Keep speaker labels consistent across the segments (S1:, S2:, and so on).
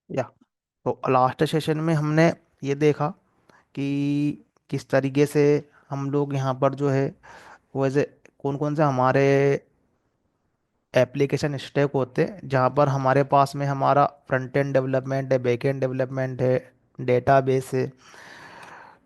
S1: या तो last session में हमने ये देखा कि किस तरीके से हम लोग यहाँ पर जो है वो ऐसे कौन कौन से हमारे एप्लीकेशन स्टैक होते हैं, जहाँ पर हमारे पास में हमारा फ्रंट एंड डेवलपमेंट है, बैक एंड डेवलपमेंट है, डेटाबेस है।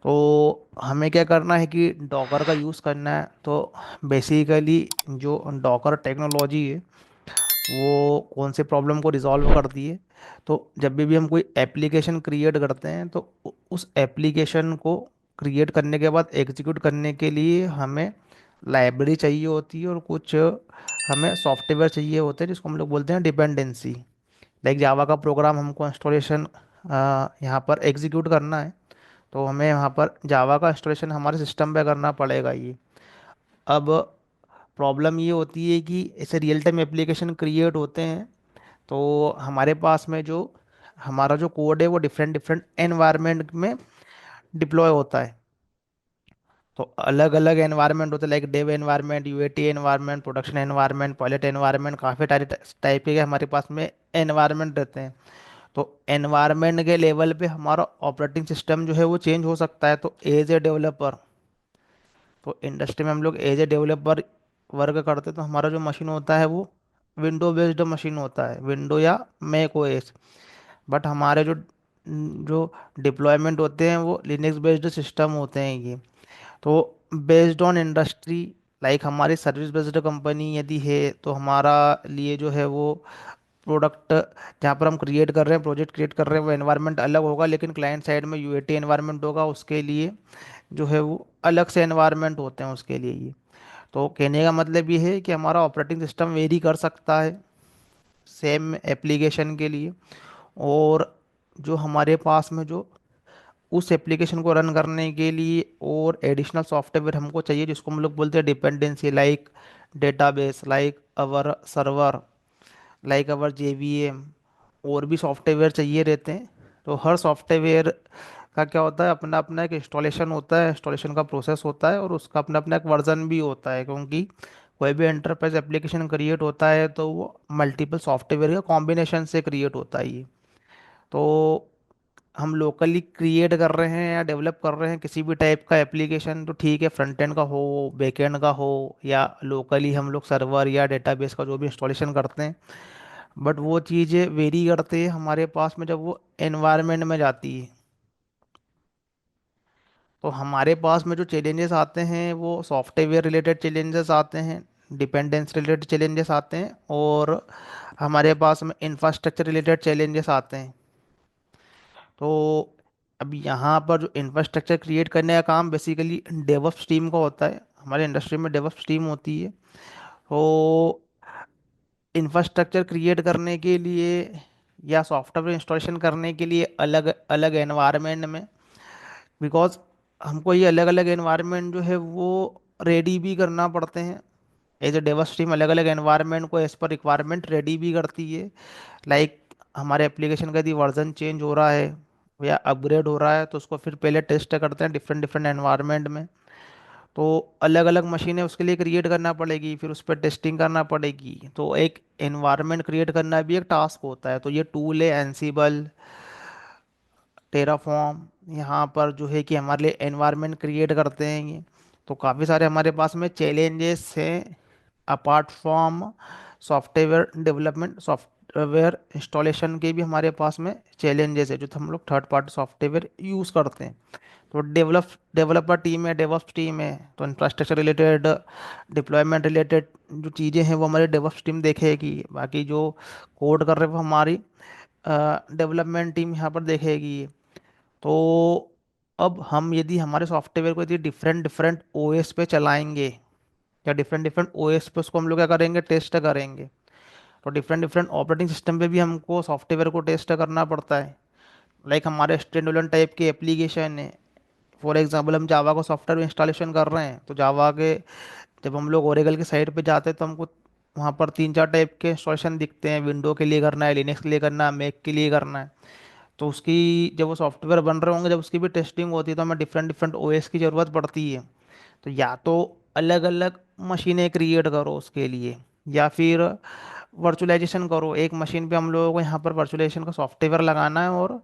S1: तो हमें क्या करना है कि डॉकर का यूज़ करना है। तो बेसिकली जो डॉकर टेक्नोलॉजी है वो कौन से प्रॉब्लम को रिजॉल्व करती है। तो जब भी हम कोई एप्लीकेशन क्रिएट करते हैं तो उस एप्लीकेशन को क्रिएट करने के बाद एग्जीक्यूट करने के लिए हमें लाइब्रेरी चाहिए होती है और कुछ हमें सॉफ्टवेयर चाहिए होते हैं जिसको हम लोग बोलते हैं डिपेंडेंसी। लाइक जावा का प्रोग्राम हमको इंस्टॉलेशन यहाँ पर एग्जीक्यूट करना है, तो हमें यहाँ पर जावा का इंस्टॉलेशन हमारे सिस्टम पे करना पड़ेगा ये। अब प्रॉब्लम ये होती है कि ऐसे रियल टाइम एप्लीकेशन क्रिएट होते हैं तो हमारे पास में जो हमारा जो कोड है वो डिफरेंट डिफरेंट एनवायरनमेंट में डिप्लॉय होता है। तो अलग अलग एनवायरनमेंट होते हैं, like dev environment, UAT environment, production environment, pilot environment, काफ़ी टाइप के हमारे पास में एनवायरनमेंट रहते हैं। तो एनवायरनमेंट के लेवल पे हमारा ऑपरेटिंग सिस्टम जो है वो चेंज हो सकता है। तो एज ए डेवलपर, तो इंडस्ट्री में हम लोग एज ए डेवलपर वर्क करते हैं, तो हमारा जो मशीन होता है वो विंडो बेस्ड मशीन होता है, विंडो या मैक ओएस। बट हमारे जो जो डिप्लॉयमेंट होते हैं वो लिनक्स बेस्ड सिस्टम होते हैं ये। तो बेस्ड ऑन इंडस्ट्री, लाइक हमारी सर्विस बेस्ड कंपनी यदि है तो हमारा लिए जो है वो प्रोडक्ट जहाँ पर हम क्रिएट कर रहे हैं, प्रोजेक्ट क्रिएट कर रहे हैं, वो एनवायरनमेंट अलग होगा। लेकिन क्लाइंट साइड में यूएटी एनवायरनमेंट होगा, उसके लिए जो है वो अलग से एनवायरनमेंट होते हैं उसके लिए ये। तो कहने का मतलब ये है कि हमारा ऑपरेटिंग सिस्टम वेरी कर सकता है सेम एप्लीकेशन के लिए। और जो हमारे पास में जो उस एप्लीकेशन को रन करने के लिए और एडिशनल सॉफ्टवेयर हमको चाहिए जिसको हम लोग बोलते हैं dependency, like database, like our server, like our JVM, और भी सॉफ्टवेयर चाहिए रहते हैं। तो हर सॉफ्टवेयर का क्या होता है, अपना अपना एक इंस्टॉलेशन होता है, इंस्टॉलेशन का प्रोसेस होता है, और उसका अपना अपना एक वर्जन भी होता है, क्योंकि कोई भी एंटरप्राइज एप्लीकेशन क्रिएट होता है तो वो मल्टीपल सॉफ्टवेयर का कॉम्बिनेशन से क्रिएट होता है ये। तो हम लोकली क्रिएट कर रहे हैं या डेवलप कर रहे हैं किसी भी टाइप का एप्लीकेशन, तो ठीक है, फ्रंट एंड का हो, बैक एंड का हो, या लोकली हम लोग सर्वर या डेटाबेस का जो भी इंस्टॉलेशन करते हैं। बट वो चीज़ें वेरी करते हैं हमारे पास में जब वो एनवायरनमेंट में जाती है। तो हमारे पास में जो चैलेंजेस आते हैं वो सॉफ्टवेयर रिलेटेड चैलेंजेस आते हैं, डिपेंडेंस रिलेटेड चैलेंजेस आते हैं, और हमारे पास में इंफ्रास्ट्रक्चर रिलेटेड चैलेंजेस आते हैं। तो अब यहाँ पर जो इंफ्रास्ट्रक्चर क्रिएट करने का काम बेसिकली डेवऑप्स टीम का होता है, हमारे इंडस्ट्री में डेवऑप्स टीम होती है। तो इंफ्रास्ट्रक्चर क्रिएट करने के लिए या सॉफ्टवेयर इंस्टॉलेशन करने के लिए अलग अलग एनवायरनमेंट में, बिकॉज हमको ये अलग अलग एनवायरनमेंट जो है वो रेडी भी करना पड़ते हैं। एज ए डेवऑप्स टीम अलग अलग एनवायरनमेंट को एज पर रिक्वायरमेंट रेडी भी करती है। लाइक हमारे एप्लीकेशन का यदि वर्जन चेंज हो रहा है या अपग्रेड हो रहा है तो उसको फिर पहले टेस्ट करते हैं डिफरेंट डिफरेंट एनवायरनमेंट में। तो अलग अलग मशीनें उसके लिए क्रिएट करना पड़ेगी, फिर उस पर टेस्टिंग करना पड़ेगी। तो एक एनवायरनमेंट क्रिएट करना भी एक टास्क होता है। तो ये टूल है एनसीबल, टेराफॉर्म, यहाँ पर जो है कि हमारे लिए एनवायरनमेंट क्रिएट करते हैं ये। तो काफ़ी सारे हमारे पास में चैलेंजेस हैं apart from software development, software installation के भी हमारे पास में चैलेंजेस है जो हम लोग थर्ड पार्टी सॉफ्टवेयर यूज़ करते हैं। तो डेवलपर टीम है, डेवऑप्स टीम है, तो इंफ्रास्ट्रक्चर रिलेटेड, डिप्लॉयमेंट रिलेटेड जो चीज़ें हैं वो हमारी डेवऑप्स टीम देखेगी। बाकी जो कोड कर रहे हैं वो हमारी डेवलपमेंट टीम यहाँ पर देखेगी। तो अब हम यदि हमारे सॉफ्टवेयर को यदि डिफरेंट डिफरेंट ओएस पे चलाएंगे या डिफरेंट डिफरेंट ओएस पे उसको हम लोग क्या करेंगे, टेस्ट करेंगे। तो डिफरेंट डिफरेंट ऑपरेटिंग सिस्टम पे भी हमको सॉफ्टवेयर को टेस्ट करना पड़ता है। लाइक हमारे स्टैंडअलोन टाइप की एप्लीकेशन है, फॉर एग्जांपल हम जावा को सॉफ्टवेयर इंस्टॉलेशन कर रहे हैं, तो जावा के जब हम लोग ओरेकल की साइट पे जाते हैं तो हमको वहाँ पर तीन चार टाइप के इंस्टॉलेशन दिखते हैं, विंडो के लिए करना है, लिनक्स के लिए करना है, मैक के लिए करना है। तो उसकी जब वो सॉफ्टवेयर बन रहे होंगे, जब उसकी भी टेस्टिंग होती है तो हमें डिफरेंट डिफरेंट ओएस की ज़रूरत पड़ती है। तो या तो अलग अलग मशीनें क्रिएट करो उसके लिए, या फिर वर्चुअलाइजेशन करो, एक मशीन पे हम लोगों को यहाँ पर वर्चुअलाइजेशन का सॉफ्टवेयर लगाना है, और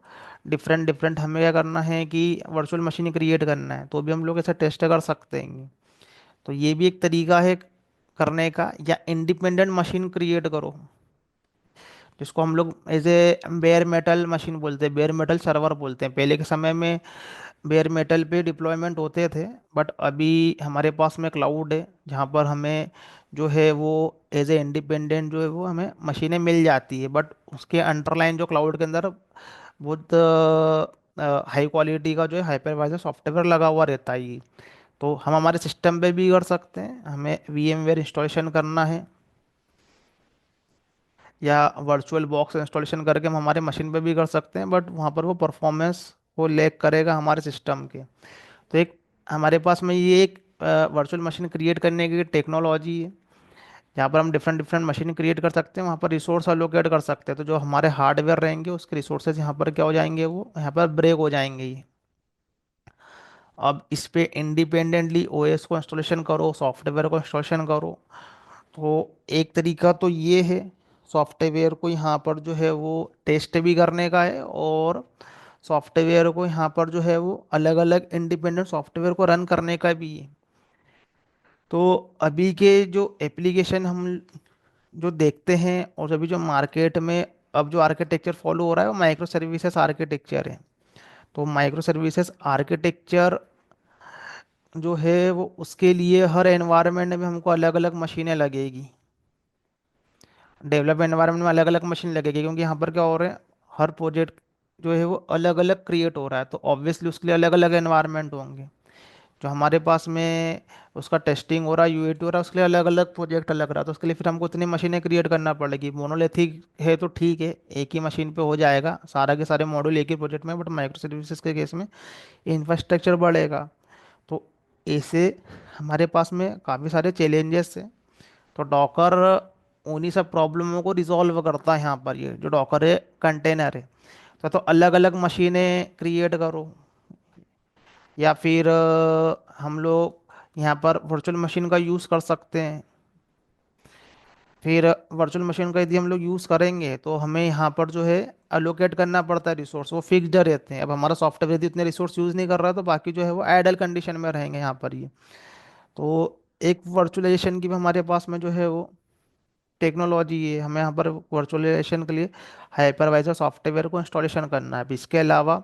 S1: डिफरेंट डिफरेंट हमें क्या करना है कि वर्चुअल मशीन क्रिएट करना है, तो भी हम लोग ऐसे टेस्ट कर सकते हैं। तो ये भी एक तरीका है करने का। या इंडिपेंडेंट मशीन क्रिएट करो, जिसको हम लोग as a bare metal machine बोलते हैं, बेयर मेटल सर्वर बोलते हैं। पहले के समय में बेयर मेटल पे डिप्लॉयमेंट होते थे, बट अभी हमारे पास में क्लाउड है, जहाँ पर हमें जो है वो एज ए इंडिपेंडेंट जो है वो हमें मशीनें मिल जाती है, बट उसके अंडरलाइन जो क्लाउड के अंदर बहुत हाई क्वालिटी का जो है हाइपरवाइजर सॉफ्टवेयर लगा हुआ रहता है ये। तो हम हमारे सिस्टम पे भी कर सकते हैं, हमें VMware इंस्टॉलेशन करना है या वर्चुअल बॉक्स इंस्टॉलेशन करके हम हमारे मशीन पे भी कर सकते हैं, बट वहाँ पर वो परफॉर्मेंस वो लैग करेगा हमारे सिस्टम के। तो एक हमारे पास में ये एक वर्चुअल मशीन क्रिएट करने की टेक्नोलॉजी है, जहाँ पर हम डिफरेंट डिफरेंट मशीन क्रिएट कर सकते हैं, वहाँ पर रिसोर्स अलोकेट कर सकते हैं। तो जो हमारे हार्डवेयर रहेंगे उसके रिसोर्सेज यहाँ पर क्या हो जाएंगे, वो यहाँ पर ब्रेक हो जाएंगे ये। अब इस पे इंडिपेंडेंटली OS को इंस्टॉलेशन करो, सॉफ्टवेयर को इंस्टॉलेशन करो। तो एक तरीका तो ये है, सॉफ्टवेयर को यहाँ पर जो है वो टेस्ट भी करने का है, और सॉफ्टवेयर को यहाँ पर जो है वो अलग अलग इंडिपेंडेंट सॉफ्टवेयर को रन करने का भी है। तो अभी के जो एप्लीकेशन हम जो देखते हैं, और अभी जो मार्केट में अब जो आर्किटेक्चर फॉलो हो रहा है वो माइक्रो सर्विसेज आर्किटेक्चर है। तो माइक्रो सर्विसेज आर्किटेक्चर जो है वो उसके लिए हर एनवायरनमेंट में हमको अलग अलग मशीनें लगेगी, डेवलप एनवायरनमेंट में अलग अलग मशीन लगेगी, क्योंकि यहाँ पर क्या हो रहा है, हर प्रोजेक्ट जो है वो अलग अलग क्रिएट हो रहा है, तो ऑब्वियसली उसके लिए अलग अलग एनवायरनमेंट होंगे। जो हमारे पास में उसका टेस्टिंग हो रहा है, UAT हो रहा है, उसके लिए अलग अलग प्रोजेक्ट लग रहा है, तो उसके लिए फिर हमको इतनी मशीनें क्रिएट करना पड़ेगी। मोनोलिथिक है तो ठीक है, एक ही मशीन पे हो जाएगा सारा के सारे मॉड्यूल एक ही प्रोजेक्ट में, बट माइक्रो सर्विसेज के केस में इंफ्रास्ट्रक्चर बढ़ेगा। तो ऐसे हमारे पास में काफ़ी सारे चैलेंजेस हैं। तो डॉकर उन्हीं सब प्रॉब्लमों को रिजॉल्व करता है। यहाँ पर ये जो डॉकर है कंटेनर है, तो अलग अलग मशीनें क्रिएट करो, या फिर हम लोग यहाँ पर वर्चुअल मशीन का यूज़ कर सकते हैं। फिर वर्चुअल मशीन का यदि हम लोग यूज़ करेंगे तो हमें यहाँ पर जो है अलोकेट करना पड़ता है रिसोर्स, वो फिक्स्ड रहते हैं। अब हमारा सॉफ्टवेयर यदि उतने रिसोर्स यूज़ नहीं कर रहा है, तो बाकी जो है वो आइडल कंडीशन में रहेंगे यहाँ पर ये। तो एक वर्चुअलाइजेशन की भी हमारे पास में जो है वो टेक्नोलॉजी है, हमें यहाँ पर वर्चुअलाइजेशन के लिए हाइपरवाइजर सॉफ्टवेयर को इंस्टॉलेशन करना है। अब इसके अलावा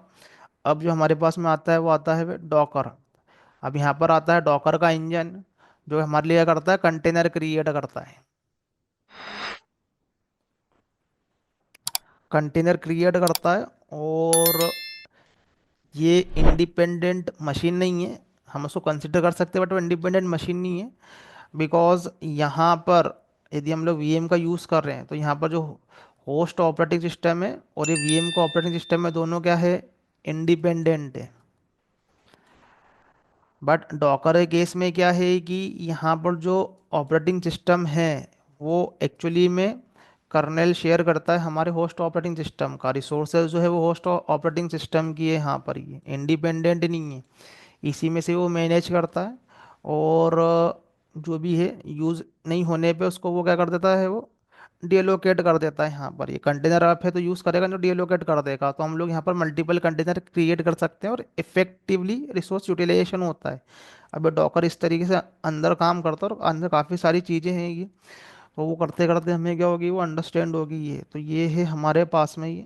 S1: अब जो हमारे पास में आता है वो आता है डॉकर। अब यहाँ पर आता है डॉकर का इंजन, जो हमारे लिए क्या करता है, कंटेनर क्रिएट करता है। कंटेनर क्रिएट करता है, और ये इंडिपेंडेंट मशीन नहीं है, हम उसको कंसिडर कर सकते हैं, बट वो इंडिपेंडेंट मशीन नहीं है। बिकॉज यहाँ पर यदि हम लोग VM का यूज़ कर रहे हैं, तो यहाँ पर जो होस्ट ऑपरेटिंग सिस्टम है और ये VM का ऑपरेटिंग सिस्टम है, दोनों क्या है, इंडिपेंडेंट है। बट डॉकर के केस में क्या है कि यहाँ पर जो ऑपरेटिंग सिस्टम है वो एक्चुअली में कर्नेल शेयर करता है हमारे होस्ट ऑपरेटिंग सिस्टम का, रिसोर्सेज जो है वो होस्ट ऑपरेटिंग सिस्टम की है, यहाँ पर ये इंडिपेंडेंट नहीं है। इसी में से वो मैनेज करता है, और जो भी है यूज़ नहीं होने पे उसको वो क्या कर देता है, वो डीलोकेट कर देता है। यहाँ पर ये कंटेनर आप है तो यूज़ करेगा, जो डीलोकेट कर देगा। तो हम लोग यहाँ पर मल्टीपल कंटेनर क्रिएट कर सकते हैं, और इफेक्टिवली रिसोर्स यूटिलाइजेशन होता है। अब डॉकर इस तरीके से अंदर काम करता है, और अंदर काफ़ी सारी चीज़ें हैं ये। तो वो करते करते हमें क्या होगी, वो अंडरस्टैंड होगी ये। तो ये है हमारे पास में ये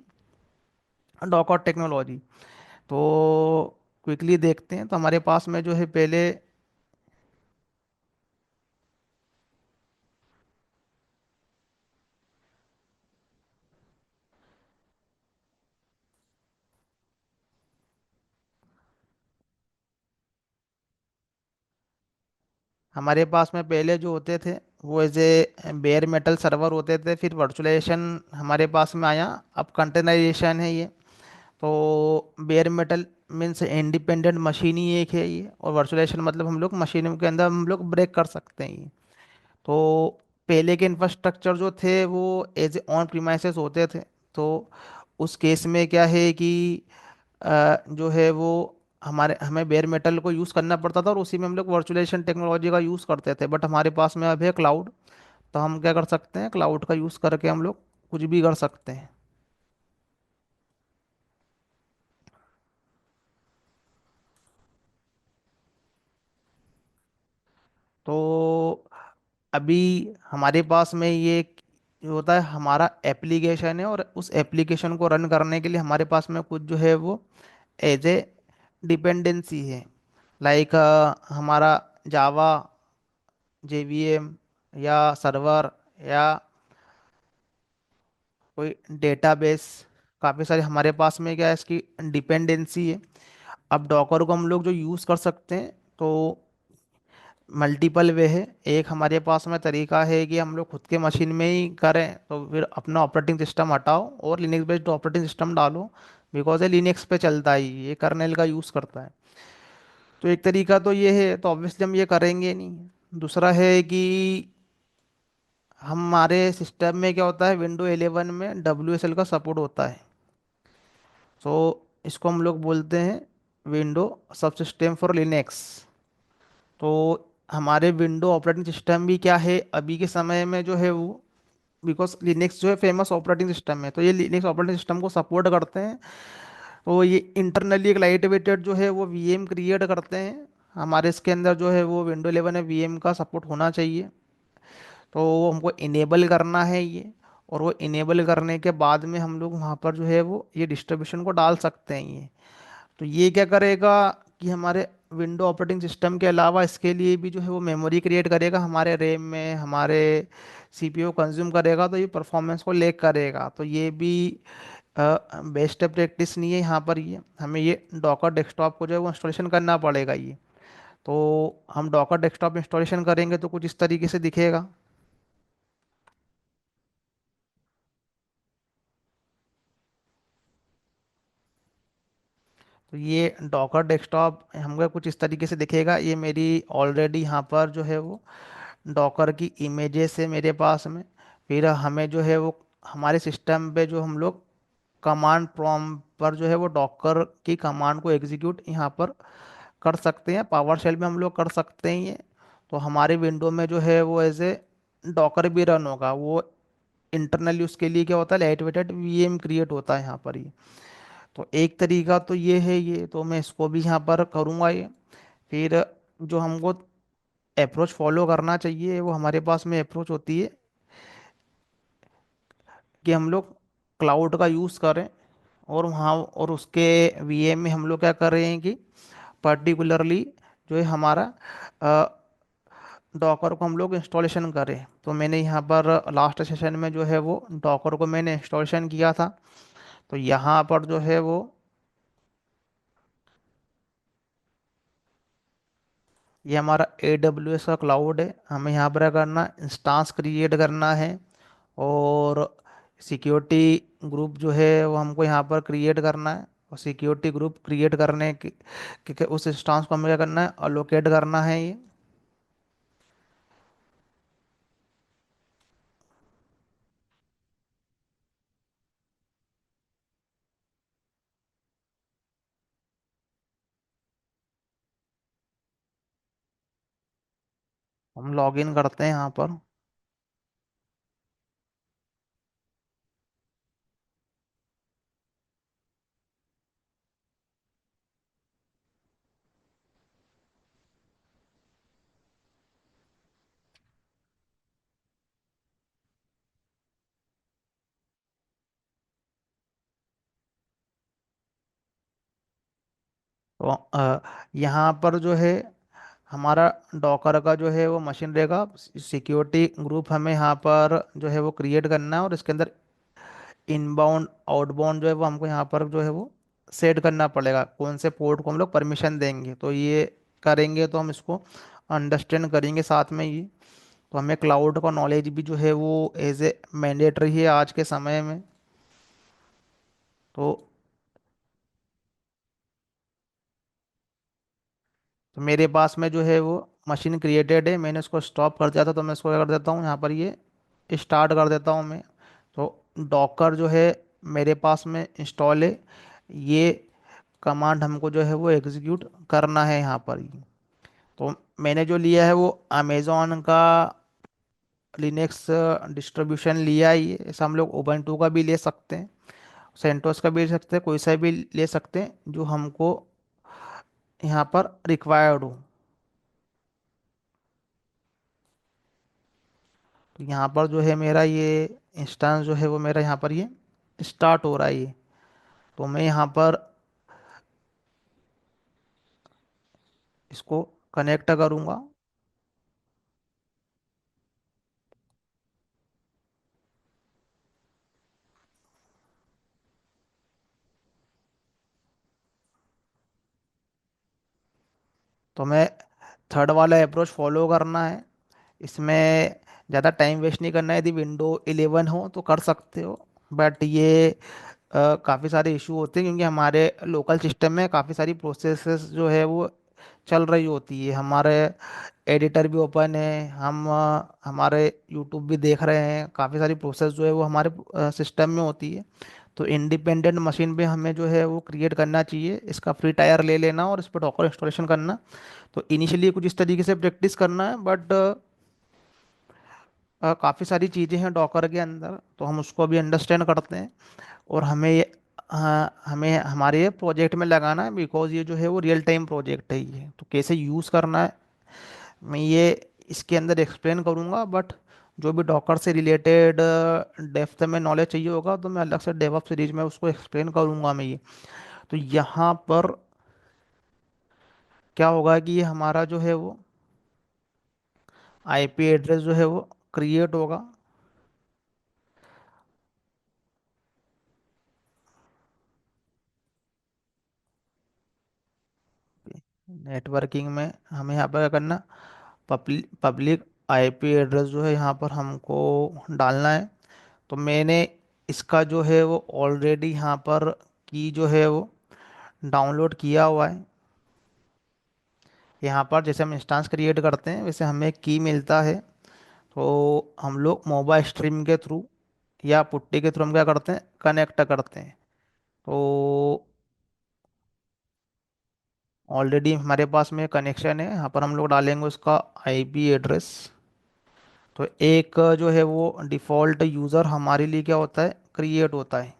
S1: डॉकर टेक्नोलॉजी। तो क्विकली देखते हैं, तो हमारे पास में जो है पहले हमारे पास में पहले जो होते थे वो as a bare metal server होते थे, फिर वर्चुअलाइजेशन हमारे पास में आया, अब कंटेनराइजेशन है ये। तो bare metal means independent machine ही एक है ये, और वर्चुअलाइजेशन मतलब हम लोग मशीन के अंदर हम लोग ब्रेक कर सकते हैं ये। तो पहले के इंफ्रास्ट्रक्चर जो थे वो एज ए ऑन प्रीमाइसेस होते थे। तो उस केस में क्या है कि जो है वो हमारे हमें बेयर मेटल को यूज़ करना पड़ता था, और उसी में हम लोग वर्चुअलाइजेशन टेक्नोलॉजी का यूज़ करते थे। बट हमारे पास में अब है क्लाउड, तो हम क्या कर सकते हैं, क्लाउड का यूज़ करके हम लोग कुछ भी कर सकते हैं। तो अभी हमारे पास में ये जो होता है, हमारा एप्लीकेशन है, और उस एप्लीकेशन को रन करने के लिए हमारे पास में कुछ जो है वो एज ए डिपेंडेंसी है। लाइक हमारा जावा, जेवीएम, या सर्वर, या कोई डेटाबेस, काफ़ी सारे हमारे पास में क्या है, इसकी डिपेंडेंसी है। अब डॉकर को हम लोग जो यूज़ कर सकते हैं, तो मल्टीपल वे है। एक हमारे पास में तरीका है कि हम लोग खुद के मशीन में ही करें, तो फिर अपना ऑपरेटिंग सिस्टम हटाओ और लिनक्स बेस्ड ऑपरेटिंग सिस्टम डालो, बिकॉज ये लिनक्स पे चलता है, ये कर्नेल का यूज़ करता है। तो एक तरीका तो ये है, तो ऑब्वियसली हम ये करेंगे नहीं। दूसरा है कि हमारे सिस्टम में क्या होता है, विंडो 11 में WSL का सपोर्ट होता है। सो इसको हम लोग बोलते हैं विंडो सब सिस्टम फॉर लिनक्स। तो हमारे विंडो ऑपरेटिंग सिस्टम भी क्या है अभी के समय में जो है वो, बिकॉज लिनक्स जो है फेमस ऑपरेटिंग सिस्टम है, तो ये लिनक्स ऑपरेटिंग सिस्टम को सपोर्ट करते हैं। तो ये इंटरनली एक लाइट वेटेड जो है वो वीएम क्रिएट करते हैं। हमारे इसके अंदर जो है वो विंडो 11 में वीएम का सपोर्ट होना चाहिए। तो वो हमको इनेबल करना है ये, और वो इनेबल करने के बाद में हम लोग वहाँ पर जो है वो ये डिस्ट्रीब्यूशन को डाल सकते हैं ये। तो ये क्या करेगा कि हमारे विंडो ऑपरेटिंग सिस्टम के अलावा इसके लिए भी जो है वो मेमोरी क्रिएट करेगा हमारे रैम में, हमारे सीपीयू कंज्यूम करेगा, तो ये परफॉर्मेंस को लेक करेगा। तो ये भी बेस्ट प्रैक्टिस नहीं है यहाँ पर। ये हमें ये डॉकर डेस्कटॉप को जो है वो इंस्टॉलेशन करना पड़ेगा ये। तो हम डॉकर डेस्कटॉप इंस्टॉलेशन करेंगे तो कुछ इस तरीके से दिखेगा। तो ये डॉकर डेस्कटॉप हमको कुछ इस तरीके से दिखेगा। ये मेरी ऑलरेडी यहाँ पर जो है वो डॉकर की इमेजेस है मेरे पास में। फिर हमें जो है वो हमारे सिस्टम पे जो हम लोग कमांड प्रॉम्प्ट पर जो है वो डॉकर की कमांड को एग्जीक्यूट यहाँ पर कर सकते हैं, पावर शेल में हम लोग कर सकते हैं ये। तो हमारे विंडो में जो है वो एज ए डॉकर भी रन होगा। वो इंटरनली उसके लिए क्या होता है, लाइट वेटेड वीएम क्रिएट होता है यहाँ पर ही। तो एक तरीका तो ये है, ये तो मैं इसको भी यहाँ पर करूँगा ये। फिर जो हमको अप्रोच फॉलो करना चाहिए, वो हमारे पास में अप्रोच होती है कि हम लोग क्लाउड का यूज़ करें, और वहाँ और उसके वीएम में हम लोग क्या कर रहे हैं कि पर्टिकुलरली जो है हमारा डॉकर को हम लोग इंस्टॉलेशन करें। तो मैंने यहाँ पर लास्ट सेशन में जो है वो डॉकर को मैंने इंस्टॉलेशन किया था। तो यहाँ पर जो है वो ये हमारा AWS का क्लाउड है। हमें यहाँ पर क्या करना, इंस्टांस क्रिएट करना है, और सिक्योरिटी ग्रुप जो है वो हमको यहाँ पर क्रिएट करना है। और सिक्योरिटी ग्रुप क्रिएट करने के उस इंस्टांस को हमें क्या करना है, अलोकेट करना है ये। हम लॉग इन करते हैं यहाँ पर। तो यहाँ पर जो है हमारा डॉकर का जो है वो मशीन रहेगा। सिक्योरिटी ग्रुप हमें यहाँ पर जो है वो क्रिएट करना है, और इसके अंदर इनबाउंड आउटबाउंड जो है वो हमको यहाँ पर जो है वो सेट करना पड़ेगा, कौन से पोर्ट को हम लोग परमिशन देंगे। तो ये करेंगे तो हम इसको अंडरस्टैंड करेंगे साथ में ये। तो हमें क्लाउड का नॉलेज भी जो है वो एज ए मैंडेटरी है आज के समय में। तो तो मेरे पास में जो है वो मशीन क्रिएटेड है, मैंने उसको स्टॉप कर दिया था। तो मैं इसको क्या कर देता हूँ, यहाँ पर ये स्टार्ट कर देता हूँ मैं। तो डॉकर जो है मेरे पास में इंस्टॉल है। ये कमांड हमको जो है वो एग्जीक्यूट करना है यहाँ पर ही। तो मैंने जो लिया है वो अमेज़ॉन का लिनक्स डिस्ट्रीब्यूशन लिया ही है, ऐसा हम लोग उबंटू का भी ले सकते हैं, सेंटोस का भी ले सकते हैं, कोई सा भी ले सकते हैं जो हमको यहाँ पर रिक्वायर्ड हो। तो यहाँ पर जो है मेरा ये इंस्टेंस जो है वो मेरा यहाँ पर ये स्टार्ट हो रहा है ये। तो मैं यहाँ पर इसको कनेक्ट करूँगा। तो मैं थर्ड वाला अप्रोच फॉलो करना है, इसमें ज़्यादा टाइम वेस्ट नहीं करना है। यदि विंडो 11 हो तो कर सकते हो, बट ये काफ़ी सारे इशू होते हैं क्योंकि हमारे लोकल सिस्टम में काफ़ी सारी प्रोसेसेस जो है वो चल रही होती है। हमारे एडिटर भी ओपन है, हम हमारे यूट्यूब भी देख रहे हैं, काफ़ी सारी प्रोसेस जो है वो हमारे सिस्टम में होती है। तो इंडिपेंडेंट मशीन पे हमें जो है वो क्रिएट करना चाहिए, इसका फ्री टायर ले लेना और इस पर डॉकर इंस्टॉलेशन करना। तो इनिशियली कुछ इस तरीके से प्रैक्टिस करना है, बट काफ़ी सारी चीज़ें हैं डॉकर के अंदर, तो हम उसको अभी अंडरस्टैंड करते हैं। और हमें हमारे ये प्रोजेक्ट में लगाना है, बिकॉज ये जो है वो रियल टाइम प्रोजेक्ट है ये, तो कैसे यूज़ करना है मैं ये इसके अंदर एक्सप्लेन करूँगा। बट जो भी डॉकर से रिलेटेड डेप्थ में नॉलेज चाहिए होगा तो मैं अलग से डेवऑप्स सीरीज में उसको एक्सप्लेन करूँगा मैं ये। तो यहाँ पर क्या होगा कि ये हमारा जो है वो आईपी एड्रेस जो है वो क्रिएट होगा। नेटवर्किंग में हमें यहाँ पर क्या करना, पब्लिक आईपी एड्रेस जो है यहाँ पर हमको डालना है। तो मैंने इसका जो है वो ऑलरेडी यहाँ पर की जो है वो डाउनलोड किया हुआ है। यहाँ पर जैसे हम इंस्टेंस क्रिएट करते हैं वैसे हमें की मिलता है। तो हम लोग मोबाइल स्ट्रीम के थ्रू या पुट्टी के थ्रू हम क्या करते हैं, कनेक्ट करते हैं। तो ऑलरेडी हमारे पास में कनेक्शन है, यहाँ पर हम लोग डालेंगे उसका आईपी एड्रेस। तो एक जो है वो डिफ़ॉल्ट यूज़र हमारे लिए क्या होता है, क्रिएट होता है।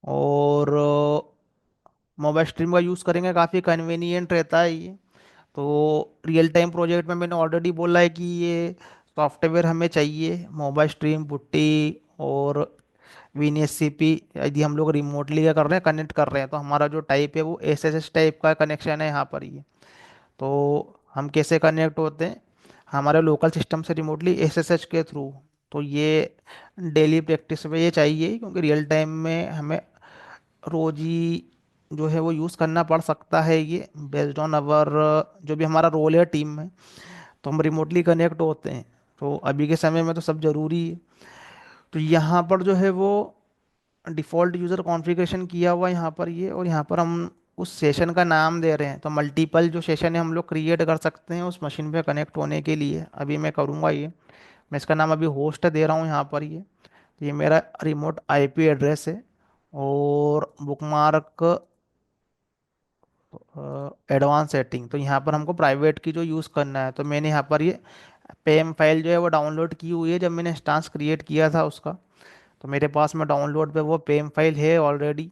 S1: और मोबाइल स्ट्रीम का यूज़ करेंगे, काफ़ी कन्वीनियंट रहता है ये। तो रियल टाइम प्रोजेक्ट में मैंने ऑलरेडी बोला है कि ये सॉफ्टवेयर हमें चाहिए, मोबाइल स्ट्रीम, पुट्टी और वीएनएससीपी। यदि हम लोग रिमोटली क्या कर रहे हैं, कनेक्ट कर रहे हैं, तो हमारा जो टाइप है वो एसएसएच टाइप का कनेक्शन है यहाँ पर ये। तो हम कैसे कनेक्ट होते हैं, हमारे लोकल सिस्टम से रिमोटली एसएसएच के थ्रू। तो ये डेली प्रैक्टिस में ये चाहिए क्योंकि रियल टाइम में हमें रोज ही जो है वो यूज़ करना पड़ सकता है ये, बेस्ड ऑन अवर जो भी हमारा रोल है टीम में। तो हम रिमोटली कनेक्ट होते हैं, तो अभी के समय में तो सब ज़रूरी है। तो यहाँ पर जो है वो डिफ़ॉल्ट यूज़र कॉन्फ़िगरेशन किया हुआ है यहाँ पर ये, और यहाँ पर हम उस सेशन का नाम दे रहे हैं। तो मल्टीपल जो सेशन है हम लोग क्रिएट कर सकते हैं उस मशीन पे कनेक्ट होने के लिए। अभी मैं करूँगा ये, मैं इसका नाम अभी होस्ट दे रहा हूँ यहाँ पर ये मेरा रिमोट आईपी एड्रेस है। और बुकमार्क एडवांस सेटिंग, तो यहाँ पर हमको प्राइवेट की जो यूज़ करना है, तो मैंने यहाँ पर ये पेम फाइल जो है वो डाउनलोड की हुई है जब मैंने इंस्टांस क्रिएट किया था उसका। तो मेरे पास में डाउनलोड पे वो पेम फाइल है ऑलरेडी।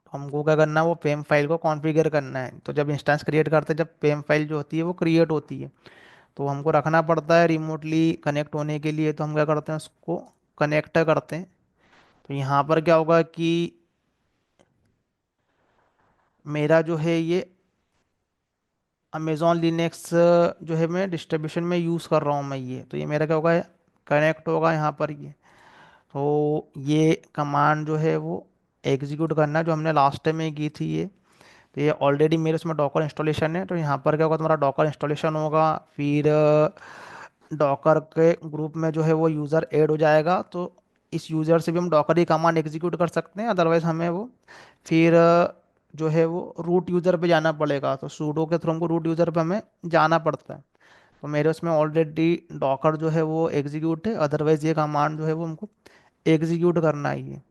S1: तो हमको क्या करना है, वो पेम फाइल को कॉन्फ़िगर करना है। तो जब इंस्टेंस क्रिएट करते हैं, जब पेम फाइल जो होती है वो क्रिएट होती है, तो हमको रखना पड़ता है रिमोटली कनेक्ट होने के लिए। तो हम क्या करते हैं, उसको कनेक्ट करते हैं। तो यहाँ पर क्या होगा कि मेरा जो है ये अमेजॉन लिनक्स जो है मैं डिस्ट्रीब्यूशन में यूज़ कर रहा हूँ मैं ये। तो ये मेरा क्या होगा, कनेक्ट होगा यहाँ पर ये। तो ये कमांड जो है वो एग्जीक्यूट करना है जो हमने लास्ट टाइम में की थी ये। तो ये ऑलरेडी मेरे उसमें डॉकर इंस्टॉलेशन है। तो यहाँ पर क्या होगा, तुम्हारा डॉकर इंस्टॉलेशन होगा, फिर डॉकर के ग्रुप में जो है वो यूज़र ऐड हो जाएगा। तो इस यूज़र से भी हम डॉकर की कमांड एग्जीक्यूट कर सकते हैं, अदरवाइज हमें वो फिर जो है वो रूट यूज़र पे जाना पड़ेगा। तो सूडो के थ्रू हमको रूट यूज़र पे हमें जाना पड़ता है। तो मेरे उसमें ऑलरेडी डॉकर जो है वो एग्जीक्यूट है, अदरवाइज ये कमांड जो है वो हमको एग्जीक्यूट करना ही है।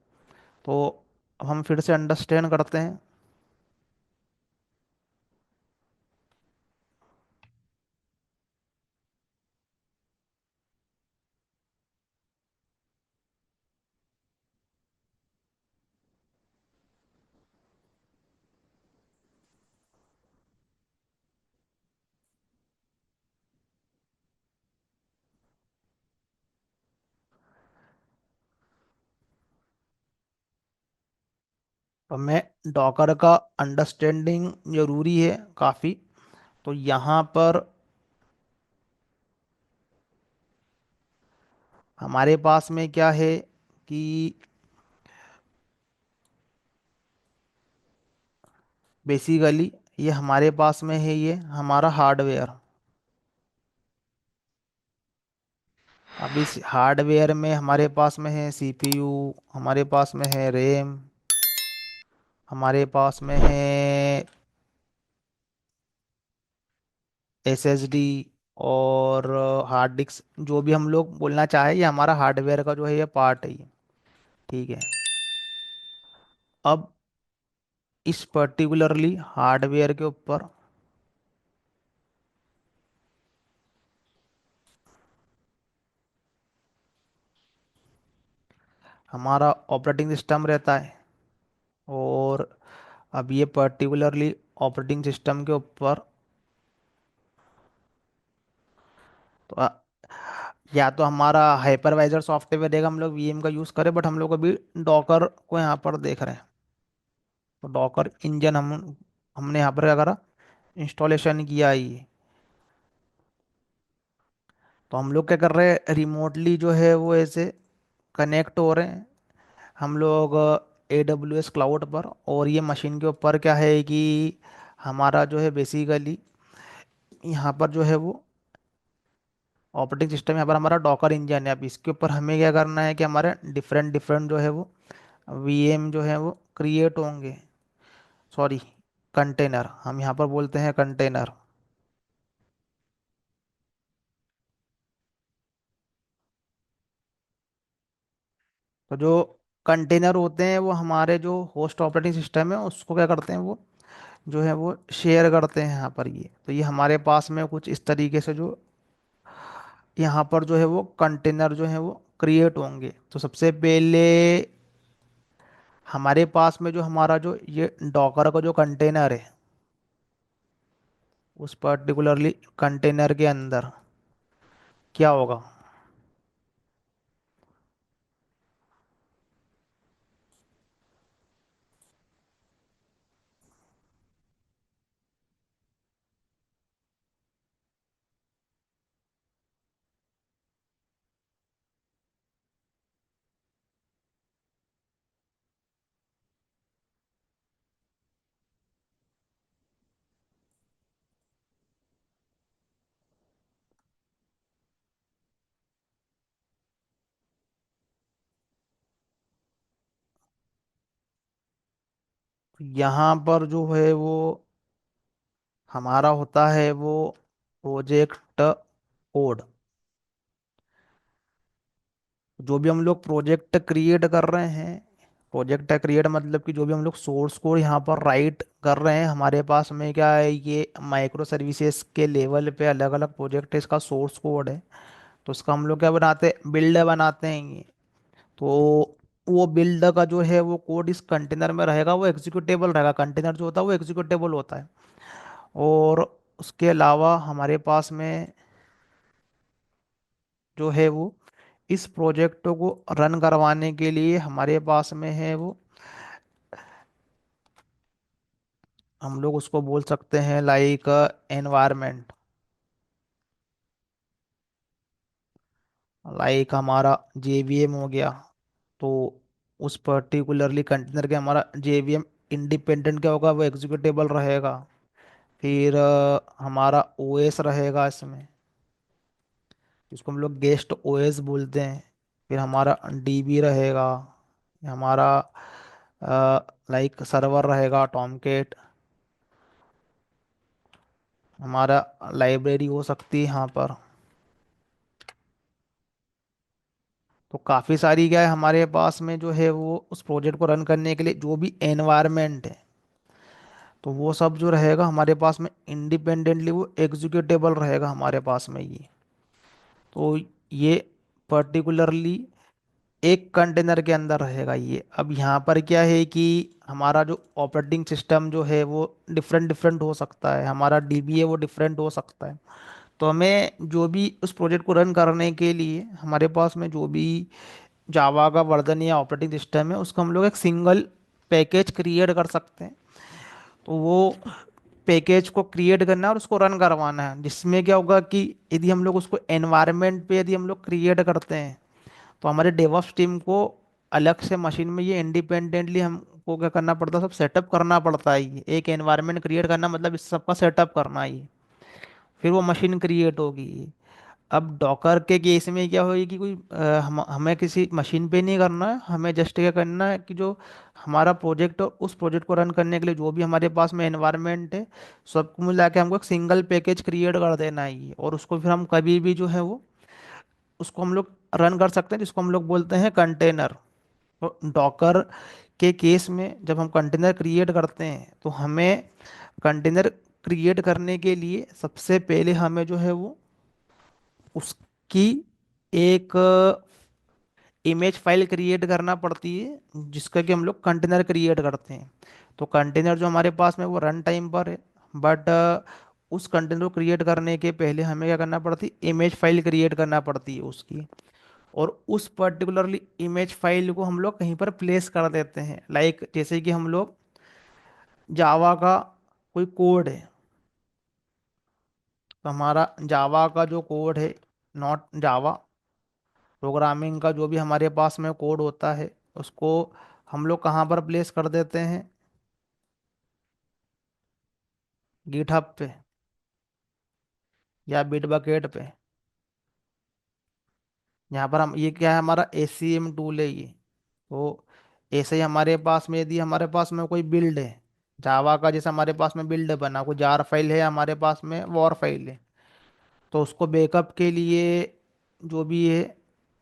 S1: तो अब हम फिर से अंडरस्टैंड करते हैं। हमें डॉकर का अंडरस्टैंडिंग जरूरी है काफ़ी। तो यहाँ पर हमारे पास में क्या है कि बेसिकली ये हमारे पास में है, ये हमारा हार्डवेयर। अब इस हार्डवेयर में हमारे पास में है सीपीयू, हमारे पास में है रैम, हमारे पास में है एसएसडी और हार्ड डिस्क। जो भी हम लोग बोलना चाहे, ये हमारा हार्डवेयर का जो है ये पार्ट है ये। ठीक है। अब इस पर्टिकुलरली हार्डवेयर के ऊपर हमारा ऑपरेटिंग सिस्टम रहता है। और अब ये पर्टिकुलरली ऑपरेटिंग सिस्टम के ऊपर तो या तो हमारा हाइपरवाइजर सॉफ्टवेयर रहेगा, हम लोग वीएम का यूज़ करें, बट हम लोग अभी डॉकर को यहाँ पर देख रहे हैं। तो डॉकर इंजन हमने यहाँ पर क्या करा, इंस्टॉलेशन किया ही है। तो हम लोग क्या कर रहे हैं, रिमोटली जो है वो ऐसे कनेक्ट हो रहे हैं हम लोग AWS क्लाउड पर। और ये मशीन के ऊपर क्या है कि हमारा जो है बेसिकली यहाँ पर जो है वो ऑपरेटिंग सिस्टम, यहाँ पर हमारा डॉकर इंजन है। अब इसके ऊपर हमें क्या करना है कि हमारे डिफरेंट डिफरेंट जो है वो वीएम जो है वो क्रिएट होंगे। सॉरी, कंटेनर, हम यहाँ पर बोलते हैं कंटेनर। तो जो कंटेनर होते हैं वो हमारे जो होस्ट ऑपरेटिंग सिस्टम है उसको क्या करते हैं, वो जो है वो शेयर करते हैं यहाँ पर। ये तो ये हमारे पास में कुछ इस तरीके से जो यहाँ पर जो है वो कंटेनर जो है वो क्रिएट होंगे। तो सबसे पहले हमारे पास में जो हमारा जो ये डॉकर का जो कंटेनर है, उस पर्टिकुलरली कंटेनर के अंदर क्या होगा। यहाँ पर जो है वो हमारा होता है वो प्रोजेक्ट कोड। जो भी हम लोग प्रोजेक्ट क्रिएट कर रहे हैं, प्रोजेक्ट क्रिएट मतलब कि जो भी हम लोग सोर्स कोड यहाँ पर राइट कर रहे हैं, हमारे पास में क्या है, ये माइक्रो सर्विसेज के लेवल पे अलग अलग प्रोजेक्ट है, इसका सोर्स कोड है। तो इसका हम लोग क्या बनाते हैं, बिल्ड बनाते हैं ये। तो वो बिल्ड का जो है वो कोड इस कंटेनर में रहेगा, वो एग्जीक्यूटेबल रहेगा। कंटेनर जो होता है वो एग्जीक्यूटेबल होता है। और उसके अलावा हमारे पास में जो है वो इस प्रोजेक्ट को रन करवाने के लिए हमारे पास में है वो, हम लोग उसको बोल सकते हैं लाइक एनवायरनमेंट। लाइक हमारा JVM हो गया। तो उस पर्टिकुलरली कंटेनर के हमारा JVM इंडिपेंडेंट क्या होगा, वो एग्जीक्यूटेबल रहेगा। फिर हमारा OS रहेगा इसमें, जिसको हम लोग गेस्ट OS बोलते हैं। फिर हमारा DB रहेगा, हमारा लाइक सर्वर रहेगा टॉमकेट, हमारा लाइब्रेरी हो सकती है यहाँ पर। तो काफ़ी सारी क्या है हमारे पास में जो है वो उस प्रोजेक्ट को रन करने के लिए जो भी एनवायरनमेंट है, तो वो सब जो रहेगा हमारे पास में इंडिपेंडेंटली वो एग्जीक्यूटेबल रहेगा हमारे पास में ये। तो ये पर्टिकुलरली एक कंटेनर के अंदर रहेगा ये। अब यहाँ पर क्या है कि हमारा जो ऑपरेटिंग सिस्टम जो है वो डिफरेंट डिफरेंट हो सकता है, हमारा DB है वो डिफरेंट हो सकता है। तो हमें जो भी उस प्रोजेक्ट को रन करने के लिए हमारे पास में जो भी जावा का वर्जन या ऑपरेटिंग सिस्टम है, उसको हम लोग एक सिंगल पैकेज क्रिएट कर सकते हैं। तो वो पैकेज को क्रिएट करना है और उसको रन करवाना है, जिसमें क्या होगा कि यदि हम लोग उसको एनवायरनमेंट पे यदि हम लोग क्रिएट करते हैं, तो हमारे डेवऑप्स टीम को अलग से मशीन में ये इंडिपेंडेंटली हमको क्या करना पड़ता है, सब सेटअप करना पड़ता है। ये एक एनवायरनमेंट क्रिएट करना मतलब इस सबका सेटअप करना ही, फिर वो मशीन क्रिएट होगी। अब डॉकर के केस में क्या होगी कि कोई हमें किसी मशीन पे नहीं करना है, हमें जस्ट क्या करना है कि जो हमारा प्रोजेक्ट है उस प्रोजेक्ट को रन करने के लिए जो भी हमारे पास में एनवायरनमेंट है, सबको मिला के हमको एक सिंगल पैकेज क्रिएट कर देना है ये, और उसको फिर हम कभी भी जो है वो उसको हम लोग रन कर सकते हैं, जिसको हम लोग बोलते हैं कंटेनर। तो डॉकर के केस में जब हम कंटेनर क्रिएट करते हैं तो हमें कंटेनर क्रिएट करने के लिए सबसे पहले हमें जो है वो उसकी एक इमेज फाइल क्रिएट करना पड़ती है, जिसका कि हम लोग कंटेनर क्रिएट करते हैं। तो कंटेनर जो हमारे पास में वो रन टाइम पर है, बट उस कंटेनर को क्रिएट करने के पहले हमें क्या करना पड़ती है, इमेज फाइल क्रिएट करना पड़ती है उसकी। और उस पर्टिकुलरली इमेज फाइल को हम लोग कहीं पर प्लेस कर देते हैं, लाइक जैसे कि हम लोग जावा का कोई कोड है, तो हमारा जावा का जो कोड है, नॉट जावा प्रोग्रामिंग का जो भी हमारे पास में कोड होता है, उसको हम लोग कहाँ पर प्लेस कर देते हैं, गिटहब पे या बिटबकेट पे। यहाँ पर हम, ये क्या है, हमारा एसीएम टूल है ये। तो ऐसे ही हमारे पास में यदि हमारे पास में कोई बिल्ड है जावा का, जैसे हमारे पास में बिल्ड बना, कोई जार फाइल है हमारे पास में, वॉर फाइल है, तो उसको बैकअप के लिए जो भी है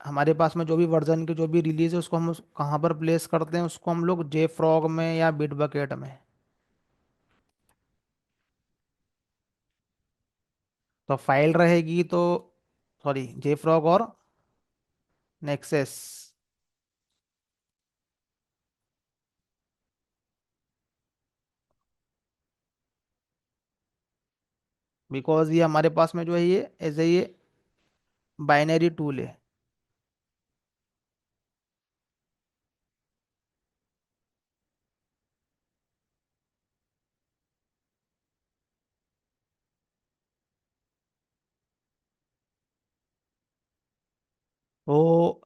S1: हमारे पास में, जो भी वर्जन की जो भी रिलीज है, उसको हम कहाँ पर प्लेस करते हैं, उसको हम लोग जे फ्रॉग में या बिटबकेट में। तो फाइल रहेगी तो, सॉरी, जे फ्रॉग और नेक्सस। बिकॉज ये हमारे पास में जो है ये एज ए ये बाइनरी टूल है। तो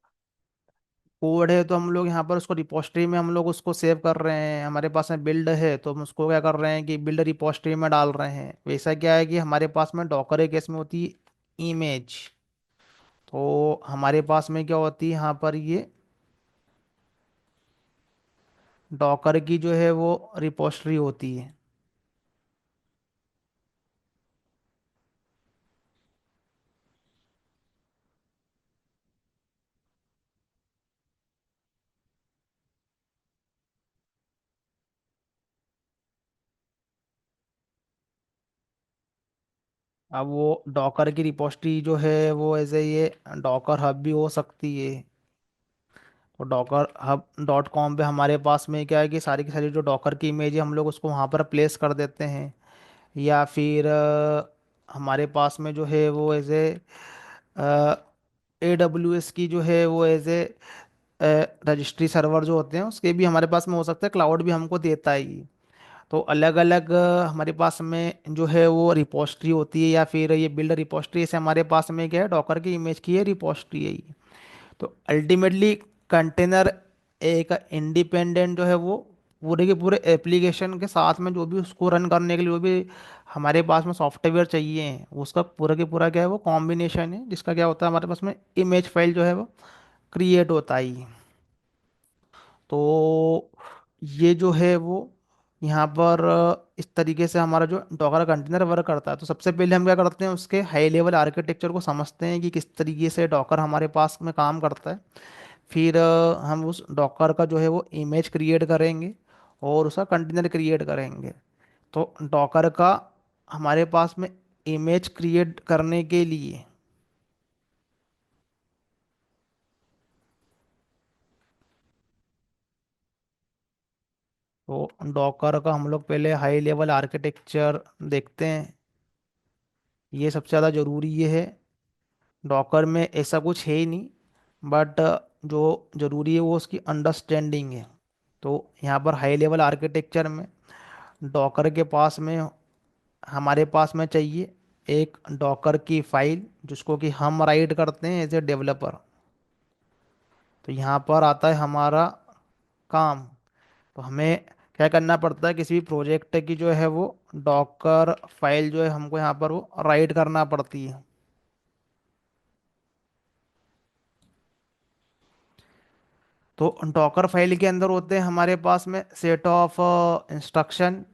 S1: कोड है तो हम लोग यहाँ पर उसको रिपोस्टरी में हम लोग उसको सेव कर रहे हैं, हमारे पास में बिल्ड है तो हम उसको क्या कर रहे हैं कि बिल्ड रिपोस्टरी में डाल रहे हैं। वैसा क्या है कि हमारे पास में डॉकर एक केस में होती है इमेज, तो हमारे पास में क्या होती है यहाँ पर ये डॉकर की जो है वो रिपोस्टरी होती है। अब वो डॉकर की रिपोस्टरी जो है वो ऐसे ये डॉकर हब भी हो सकती है। तो डॉकर हब डॉट कॉम पे हमारे पास में क्या है कि सारी की सारी जो डॉकर की इमेज है हम लोग उसको वहाँ पर प्लेस कर देते हैं। या फिर हमारे पास में जो है वो एज ए AWS की जो है वो एज ए रजिस्ट्री सर्वर जो होते हैं उसके भी हमारे पास में हो सकता है, क्लाउड भी हमको देता है ये। तो अलग अलग हमारे पास में जो है वो रिपोस्ट्री होती है, या फिर ये बिल्ड रिपोस्ट्री से हमारे पास में क्या है, डॉकर की इमेज की है रिपोस्ट्री है ये। तो अल्टीमेटली कंटेनर एक इंडिपेंडेंट जो है वो पूरे के पूरे एप्लीकेशन के साथ में जो भी उसको रन करने के लिए जो भी हमारे पास में सॉफ्टवेयर चाहिए, उसका पूरा के पूरा क्या है वो कॉम्बिनेशन है, जिसका क्या होता है हमारे पास में इमेज फाइल जो है वो क्रिएट होता ही है। तो ये जो है वो यहाँ पर इस तरीके से हमारा जो डॉकर कंटेनर वर्क करता है। तो सबसे पहले हम क्या करते हैं, उसके हाई लेवल आर्किटेक्चर को समझते हैं कि किस तरीके से डॉकर हमारे पास में काम करता है। फिर हम उस डॉकर का जो है वो इमेज क्रिएट करेंगे और उसका कंटेनर क्रिएट करेंगे। तो डॉकर का हमारे पास में इमेज क्रिएट करने के लिए, तो डॉकर का हम लोग पहले हाई लेवल आर्किटेक्चर देखते हैं। ये सबसे ज़्यादा ज़रूरी ये है। डॉकर में ऐसा कुछ है ही नहीं, बट जो ज़रूरी है वो उसकी अंडरस्टैंडिंग है। तो यहाँ पर हाई लेवल आर्किटेक्चर में डॉकर के पास में हमारे पास में चाहिए एक डॉकर की फाइल, जिसको कि हम राइट करते हैं एज ए डेवलपर। तो यहाँ पर आता है हमारा काम। तो हमें क्या करना पड़ता है, किसी भी प्रोजेक्ट की जो है वो डॉकर फाइल जो है हमको यहाँ पर वो राइट करना पड़ती है। तो डॉकर फाइल के अंदर होते हैं हमारे पास में set of instruction.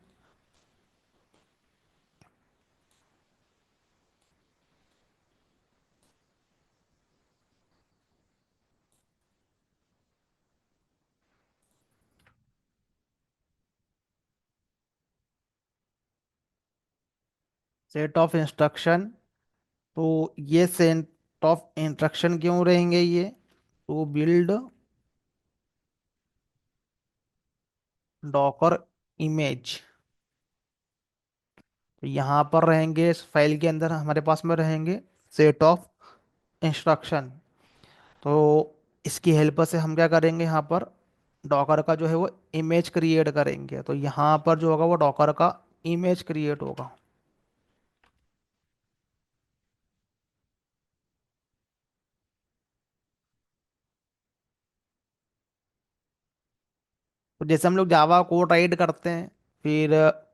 S1: Set of instruction, तो ये सेट ऑफ इंस्ट्रक्शन क्यों रहेंगे ये, टू बिल्ड डॉकर इमेज। तो यहाँ पर रहेंगे इस फाइल के अंदर हमारे पास में रहेंगे सेट ऑफ इंस्ट्रक्शन। तो इसकी हेल्प से हम क्या करेंगे, यहाँ पर डॉकर का जो है वो इमेज क्रिएट करेंगे। तो यहाँ पर जो होगा वो डॉकर का इमेज क्रिएट होगा। तो जैसे हम लोग जावा कोड राइट करते हैं, फिर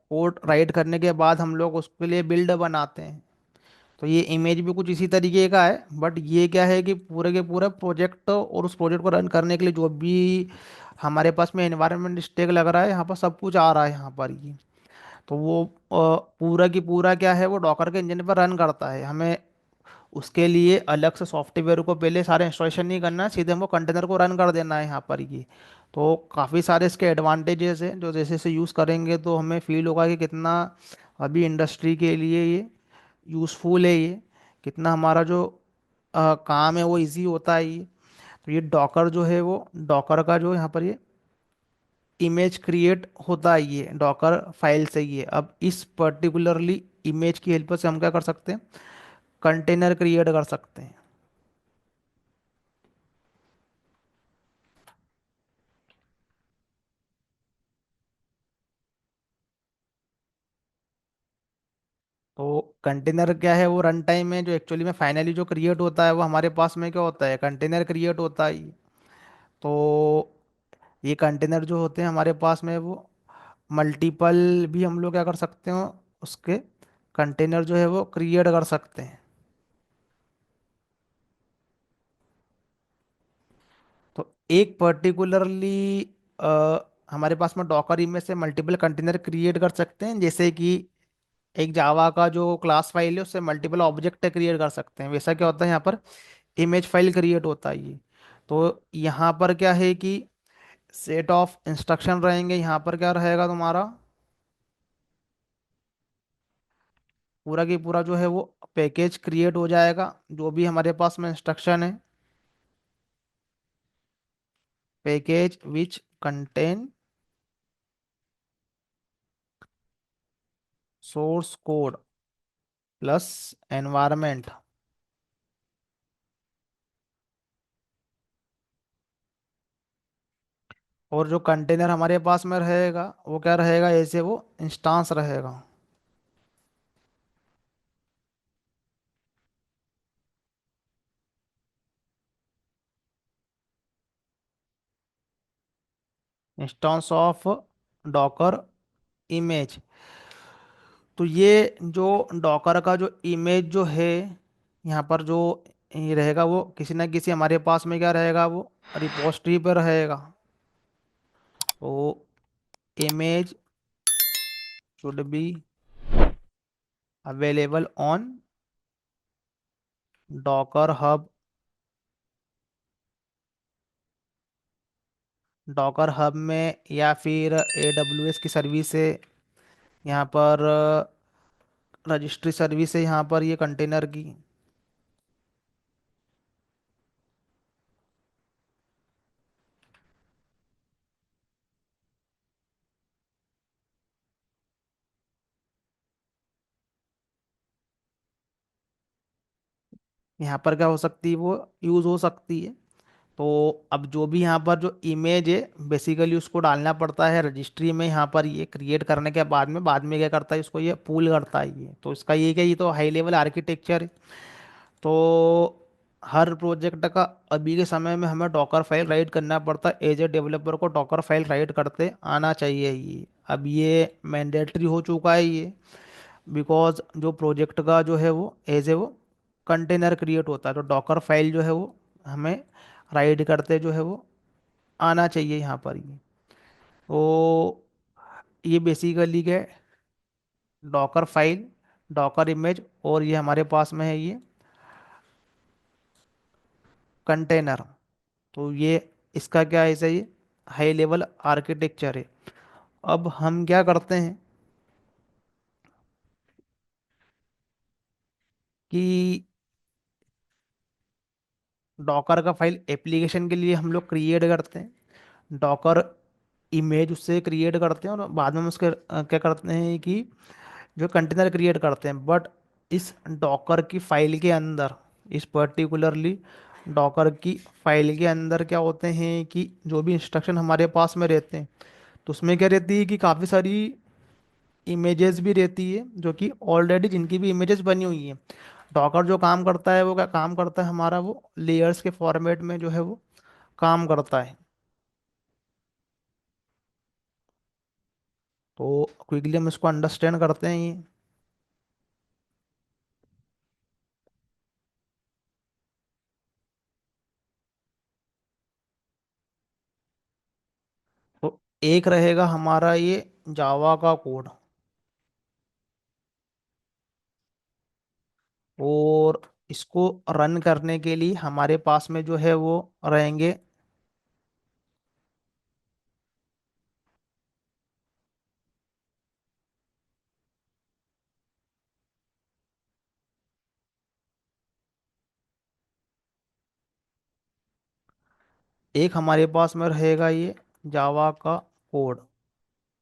S1: कोड राइट करने के बाद हम लोग उसके लिए बिल्ड बनाते हैं। तो ये इमेज भी कुछ इसी तरीके का है, बट ये क्या है कि पूरे के पूरे प्रोजेक्ट और उस प्रोजेक्ट को रन करने के लिए जो भी हमारे पास में एनवायरनमेंट स्टेक लग रहा है, यहाँ पर सब कुछ आ रहा है यहाँ पर ये। तो वो पूरा की पूरा क्या है, वो डॉकर के इंजन पर रन करता है। हमें उसके लिए अलग से सॉफ्टवेयर को पहले सारे इंस्टॉलेशन नहीं करना है, सीधे हमको कंटेनर को रन कर देना है यहाँ पर ये। तो काफ़ी सारे इसके एडवांटेजेस हैं, जो जैसे जैसे यूज़ करेंगे तो हमें फील होगा कि कितना अभी इंडस्ट्री के लिए ये यूज़फुल है ये, कितना हमारा जो काम है वो इजी होता है ये। तो ये डॉकर जो है वो डॉकर का जो यहाँ पर ये इमेज क्रिएट होता है ये डॉकर फाइल से ही है। अब इस पर्टिकुलरली इमेज की हेल्प से हम क्या कर सकते हैं, कंटेनर क्रिएट कर सकते हैं। तो कंटेनर क्या है, वो रन टाइम में जो एक्चुअली में फाइनली जो क्रिएट होता है वो हमारे पास में क्या होता है, कंटेनर क्रिएट होता है ये। तो ये कंटेनर जो होते हैं हमारे पास में वो मल्टीपल भी हम लोग क्या कर सकते हो, उसके कंटेनर जो है वो क्रिएट कर सकते हैं। तो एक पर्टिकुलरली हमारे पास में डॉकर इमेज से मल्टीपल कंटेनर क्रिएट कर सकते हैं। जैसे कि एक जावा का जो क्लास फाइल है उससे मल्टीपल ऑब्जेक्ट क्रिएट कर सकते हैं, वैसा क्या होता है यहाँ पर इमेज फाइल क्रिएट होता है ये। तो यहाँ पर क्या है कि सेट ऑफ इंस्ट्रक्शन रहेंगे, यहाँ पर क्या रहेगा तुम्हारा पूरा की पूरा जो है वो पैकेज क्रिएट हो जाएगा, जो भी हमारे पास में इंस्ट्रक्शन है। Package which contain source code plus environment. और जो कंटेनर हमारे पास में रहेगा वो क्या रहेगा, ऐसे वो इंस्टांस रहेगा। Instance of Docker image. तो ये जो डॉकर का जो इमेज जो है यहाँ पर जो ये रहेगा, वो किसी ना किसी हमारे पास में क्या रहेगा, वो रिपोजिटरी पर रहेगा। तो image should be available on Docker hub. Docker hub में या फिर AWS की सर्विस है यहाँ पर, रजिस्ट्री सर्विस है यहाँ पर ये कंटेनर की। यहाँ पर क्या हो सकती है, वो यूज़ हो सकती है। तो अब जो भी यहाँ पर जो इमेज है बेसिकली उसको डालना पड़ता है रजिस्ट्री में। यहाँ पर ये क्रिएट करने के बाद में क्या करता है, इसको ये पूल करता है। ये तो इसका ये क्या, ये तो हाई लेवल आर्किटेक्चर है। तो हर प्रोजेक्ट का अभी के समय में हमें डॉकर फाइल राइट करना पड़ता है। एज ए डेवलपर को डॉकर फाइल राइट करते आना चाहिए ये। अब ये मैंडेटरी हो चुका है ये, बिकॉज जो प्रोजेक्ट का जो है वो एज ए वो कंटेनर क्रिएट होता है, तो डॉकर फाइल जो है वो हमें राइट करते जो है वो आना चाहिए यहाँ पर ये। तो ये बेसिकली क्या, डॉकर फाइल, डॉकर इमेज, और ये हमारे पास में है ये कंटेनर। तो ये इसका क्या है, सही हाई लेवल आर्किटेक्चर है। अब हम क्या करते हैं कि डॉकर का फाइल एप्लीकेशन के लिए हम लोग क्रिएट करते हैं, डॉकर इमेज उससे क्रिएट करते हैं, और बाद में हम उसके क्या करते हैं कि जो कंटेनर क्रिएट करते हैं। बट इस डॉकर की फाइल के अंदर, इस पर्टिकुलरली डॉकर की फाइल के अंदर क्या होते हैं कि जो भी इंस्ट्रक्शन हमारे पास में रहते हैं, तो उसमें क्या रहती है कि काफ़ी सारी इमेजेस भी रहती है, जो कि ऑलरेडी जिनकी भी इमेजेस बनी हुई है। डॉकर जो काम करता है वो क्या काम करता है, हमारा वो लेयर्स के फॉर्मेट में जो है वो काम करता है। तो क्विकली हम इसको अंडरस्टैंड करते हैं ये। तो एक रहेगा हमारा ये जावा का कोड, और इसको रन करने के लिए हमारे पास में जो है वो रहेंगे, एक हमारे पास में रहेगा ये जावा का कोड।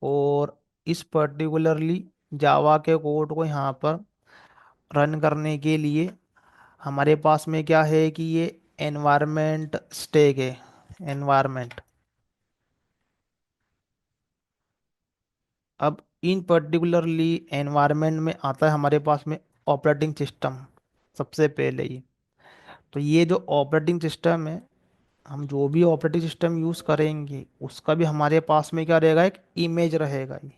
S1: और इस पर्टिकुलरली जावा के कोड को यहाँ पर रन करने के लिए हमारे पास में क्या है कि ये एनवायरमेंट स्टैक है, एनवायरमेंट। अब इन पर्टिकुलरली एनवायरमेंट में आता है हमारे पास में ऑपरेटिंग सिस्टम सबसे पहले ही। तो ये जो ऑपरेटिंग सिस्टम है, हम जो भी ऑपरेटिंग सिस्टम यूज़ करेंगे उसका भी हमारे पास में क्या रहेगा, एक इमेज रहेगा ये।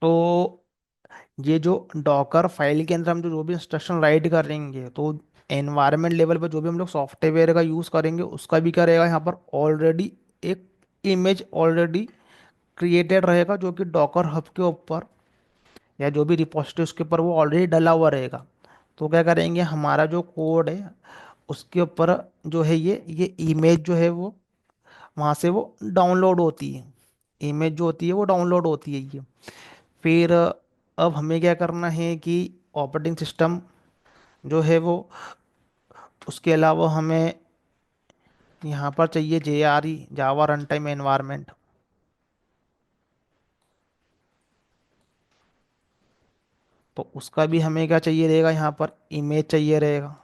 S1: तो ये जो डॉकर फाइल के अंदर हम जो जो भी इंस्ट्रक्शन राइट करेंगे, तो एनवायरनमेंट लेवल पर जो भी हम लोग सॉफ्टवेयर का यूज़ करेंगे उसका भी क्या रहेगा यहाँ पर ऑलरेडी एक इमेज ऑलरेडी क्रिएटेड रहेगा, जो कि डॉकर हब के ऊपर या जो भी रिपोजिटरी उसके ऊपर वो ऑलरेडी डला हुआ रहेगा। तो क्या करेंगे, हमारा जो कोड है उसके ऊपर जो है ये इमेज जो है वो वहाँ से वो डाउनलोड होती है। इमेज जो होती है वो डाउनलोड होती है ये। फिर अब हमें क्या करना है कि ऑपरेटिंग सिस्टम जो है वो, उसके अलावा हमें यहाँ पर चाहिए JRE, जावा रन टाइम एनवायरनमेंट। तो उसका भी हमें क्या चाहिए रहेगा, यहाँ पर इमेज चाहिए रहेगा।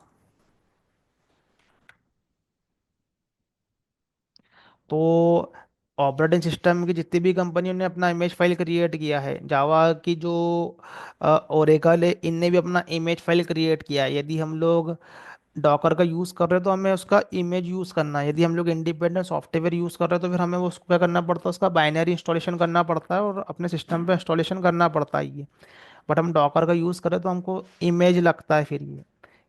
S1: तो ऑपरेटिंग सिस्टम की जितनी भी कंपनियों ने अपना इमेज फाइल क्रिएट किया है, जावा की जो ओरेकल है इनने भी अपना इमेज फाइल क्रिएट किया है। यदि हम लोग डॉकर का यूज़ कर रहे हैं तो हमें उसका इमेज यूज़ करना है। यदि हम लोग इंडिपेंडेंट सॉफ्टवेयर यूज़ कर रहे हैं तो फिर हमें वो उसको क्या करना पड़ता है, उसका बाइनरी इंस्टॉलेशन करना पड़ता है और अपने सिस्टम पे इंस्टॉलेशन करना पड़ता है ये। बट हम डॉकर का यूज़ करें तो हमको इमेज लगता है फिर ये।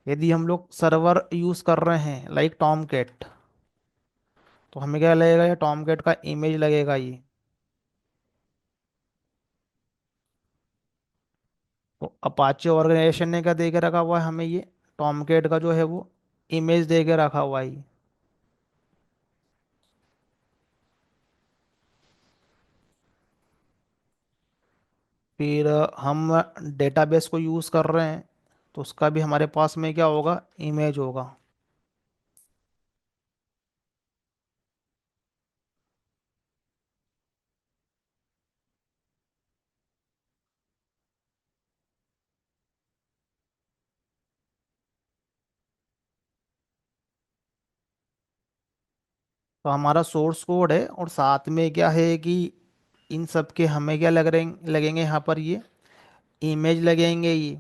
S1: यदि हम लोग सर्वर यूज़ कर रहे हैं लाइक टॉम कैट, तो हमें क्या लगेगा, ये टॉम कैट का इमेज लगेगा ये। तो अपाचे ऑर्गेनाइजेशन ने क्या दे के रखा हुआ है हमें, ये टॉम कैट का जो है वो इमेज दे के रखा हुआ है ये। फिर हम डेटाबेस को यूज़ कर रहे हैं तो उसका भी हमारे पास में क्या होगा, इमेज होगा। तो हमारा सोर्स कोड है, और साथ में क्या है कि इन सब के हमें क्या लगेंगे यहाँ पर ये इमेज लगेंगे ये।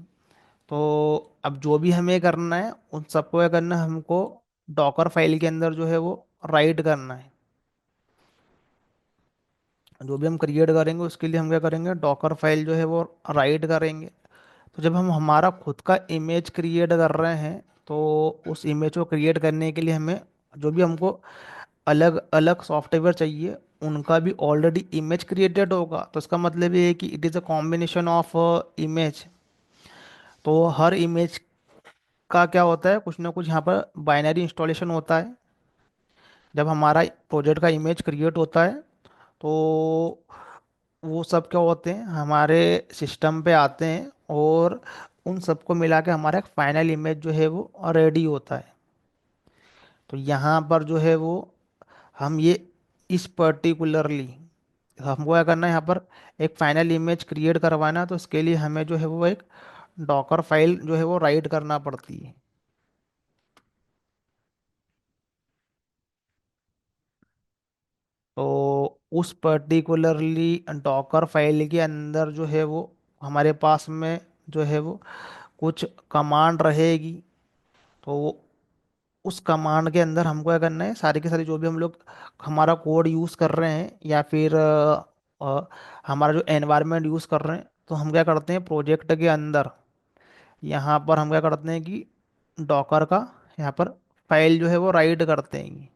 S1: तो अब जो भी हमें करना है उन सबको क्या करना है हमको, डॉकर फाइल के अंदर जो है वो राइट करना है। जो भी हम क्रिएट करेंगे उसके लिए हम क्या करेंगे, डॉकर फाइल जो है वो राइट करेंगे। तो जब हम हमारा खुद का इमेज क्रिएट कर रहे हैं, तो उस इमेज को क्रिएट करने के लिए हमें जो भी हमको अलग अलग सॉफ्टवेयर चाहिए उनका भी ऑलरेडी इमेज क्रिएटेड होगा। तो इसका मतलब ये है कि it is a combination of image. तो हर इमेज का क्या होता है, कुछ ना कुछ यहाँ पर बाइनरी इंस्टॉलेशन होता है। जब हमारा प्रोजेक्ट का इमेज क्रिएट होता है, तो वो सब क्या होते हैं, हमारे सिस्टम पे आते हैं, और उन सबको मिला के हमारा एक फाइनल इमेज जो है वो रेडी होता है। तो यहाँ पर जो है वो हम ये इस पर्टिकुलरली हमको क्या करना है, यहाँ पर एक फाइनल इमेज क्रिएट करवाना है, तो इसके लिए हमें जो है वो एक डॉकर फाइल जो है वो राइट करना पड़ती है। तो उस पर्टिकुलरली डॉकर फाइल के अंदर जो है वो हमारे पास में जो है वो कुछ कमांड रहेगी। तो उस कमांड के अंदर हमको क्या करना है, सारी के सारी जो भी हम लोग हमारा कोड यूज़ कर रहे हैं, या फिर हमारा जो एनवायरनमेंट यूज़ कर रहे हैं, तो हम क्या करते हैं प्रोजेक्ट के अंदर यहाँ पर हम क्या करते हैं कि डॉकर का यहाँ पर फाइल जो है वो राइट करते हैं।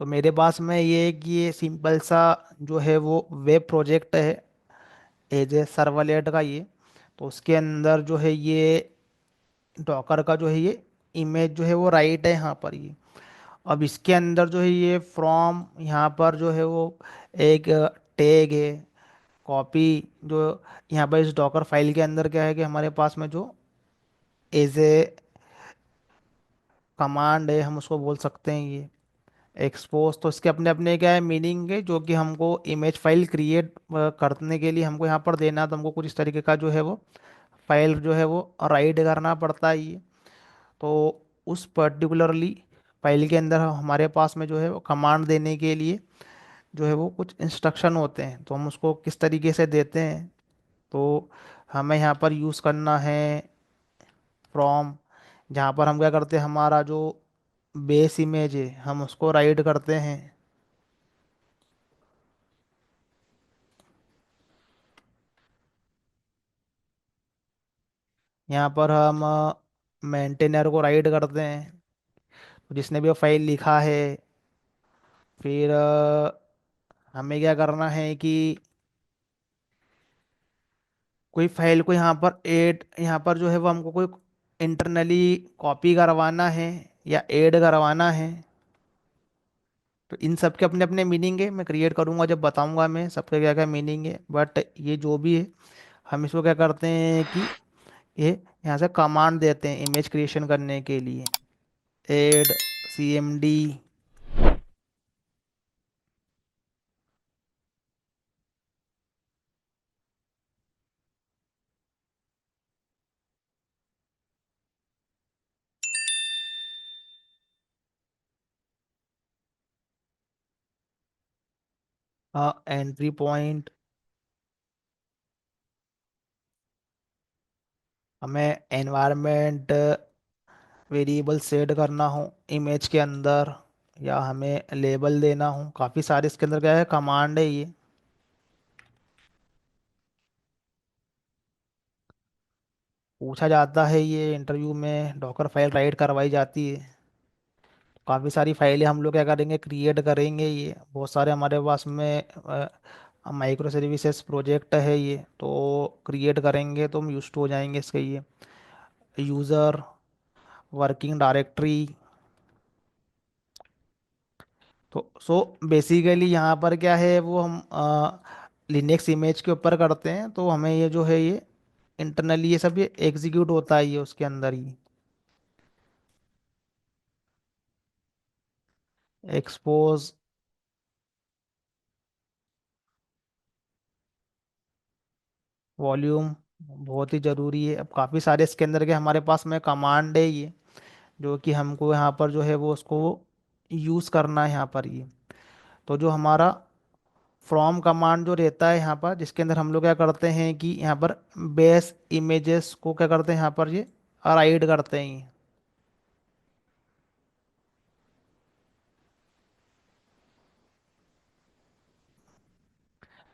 S1: तो मेरे पास में ये है कि ये सिंपल सा जो है वो वेब प्रोजेक्ट है, एज ए सर्वलेट का ये। तो उसके अंदर जो है ये डॉकर का जो है ये इमेज जो है वो राइट है यहाँ पर ये। अब इसके अंदर जो है ये फ्रॉम यहाँ पर जो है वो एक टैग है, कॉपी जो यहाँ पर इस डॉकर फाइल के अंदर क्या है कि हमारे पास में जो एज ए कमांड है, हम उसको बोल सकते हैं ये एक्सपोज। तो इसके अपने अपने क्या है मीनिंग है, जो कि हमको इमेज फाइल क्रिएट करने के लिए हमको यहाँ पर देना, तो हमको कुछ इस तरीके का जो है वो फाइल जो है वो राइट करना पड़ता है ये। तो उस पर्टिकुलरली फाइल के अंदर हमारे पास में जो है वो कमांड देने के लिए जो है वो कुछ इंस्ट्रक्शन होते हैं, तो हम उसको किस तरीके से देते हैं। तो हमें यहाँ पर यूज़ करना है फ्रॉम, जहाँ पर हम क्या करते हैं, हमारा जो बेस इमेज है हम उसको राइट करते हैं। यहाँ पर हम मेंटेनर को राइट करते हैं, जिसने भी वो फाइल लिखा है। फिर हमें क्या करना है कि कोई फाइल को यहाँ पर ऐड, यहाँ पर जो है वो हमको कोई इंटरनली कॉपी करवाना है या ऐड करवाना है। तो इन सब के अपने अपने मीनिंग है, मैं क्रिएट करूँगा जब बताऊँगा मैं सबके क्या क्या मीनिंग है। बट ये जो भी है, हम इसको क्या करते हैं कि ये यहाँ से कमांड देते हैं इमेज क्रिएशन करने के लिए, ऐड cmd एंट्री पॉइंट। हमें एनवायरनमेंट वेरिएबल सेट करना हो इमेज के अंदर, या हमें लेबल देना हो, काफ़ी सारे इसके अंदर क्या है कमांड है ये। पूछा जाता है ये इंटरव्यू में, डॉकर फाइल राइट करवाई जाती है। काफ़ी सारी फाइलें हम लोग क्या करेंगे, क्रिएट करेंगे। ये बहुत सारे हमारे पास में माइक्रो सर्विसेज प्रोजेक्ट है ये, तो क्रिएट करेंगे तो हम यूज हो जाएंगे इसके ये। यूज़र, वर्किंग डायरेक्टरी, तो सो बेसिकली यहाँ पर क्या है, वो हम लिनक्स इमेज के ऊपर करते हैं, तो हमें ये जो है ये इंटरनली ये सब ये एग्जीक्यूट होता है ये उसके अंदर ही। एक्सपोज वॉल्यूम बहुत ही ज़रूरी है। अब काफ़ी सारे इसके अंदर के हमारे पास में कमांड है ये, जो कि हमको यहाँ पर जो है वो उसको यूज़ करना है यहाँ पर ये। तो जो हमारा फ्रॉम कमांड जो रहता है यहाँ पर, जिसके अंदर हम लोग क्या करते हैं कि यहाँ पर बेस इमेजेस को क्या करते हैं यहाँ पर ये राइट करते हैं।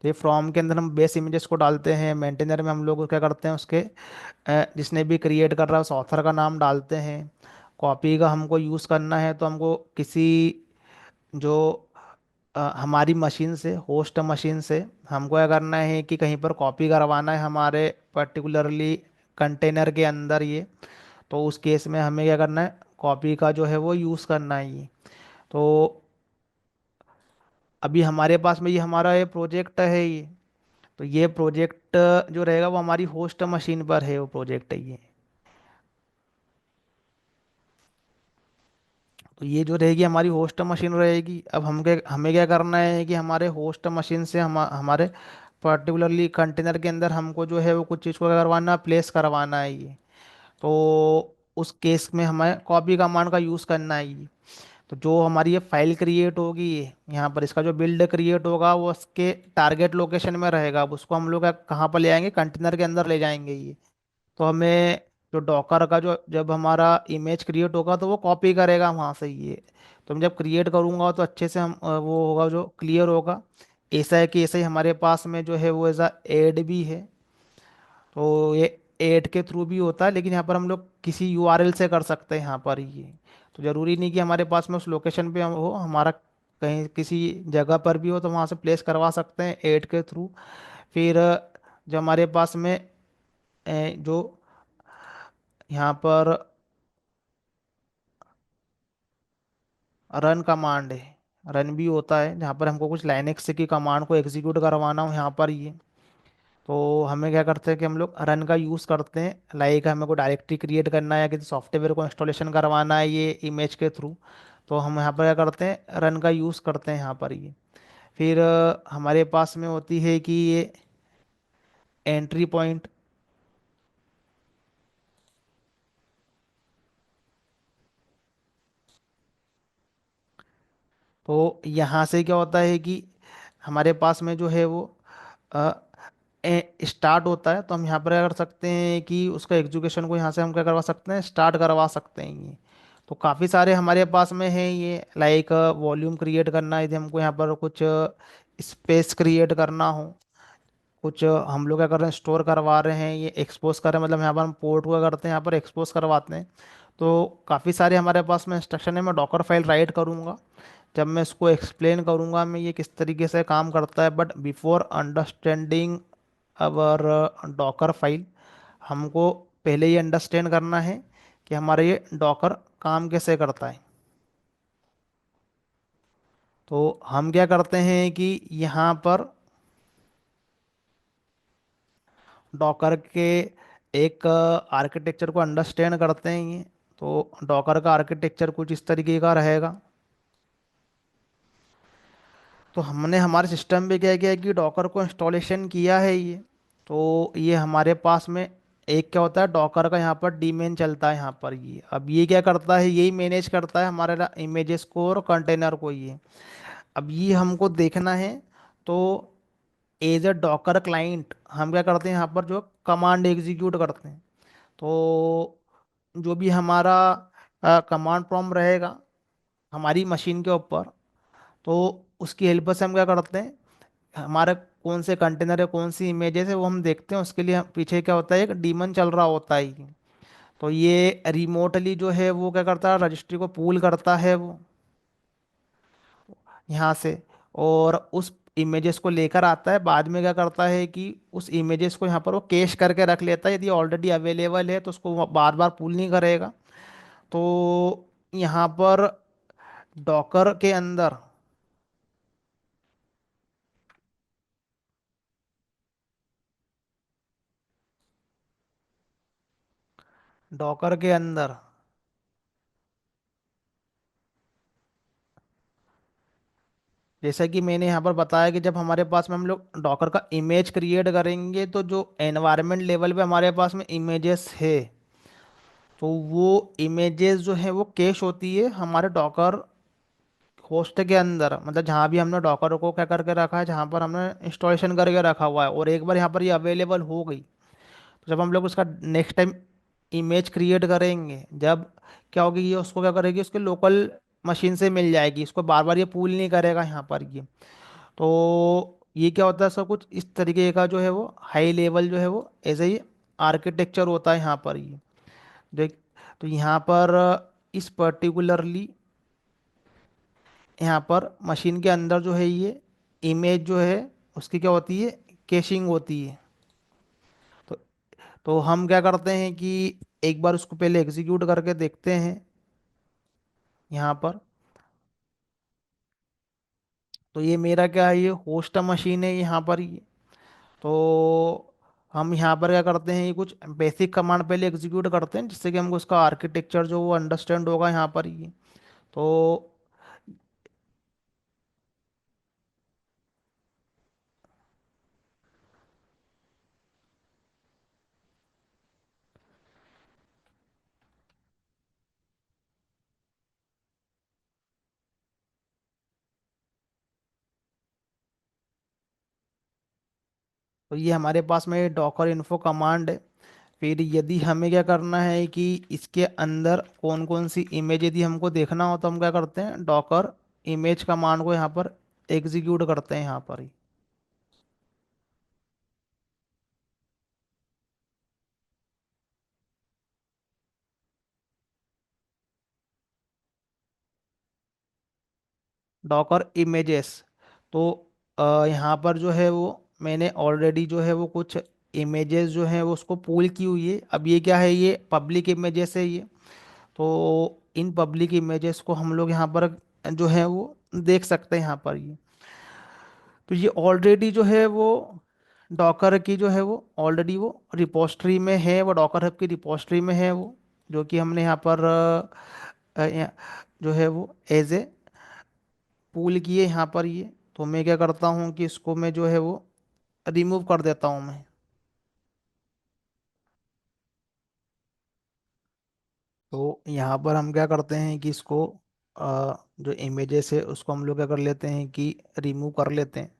S1: तो ये फ्रॉम के अंदर हम बेस इमेजेस को डालते हैं, मेंटेनर में हम लोग क्या करते हैं उसके जिसने भी क्रिएट कर रहा है उस ऑथर का नाम डालते हैं। कॉपी का हमको यूज़ करना है तो हमको किसी जो हमारी मशीन से, होस्ट मशीन से हमको क्या करना है कि कहीं पर कॉपी करवाना है हमारे पर्टिकुलरली कंटेनर के अंदर ये। तो उस केस में हमें क्या करना है, कॉपी का जो है वो यूज़ करना है ये। तो अभी हमारे पास में ये हमारा ये प्रोजेक्ट है ये। तो ये प्रोजेक्ट जो रहेगा वो हमारी होस्ट मशीन पर है, वो प्रोजेक्ट है ये। तो ये जो रहेगी हमारी होस्ट मशीन रहेगी। अब हमें क्या करना है कि हमारे होस्ट मशीन से हमारे पर्टिकुलरली कंटेनर के अंदर हमको जो है वो कुछ चीज़ को क्या करवाना, प्लेस करवाना है ये। तो उस केस में हमें कॉपी कमांड का यूज़ करना है ये। तो जो हमारी ये फाइल क्रिएट होगी ये यहाँ पर, इसका जो बिल्ड क्रिएट होगा वो उसके टारगेट लोकेशन में रहेगा। अब उसको हम लोग कहाँ पर ले आएंगे, कंटेनर के अंदर ले जाएंगे ये। तो हमें जो डॉकर का जो जब हमारा इमेज क्रिएट होगा तो वो कॉपी करेगा वहाँ से ये। तो मैं जब क्रिएट करूँगा तो अच्छे से हम वो होगा जो क्लियर होगा। ऐसा है कि ऐसा ही हमारे पास में जो है वो ऐसा ऐड भी है। तो ये ऐड के थ्रू भी होता है, लेकिन यहाँ पर हम लोग किसी यूआरएल से कर सकते हैं यहाँ पर ये। तो ज़रूरी नहीं कि हमारे पास में उस लोकेशन पे हम हो, हमारा कहीं किसी जगह पर भी हो तो वहाँ से प्लेस करवा सकते हैं ऐड के थ्रू। फिर जो हमारे पास में जो यहाँ पर रन कमांड है, रन भी होता है जहाँ पर हमको कुछ लाइनेक्स की कमांड को एग्जीक्यूट करवाना हो यहाँ पर ये। तो हमें क्या करते हैं कि हम लोग रन का यूज़ करते हैं, लाइक हमें को डायरेक्टरी क्रिएट करना है या किसी सॉफ्टवेयर को इंस्टॉलेशन करवाना है ये इमेज के थ्रू। तो हम यहाँ पर क्या करते हैं, रन का यूज़ करते हैं यहाँ पर ये। फिर हमारे पास में होती है कि ये एंट्री पॉइंट। तो यहाँ से क्या होता है कि हमारे पास में जो है वो स्टार्ट होता है। तो हम यहाँ पर क्या कर सकते हैं कि उसका एग्जीक्यूशन को यहाँ से हम क्या करवा सकते हैं, स्टार्ट करवा सकते हैं ये। तो काफ़ी सारे हमारे पास में है ये, लाइक वॉल्यूम क्रिएट करना है, यदि हमको यहाँ पर कुछ स्पेस क्रिएट करना हो, कुछ हम लोग क्या कर रहे हैं, स्टोर करवा रहे हैं ये, एक्सपोज कर रहे हैं, मतलब यहाँ पर हम पोर्ट को क्या करते हैं, यहाँ पर एक्सपोज करवाते हैं। तो काफ़ी सारे हमारे पास में इंस्ट्रक्शन है। मैं डॉकर फाइल राइट करूँगा, जब मैं इसको एक्सप्लेन करूँगा मैं ये किस तरीके से काम करता है। But before understanding our Docker file, हमको पहले ये अंडरस्टैंड करना है कि हमारा ये डॉकर काम कैसे करता है। तो हम क्या करते हैं कि यहाँ पर डॉकर के एक आर्किटेक्चर को अंडरस्टैंड करते हैं ये। तो डॉकर का आर्किटेक्चर कुछ इस तरीके का रहेगा। तो हमने हमारे सिस्टम पे क्या किया है कि डॉकर को इंस्टॉलेशन किया है ये। तो ये हमारे पास में एक क्या होता है, डॉकर का यहाँ पर डीमेन चलता है यहाँ पर ये। अब ये क्या करता है, यही मैनेज करता है हमारे इमेजेस को और कंटेनर को ये। अब ये हमको देखना है। तो एज अ डॉकर क्लाइंट हम क्या करते हैं, यहाँ पर जो कमांड एग्जीक्यूट करते हैं। तो जो भी हमारा कमांड प्रॉम्प्ट रहेगा हमारी मशीन के ऊपर, तो उसकी हेल्प से हम क्या करते हैं, हमारे कौन से कंटेनर है, कौन सी इमेजेस है वो हम देखते हैं। उसके लिए पीछे क्या होता है, एक डीमन चल रहा होता है ये। तो ये रिमोटली जो है वो क्या करता है, रजिस्ट्री को पूल करता है वो यहाँ से, और उस इमेजेस को लेकर आता है। बाद में क्या करता है कि उस इमेजेस को यहाँ पर वो कैश करके रख लेता है। यदि ऑलरेडी अवेलेबल है तो उसको वो बार बार पूल नहीं करेगा। तो यहाँ पर डॉकर के अंदर डॉकर के अंदर, जैसा कि मैंने यहाँ पर बताया कि जब हमारे पास में हम लोग डॉकर का इमेज क्रिएट करेंगे तो जो एनवायरनमेंट लेवल पे हमारे पास में इमेजेस है, तो वो इमेजेस जो है वो कैश होती है हमारे डॉकर होस्ट के अंदर, मतलब जहाँ भी हमने डॉकर को क्या करके रखा है, जहाँ पर हमने इंस्टॉलेशन करके रखा हुआ है, और एक बार यहाँ पर ये अवेलेबल हो गई, तो जब हम लोग उसका नेक्स्ट टाइम इमेज क्रिएट करेंगे, जब क्या होगी, ये उसको क्या करेगी, उसके लोकल मशीन से मिल जाएगी, इसको बार बार ये पूल नहीं करेगा यहाँ पर ये। तो ये क्या होता है, सब कुछ इस तरीके का जो है वो हाई लेवल जो है वो ऐसे ही आर्किटेक्चर होता है यहाँ पर ये। देख, तो यहाँ पर इस पर्टिकुलरली यहाँ पर मशीन के अंदर जो है ये इमेज जो है उसकी क्या होती है, कैशिंग होती है। तो तो हम क्या करते हैं कि एक बार उसको पहले एग्जीक्यूट करके देखते हैं यहाँ पर। तो ये मेरा क्या है, ये होस्ट मशीन है यहाँ पर ये। तो हम यहाँ पर क्या करते हैं, ये कुछ बेसिक कमांड पहले एग्जीक्यूट करते हैं जिससे कि हमको उसका आर्किटेक्चर जो वो अंडरस्टैंड होगा यहाँ पर ये। तो तो ये हमारे पास में डॉकर इन्फो कमांड है। फिर यदि हमें क्या करना है कि इसके अंदर कौन कौन सी इमेज यदि हमको देखना हो, तो हम क्या करते हैं, डॉकर इमेज कमांड को यहाँ पर एग्जीक्यूट करते हैं यहाँ पर ही। डॉकर इमेजेस, तो यहाँ पर जो है वो मैंने ऑलरेडी जो है वो कुछ इमेजेस जो है वो उसको पूल की हुई है। अब ये क्या है, ये पब्लिक इमेजेस है ये। तो इन पब्लिक इमेजेस को हम लोग यहाँ पर जो है वो देख सकते हैं यहाँ पर ये। तो ये ऑलरेडी जो है वो डॉकर की जो है वो ऑलरेडी वो रिपोस्टरी में है, वो डॉकर हब की रिपोस्टरी में है वो, जो कि हमने यहाँ पर जो है वो एज ए पूल किए यहाँ पर ये। तो मैं क्या करता हूँ कि इसको मैं जो है वो रिमूव कर देता हूँ मैं। तो यहाँ पर हम क्या करते हैं कि इसको जो इमेजेस है उसको हम लोग क्या कर लेते हैं कि रिमूव कर लेते हैं।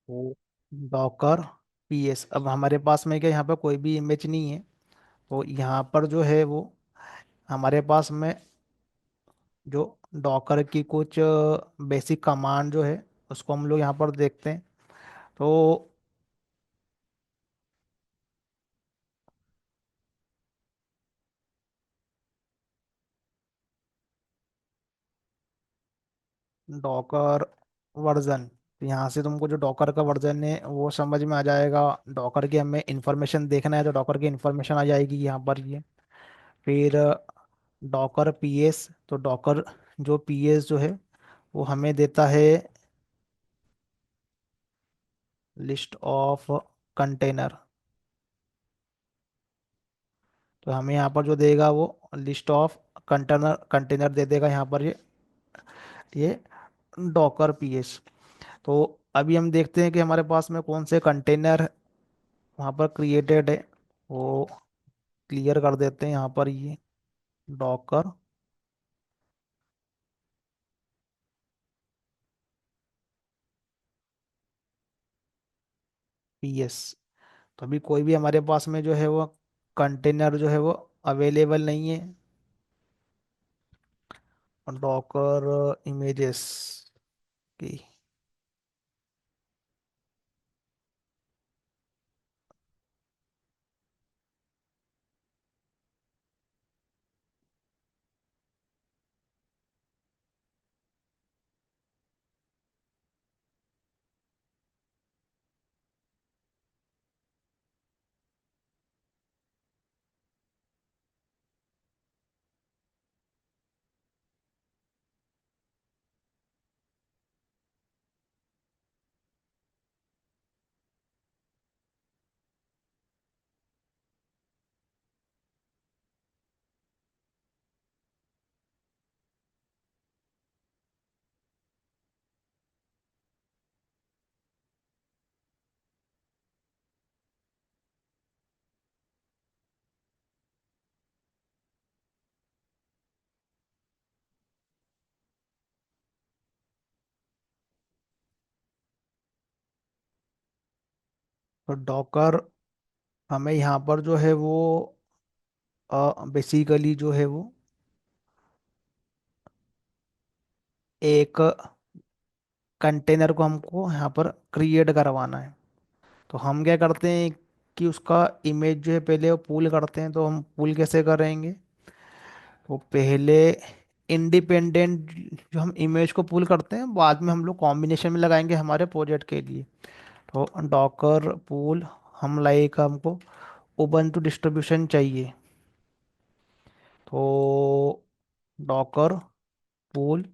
S1: तो डॉकर पीएस, अब हमारे पास में क्या यहाँ पर कोई भी इमेज नहीं है। तो यहाँ पर जो है वो हमारे पास में जो डॉकर की कुछ बेसिक कमांड जो है उसको हम लोग यहाँ पर देखते हैं। तो डॉकर वर्जन, यहाँ से तुमको जो डॉकर का वर्जन है वो समझ में आ जाएगा। डॉकर की हमें इंफॉर्मेशन देखना है तो डॉकर की इंफॉर्मेशन आ जाएगी यहाँ पर ये। फिर डॉकर पीएस, तो डॉकर जो पीएस जो है वो हमें देता है लिस्ट ऑफ कंटेनर। तो हमें यहाँ पर जो देगा वो लिस्ट ऑफ कंटेनर कंटेनर दे देगा यहाँ पर ये डॉकर पीएस। तो अभी हम देखते हैं कि हमारे पास में कौन से कंटेनर वहाँ पर क्रिएटेड है, वो क्लियर कर देते हैं यहाँ पर ये डॉकर पीएस। तो अभी कोई भी हमारे पास में जो है वो कंटेनर जो है वो अवेलेबल नहीं है। डॉकर इमेजेस की, तो डॉकर हमें यहाँ पर जो है वो बेसिकली जो है वो एक कंटेनर को हमको यहाँ पर क्रिएट करवाना है। तो हम क्या करते हैं कि उसका इमेज जो है पहले वो पूल करते हैं। तो हम पूल कैसे करेंगे? तो पहले इंडिपेंडेंट जो हम इमेज को पुल करते हैं, बाद में हम लोग कॉम्बिनेशन में लगाएंगे हमारे प्रोजेक्ट के लिए। तो डॉकर पूल हम लाइक हमको उबंटू डिस्ट्रीब्यूशन चाहिए। तो डॉकर पूल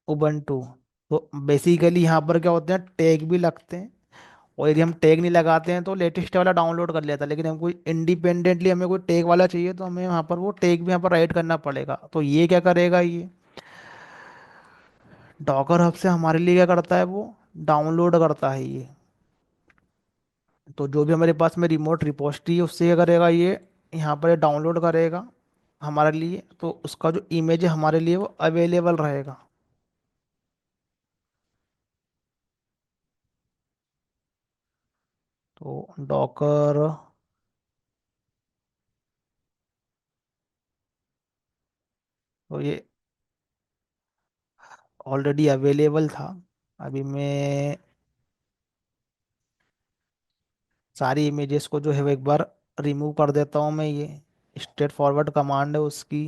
S1: उबंटू। तो बेसिकली यहाँ पर क्या होते हैं, टैग भी लगते हैं। और यदि हम टैग नहीं लगाते हैं तो लेटेस्ट वाला डाउनलोड कर लेता है। लेकिन हमको इंडिपेंडेंटली हमें कोई टैग वाला चाहिए तो हमें यहाँ पर वो टैग भी यहाँ पर राइट करना पड़ेगा। तो ये क्या करेगा, ये डॉकर हब से हमारे लिए क्या करता है, वो डाउनलोड करता है ये। तो जो भी हमारे पास में रिमोट रिपोजिटरी है उससे क्या करेगा, ये यहाँ पर डाउनलोड करेगा हमारे लिए। तो उसका जो इमेज है हमारे लिए वो अवेलेबल रहेगा। तो डॉकर, तो ये ऑलरेडी अवेलेबल था। अभी मैं सारी इमेजेस को जो है वो एक बार रिमूव कर देता हूँ। मैं ये स्ट्रेट फॉरवर्ड कमांड है उसकी।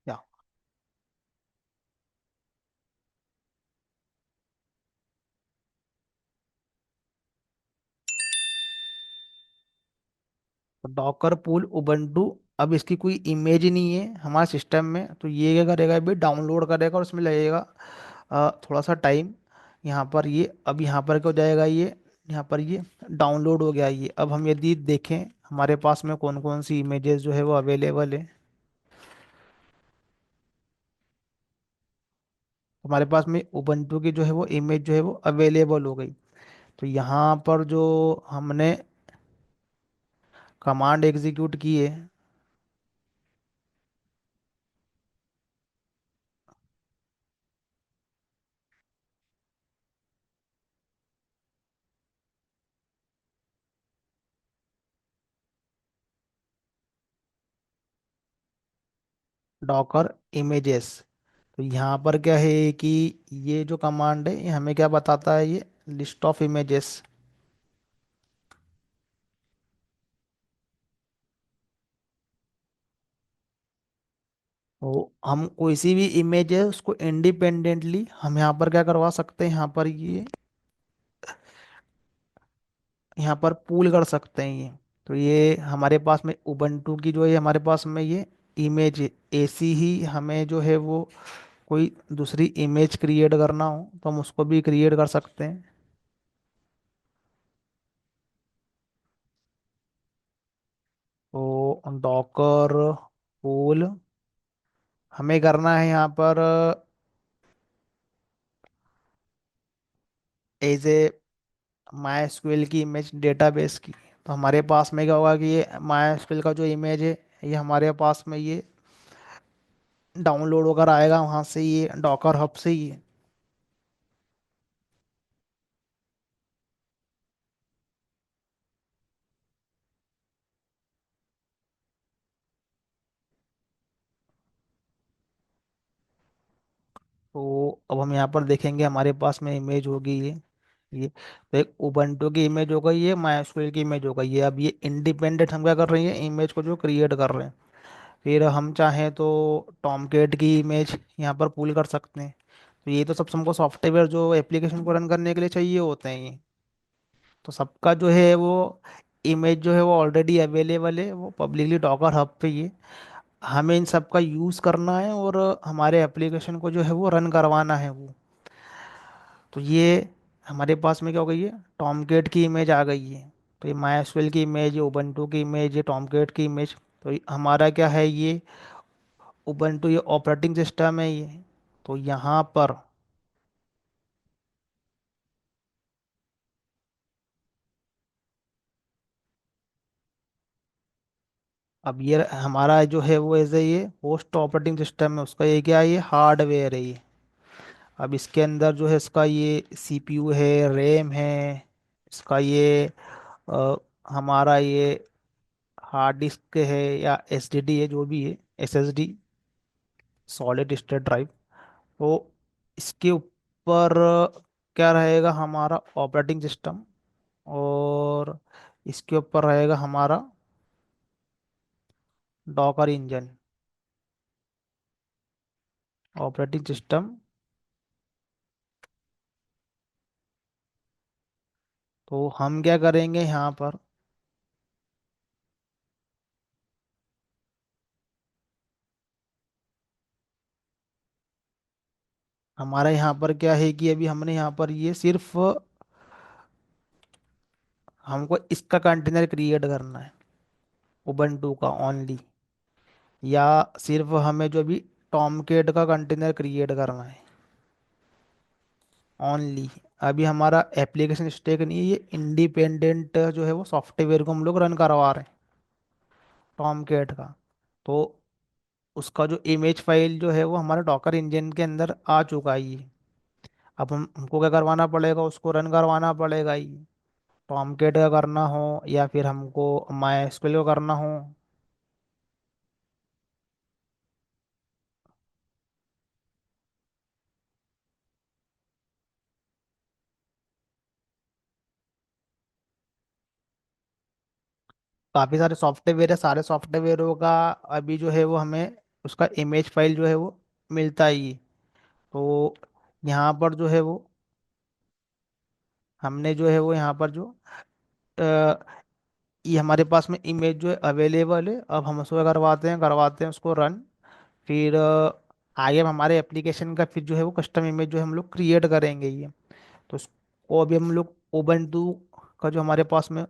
S1: या डॉकर पूल उबंटू, अब इसकी कोई इमेज नहीं है हमारे सिस्टम में। तो ये क्या करेगा, अभी डाउनलोड करेगा और उसमें लगेगा थोड़ा सा टाइम। यहाँ पर ये अब यहाँ पर क्या हो जाएगा, ये यहाँ पर ये डाउनलोड हो गया ये। अब हम यदि देखें हमारे पास में कौन कौन सी इमेजेस जो है वो अवेलेबल है। हमारे पास में उबंटू की जो है वो इमेज जो है वो अवेलेबल हो गई। तो यहाँ पर जो हमने कमांड एग्जीक्यूट की है, डॉकर इमेजेस। तो यहाँ पर क्या है कि ये जो कमांड है ये हमें क्या बताता है, ये लिस्ट ऑफ इमेजेस। तो हम कोई सी भी इमेज है उसको इंडिपेंडेंटली हम यहाँ पर क्या करवा सकते हैं, यहाँ पर ये यहाँ पर पूल कर सकते हैं ये। तो ये हमारे पास में उबंटू की जो है हमारे पास में ये इमेज ऐसी ही हमें जो है वो कोई दूसरी इमेज क्रिएट करना हो तो हम उसको भी क्रिएट कर सकते हैं। तो डॉकर पूल हमें करना है यहाँ पर एज ए माई एसक्यूएल की इमेज डेटाबेस की। तो हमारे पास में क्या होगा कि ये माई एसक्यूएल का जो इमेज है ये हमारे पास में ये डाउनलोड होकर आएगा वहाँ से, ये डॉकर हब से ही। तो अब हम यहाँ पर देखेंगे हमारे पास में इमेज होगी ये तो एक उबंटू की इमेज हो गई, ये माई एसक्यूएल की इमेज हो गई। ये अब ये इंडिपेंडेंट हम क्या कर रहे हैं, इमेज को जो क्रिएट कर रहे हैं। फिर हम चाहें तो टॉमकेट की इमेज यहाँ पर पुल कर सकते हैं। तो ये तो सब हमको सॉफ्टवेयर जो एप्लीकेशन को रन करने के लिए चाहिए होते हैं ये। तो सबका जो है वो इमेज जो है वो ऑलरेडी अवेलेबल है, वो पब्लिकली डॉकर हब पे ही है। हमें इन सब का यूज़ करना है और हमारे एप्लीकेशन को जो है वो रन करवाना है वो। तो ये हमारे पास में क्या हो गई है, टॉमकेट की इमेज आ गई है। तो ये माई की इमेज, ये उबंटू की इमेज, ये टॉमकेट की इमेज। तो हमारा क्या है ये, उबंटू ये ऑपरेटिंग सिस्टम है ये। तो यहाँ पर अब ये हमारा जो है वो एज ए ये होस्ट ऑपरेटिंग सिस्टम है, उसका ये क्या है, ये हार्डवेयर है ये। अब इसके अंदर जो है इसका ये सीपीयू है, रैम है, इसका ये अ, हमारा ये हार्ड डिस्क है या एसडीडी है, जो भी है, एसएसडी, सॉलिड स्टेट ड्राइव। तो इसके ऊपर क्या रहेगा, हमारा ऑपरेटिंग सिस्टम। और इसके ऊपर रहेगा हमारा डॉकर इंजन, ऑपरेटिंग सिस्टम। तो हम क्या करेंगे यहाँ पर, हमारा यहाँ पर क्या है कि अभी हमने यहाँ पर ये सिर्फ हमको इसका कंटेनर क्रिएट करना है, उबंटू का ओनली, या सिर्फ हमें जो भी टॉमकेट का कंटेनर क्रिएट करना है ओनली। अभी हमारा एप्लीकेशन स्टेक नहीं है, ये इंडिपेंडेंट जो है वो सॉफ्टवेयर को हम लोग रन करवा रहे हैं, टॉमकेट का। तो उसका जो इमेज फाइल जो है वो हमारे डॉकर इंजन के अंदर आ चुका है ये। अब हमको क्या करवाना पड़ेगा, उसको रन करवाना पड़ेगा ये। टॉमकेट का करना हो या फिर हमको माई एसक्यूएल का करना हो। काफ़ी सारे सॉफ्टवेयर है, सारे सॉफ्टवेयरों का अभी जो है वो हमें उसका इमेज फाइल जो है वो मिलता ही है। तो यहाँ पर जो है वो हमने जो है वो यहाँ पर जो ये हमारे पास में इमेज जो है अवेलेबल है। अब हम उसको करवाते हैं उसको रन। फिर आगे हम हमारे एप्लीकेशन का फिर जो है वो कस्टम इमेज जो है हम लोग क्रिएट करेंगे ये। तो उसको अभी हम लोग उबंटू का जो हमारे पास में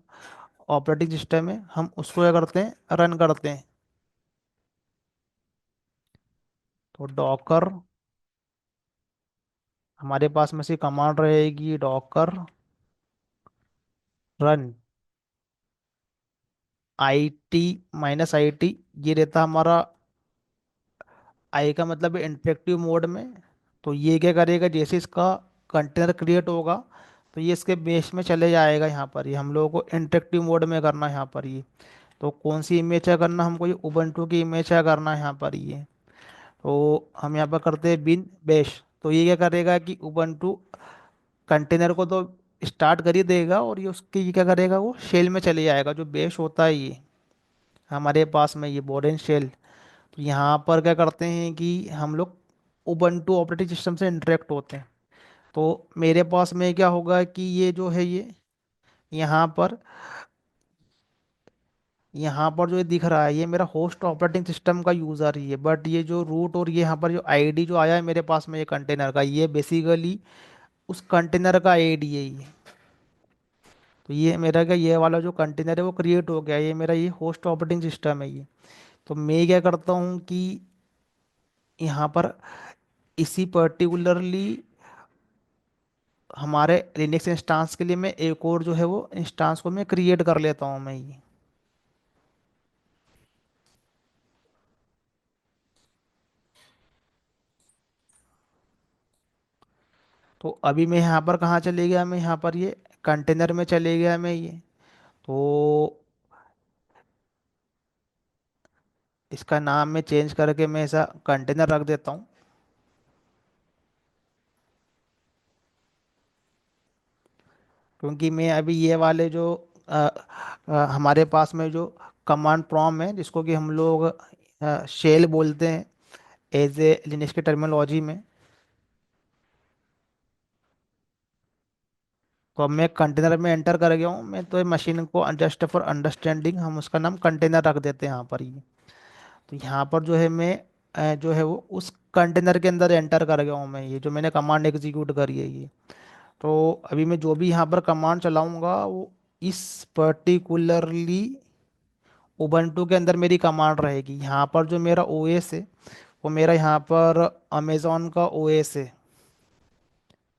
S1: ऑपरेटिंग सिस्टम है, हम उसको क्या करते हैं, रन करते हैं। तो डॉकर, हमारे पास में से कमांड रहेगी डॉकर रन -IT। ये रहता हमारा, आई का मतलब है इंटरेक्टिव मोड में। तो ये क्या करेगा, जैसे इसका कंटेनर क्रिएट होगा तो ये इसके बेस में चले जाएगा। यहाँ पर ये हम लोगों को इंटरेक्टिव मोड में करना है यहाँ पर ये। तो कौन सी इमेज है करना हमको, ये उबंटू की इमेज है करना है यहाँ पर ये। तो हम यहाँ पर करते हैं बिन बैश। तो ये क्या करेगा कि उबंटू कंटेनर को तो स्टार्ट कर ही देगा, और ये उसके ये क्या करेगा, वो शेल में चले जाएगा, जो बेस होता है ये हमारे पास में, ये बोरेन शेल। तो यहाँ पर क्या करते हैं कि हम लोग उबंटू ऑपरेटिंग सिस्टम से इंटरेक्ट होते हैं। तो मेरे पास में क्या होगा कि ये जो है ये यहाँ पर, यहाँ पर जो ये दिख रहा है ये मेरा होस्ट ऑपरेटिंग सिस्टम का यूज़र ही है। बट ये जो रूट और ये यहाँ पर जो आईडी जो आया है मेरे पास में ये कंटेनर का, ये बेसिकली उस कंटेनर का आईडी है ये। तो ये मेरा क्या, ये वाला जो कंटेनर है वो क्रिएट हो गया, ये मेरा ये होस्ट ऑपरेटिंग सिस्टम है ये। तो मैं क्या करता हूँ कि यहाँ पर इसी पर्टिकुलरली हमारे लिनक्स इंस्टांस के लिए मैं एक और जो है वो इंस्टांस को मैं क्रिएट कर लेता हूँ मैं ये। तो अभी मैं यहाँ पर कहाँ चले गया, मैं यहाँ पर ये कंटेनर में चले गया मैं ये। तो इसका नाम मैं चेंज करके मैं ऐसा कंटेनर रख देता हूँ। क्योंकि मैं अभी ये वाले जो हमारे पास में जो कमांड प्रॉम्प्ट है, जिसको कि हम लोग शेल बोलते हैं एज ए लिनक्स की टर्मिनोलॉजी में। तो अब मैं कंटेनर में एंटर कर गया हूँ मैं, तो मशीन को जस्ट फॉर अंडरस्टैंडिंग हम उसका नाम कंटेनर रख देते हैं यहाँ पर ही। तो यहाँ पर जो है मैं जो है वो उस कंटेनर के अंदर एंटर कर गया हूँ मैं, ये जो मैंने कमांड एग्जीक्यूट करी है ये। तो अभी मैं जो भी यहाँ पर कमांड चलाऊंगा वो इस पर्टिकुलरली उबंटू के अंदर मेरी कमांड रहेगी। यहाँ पर जो मेरा ओएस है वो मेरा यहाँ पर अमेजोन का ओएस है।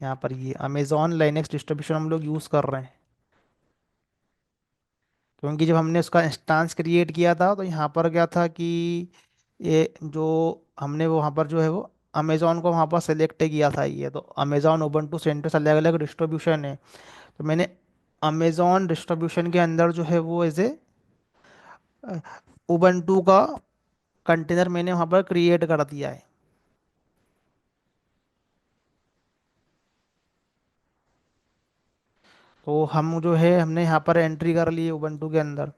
S1: यहाँ पर ये अमेजोन लाइनेक्स डिस्ट्रीब्यूशन हम लोग यूज़ कर रहे हैं, क्योंकि जब हमने उसका इंस्टांस क्रिएट किया था तो यहाँ पर क्या था कि ये जो हमने वो वहाँ पर जो है वो अमेजोन को वहाँ पर सेलेक्ट किया था। ये तो अमेजोन उबंटू सेंटर्स अलग अलग डिस्ट्रीब्यूशन है, तो मैंने अमेजोन डिस्ट्रीब्यूशन के अंदर जो है वो एज ए उबंटू का कंटेनर मैंने वहाँ पर क्रिएट कर दिया है। तो हम जो है हमने यहाँ पर एंट्री कर ली है उबंटू के अंदर।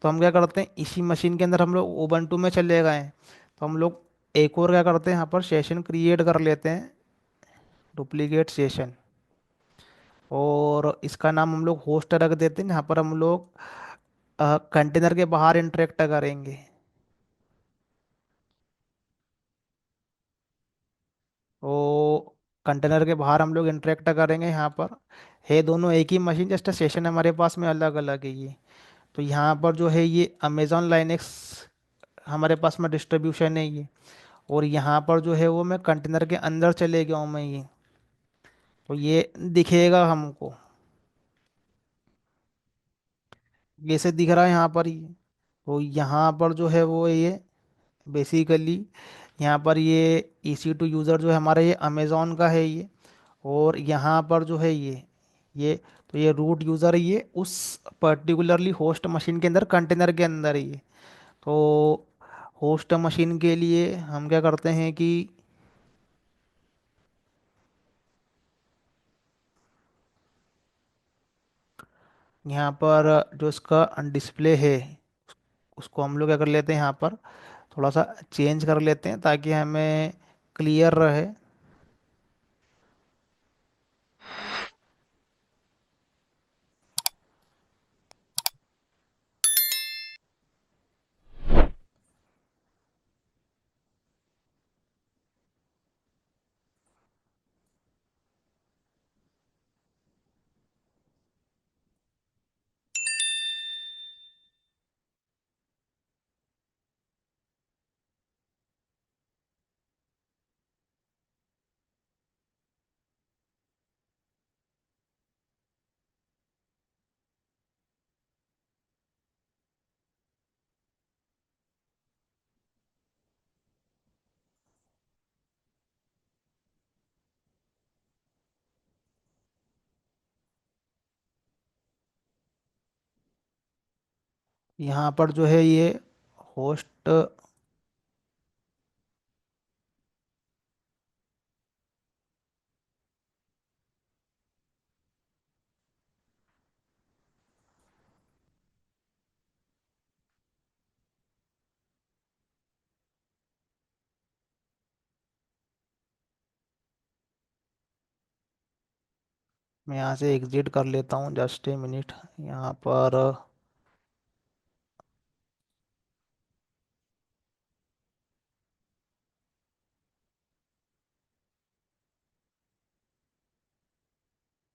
S1: तो हम क्या करते हैं, इसी मशीन के अंदर हम लोग उबंटू में चले गए हैं। तो हम लोग एक और क्या करते हैं, यहाँ पर सेशन क्रिएट कर लेते हैं, डुप्लीकेट सेशन। और इसका नाम हम लोग होस्ट रख देते हैं, यहाँ पर हम लोग कंटेनर के बाहर इंटरेक्ट करेंगे। तो कंटेनर के बाहर हम लोग इंटरेक्ट करेंगे यहाँ पर। है दोनों एक ही मशीन, जस्ट सेशन हमारे पास में अलग अलग है ये। तो यहाँ पर जो है ये अमेजॉन लाइनेक्स हमारे पास में डिस्ट्रीब्यूशन है ये। और यहाँ पर जो है वो मैं कंटेनर के अंदर चले गया हूँ मैं ये। तो ये दिखेगा हमको, ये से दिख रहा है यहाँ पर ही। तो यहाँ पर जो है वो ये बेसिकली यहाँ पर ये EC2 यूज़र जो है हमारा ये अमेज़ॉन का है ये। और यहाँ पर जो है ये तो ये रूट यूज़र है ये उस पर्टिकुलरली होस्ट मशीन के अंदर कंटेनर के अंदर है ये। तो होस्ट मशीन के लिए हम क्या करते हैं कि यहाँ पर जो इसका डिस्प्ले है उसको हम लोग क्या कर लेते हैं, यहाँ पर थोड़ा सा चेंज कर लेते हैं ताकि हमें क्लियर रहे। यहाँ पर जो है ये होस्ट, मैं यहाँ से एग्जिट कर लेता हूँ, जस्ट ए मिनट यहाँ पर।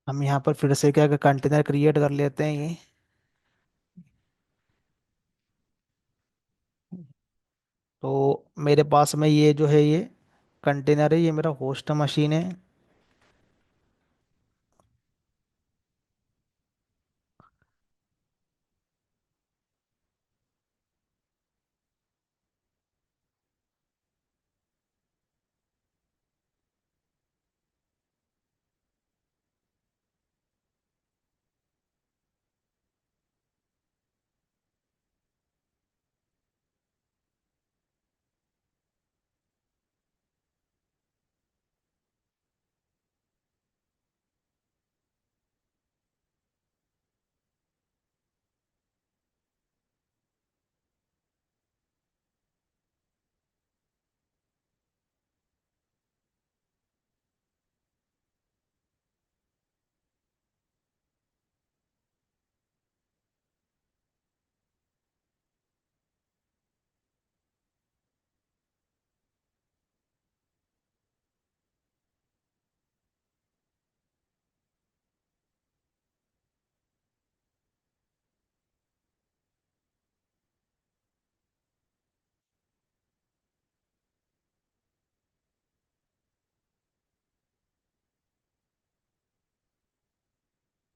S1: हम यहाँ पर फिर से क्या कंटेनर क्रिएट कर लेते हैं ये। तो मेरे पास में ये जो है ये कंटेनर है, ये मेरा होस्ट मशीन है।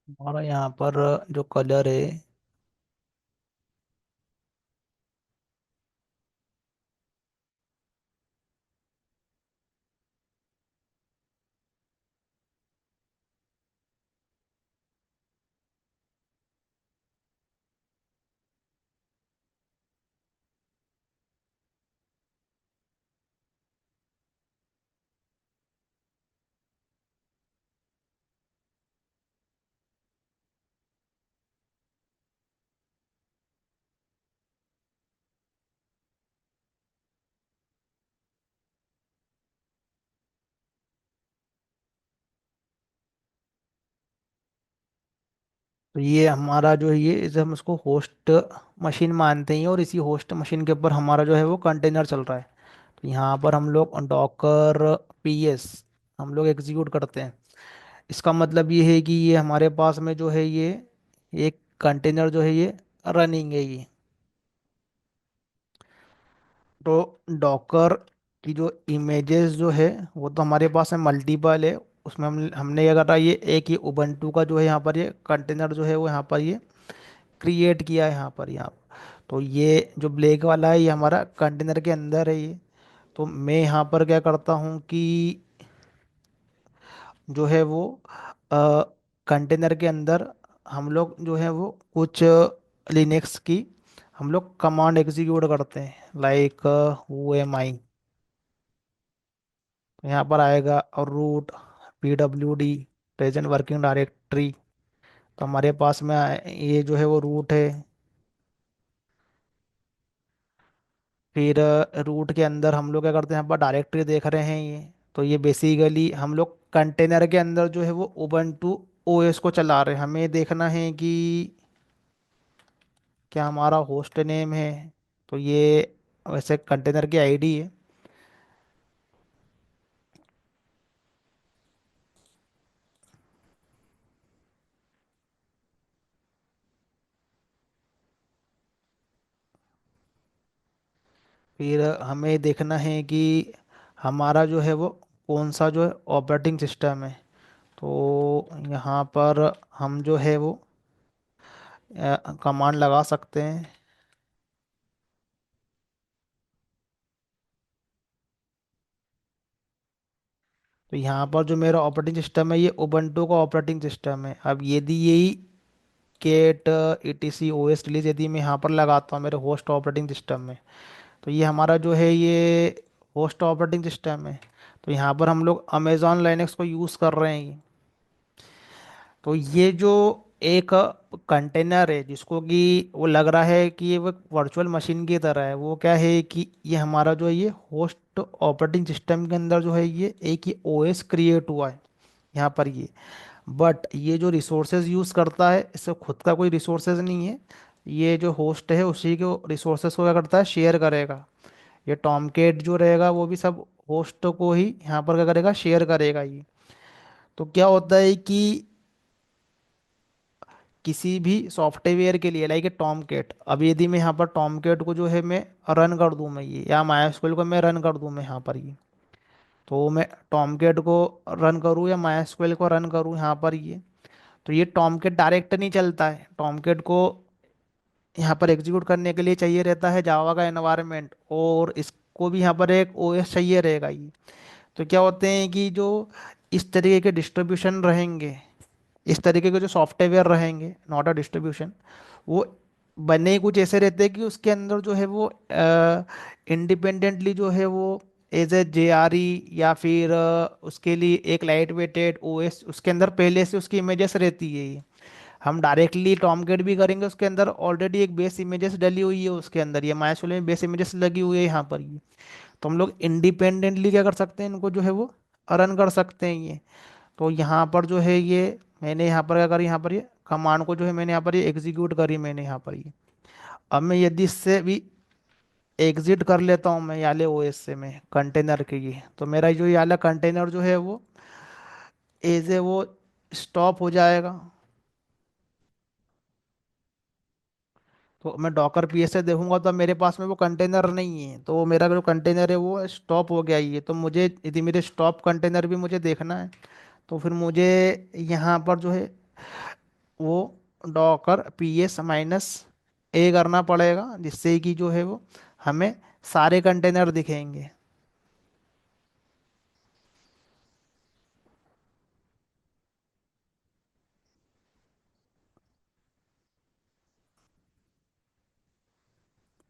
S1: हमारा यहाँ पर जो कलर है, तो ये हमारा जो है ये इसे हम इसको होस्ट मशीन मानते हैं, और इसी होस्ट मशीन के ऊपर हमारा जो है वो कंटेनर चल रहा है। तो यहाँ पर हम लोग डॉकर पीएस हम लोग एग्जीक्यूट करते हैं। इसका मतलब ये है कि ये हमारे पास में जो है ये एक कंटेनर जो है ये रनिंग है ये। तो डॉकर की जो इमेजेस जो है वो तो हमारे पास में मल्टीपल है। उसमें हमने क्या करा, ये एक ही उबंटू का जो है यहाँ पर ये कंटेनर जो है वो यहाँ पर ये क्रिएट किया है यहाँ। तो ये जो ब्लैक वाला है ये हमारा कंटेनर के अंदर है ये। तो मैं यहाँ पर क्या करता हूँ कि जो है वो कंटेनर के अंदर हम लोग जो है वो कुछ लिनक्स की हम लोग कमांड एग्जीक्यूट करते हैं, लाइक हु एम आई। तो यहाँ पर आएगा और root PWD present working directory. तो हमारे पास में ये जो है वो रूट है। फिर रूट के अंदर हम लोग क्या करते हैं, यहाँ पर डायरेक्टरी देख रहे हैं ये। तो ये बेसिकली हम लोग कंटेनर के अंदर जो है वो उबंटू ओएस को चला रहे हैं। हमें देखना है कि क्या हमारा होस्ट नेम है। तो ये वैसे कंटेनर की आईडी है। फिर हमें देखना है कि हमारा जो है वो कौन सा जो है ऑपरेटिंग सिस्टम है। तो यहाँ पर हम जो है वो कमांड लगा सकते हैं। तो यहाँ पर जो मेरा ऑपरेटिंग सिस्टम है ये उबंटू का ऑपरेटिंग सिस्टम है। अब यदि यही केट ETC OS रिलीज यदि मैं यहाँ पर लगाता हूँ मेरे होस्ट ऑपरेटिंग सिस्टम में, तो ये हमारा जो है ये होस्ट ऑपरेटिंग सिस्टम है। तो यहाँ पर हम लोग अमेजॉन लाइनेक्स को यूज़ कर रहे हैं। तो ये जो एक कंटेनर है जिसको कि वो लग रहा है कि ये वो वर्चुअल मशीन की तरह है, वो क्या है कि ये हमारा जो है ये होस्ट ऑपरेटिंग सिस्टम के अंदर जो है ये एक ही OS क्रिएट हुआ है यहाँ पर ये। बट ये जो रिसोर्सेज यूज़ करता है इससे खुद का कोई रिसोर्सेज नहीं है। ये जो होस्ट है उसी के रिसोर्सेज को क्या करता है, शेयर करेगा। ये टॉमकेट जो रहेगा वो भी सब होस्ट को ही यहाँ पर क्या करेगा, शेयर करेगा ये। तो क्या होता है कि किसी भी सॉफ्टवेयर के लिए, लाइक ए टॉमकेट, अब यदि मैं यहाँ पर टॉमकेट को जो है मैं रन कर दूँ मैं ये, या माइस्क्वेल को मैं रन कर दूँ मैं यहाँ पर ये, तो मैं टॉमकेट को रन करूँ या माइस्क्वेल को रन करूँ यहाँ पर ये, तो ये टॉमकेट डायरेक्ट नहीं चलता है। टॉमकेट को यहाँ पर एग्जीक्यूट करने के लिए चाहिए रहता है जावा का एनवायरनमेंट, और इसको भी यहाँ पर एक OS चाहिए रहेगा ये। तो क्या होते हैं कि जो इस तरीके के डिस्ट्रीब्यूशन रहेंगे, इस तरीके के जो सॉफ्टवेयर रहेंगे, नॉट अ डिस्ट्रीब्यूशन, वो बने ही कुछ ऐसे रहते हैं कि उसके अंदर जो है वो इंडिपेंडेंटली जो है वो एज ए JRE या फिर उसके लिए एक लाइट वेटेड OS उसके अंदर पहले से उसकी इमेजेस रहती है ये। हम डायरेक्टली टॉमकेट भी करेंगे उसके अंदर ऑलरेडी एक बेस इमेजेस डली हुई है उसके अंदर, ये माइसोले में बेस इमेजेस लगी हुई है यहाँ पर ये। तो हम लोग इंडिपेंडेंटली क्या कर सकते हैं, इनको जो है वो रन कर सकते हैं ये। तो यहाँ पर जो है ये मैंने यहाँ पर क्या करी, यहाँ पर ये कमांड को जो है मैंने यहाँ पर ये एग्जीक्यूट करी मैंने यहाँ पर ये। अब मैं यदि इससे भी एग्जिट कर लेता हूँ मैं याले OS से मैं कंटेनर के ये, तो मेरा जो ये वाला कंटेनर जो है वो एज ए वो स्टॉप हो जाएगा। तो मैं डॉकर PS से देखूंगा तो मेरे पास में वो कंटेनर नहीं है, तो वो मेरा जो कंटेनर है वो स्टॉप हो गया ये। तो मुझे यदि मेरे स्टॉप कंटेनर भी मुझे देखना है तो फिर मुझे यहाँ पर जो है वो डॉकर पी एस माइनस ए करना पड़ेगा, जिससे कि जो है वो हमें सारे कंटेनर दिखेंगे।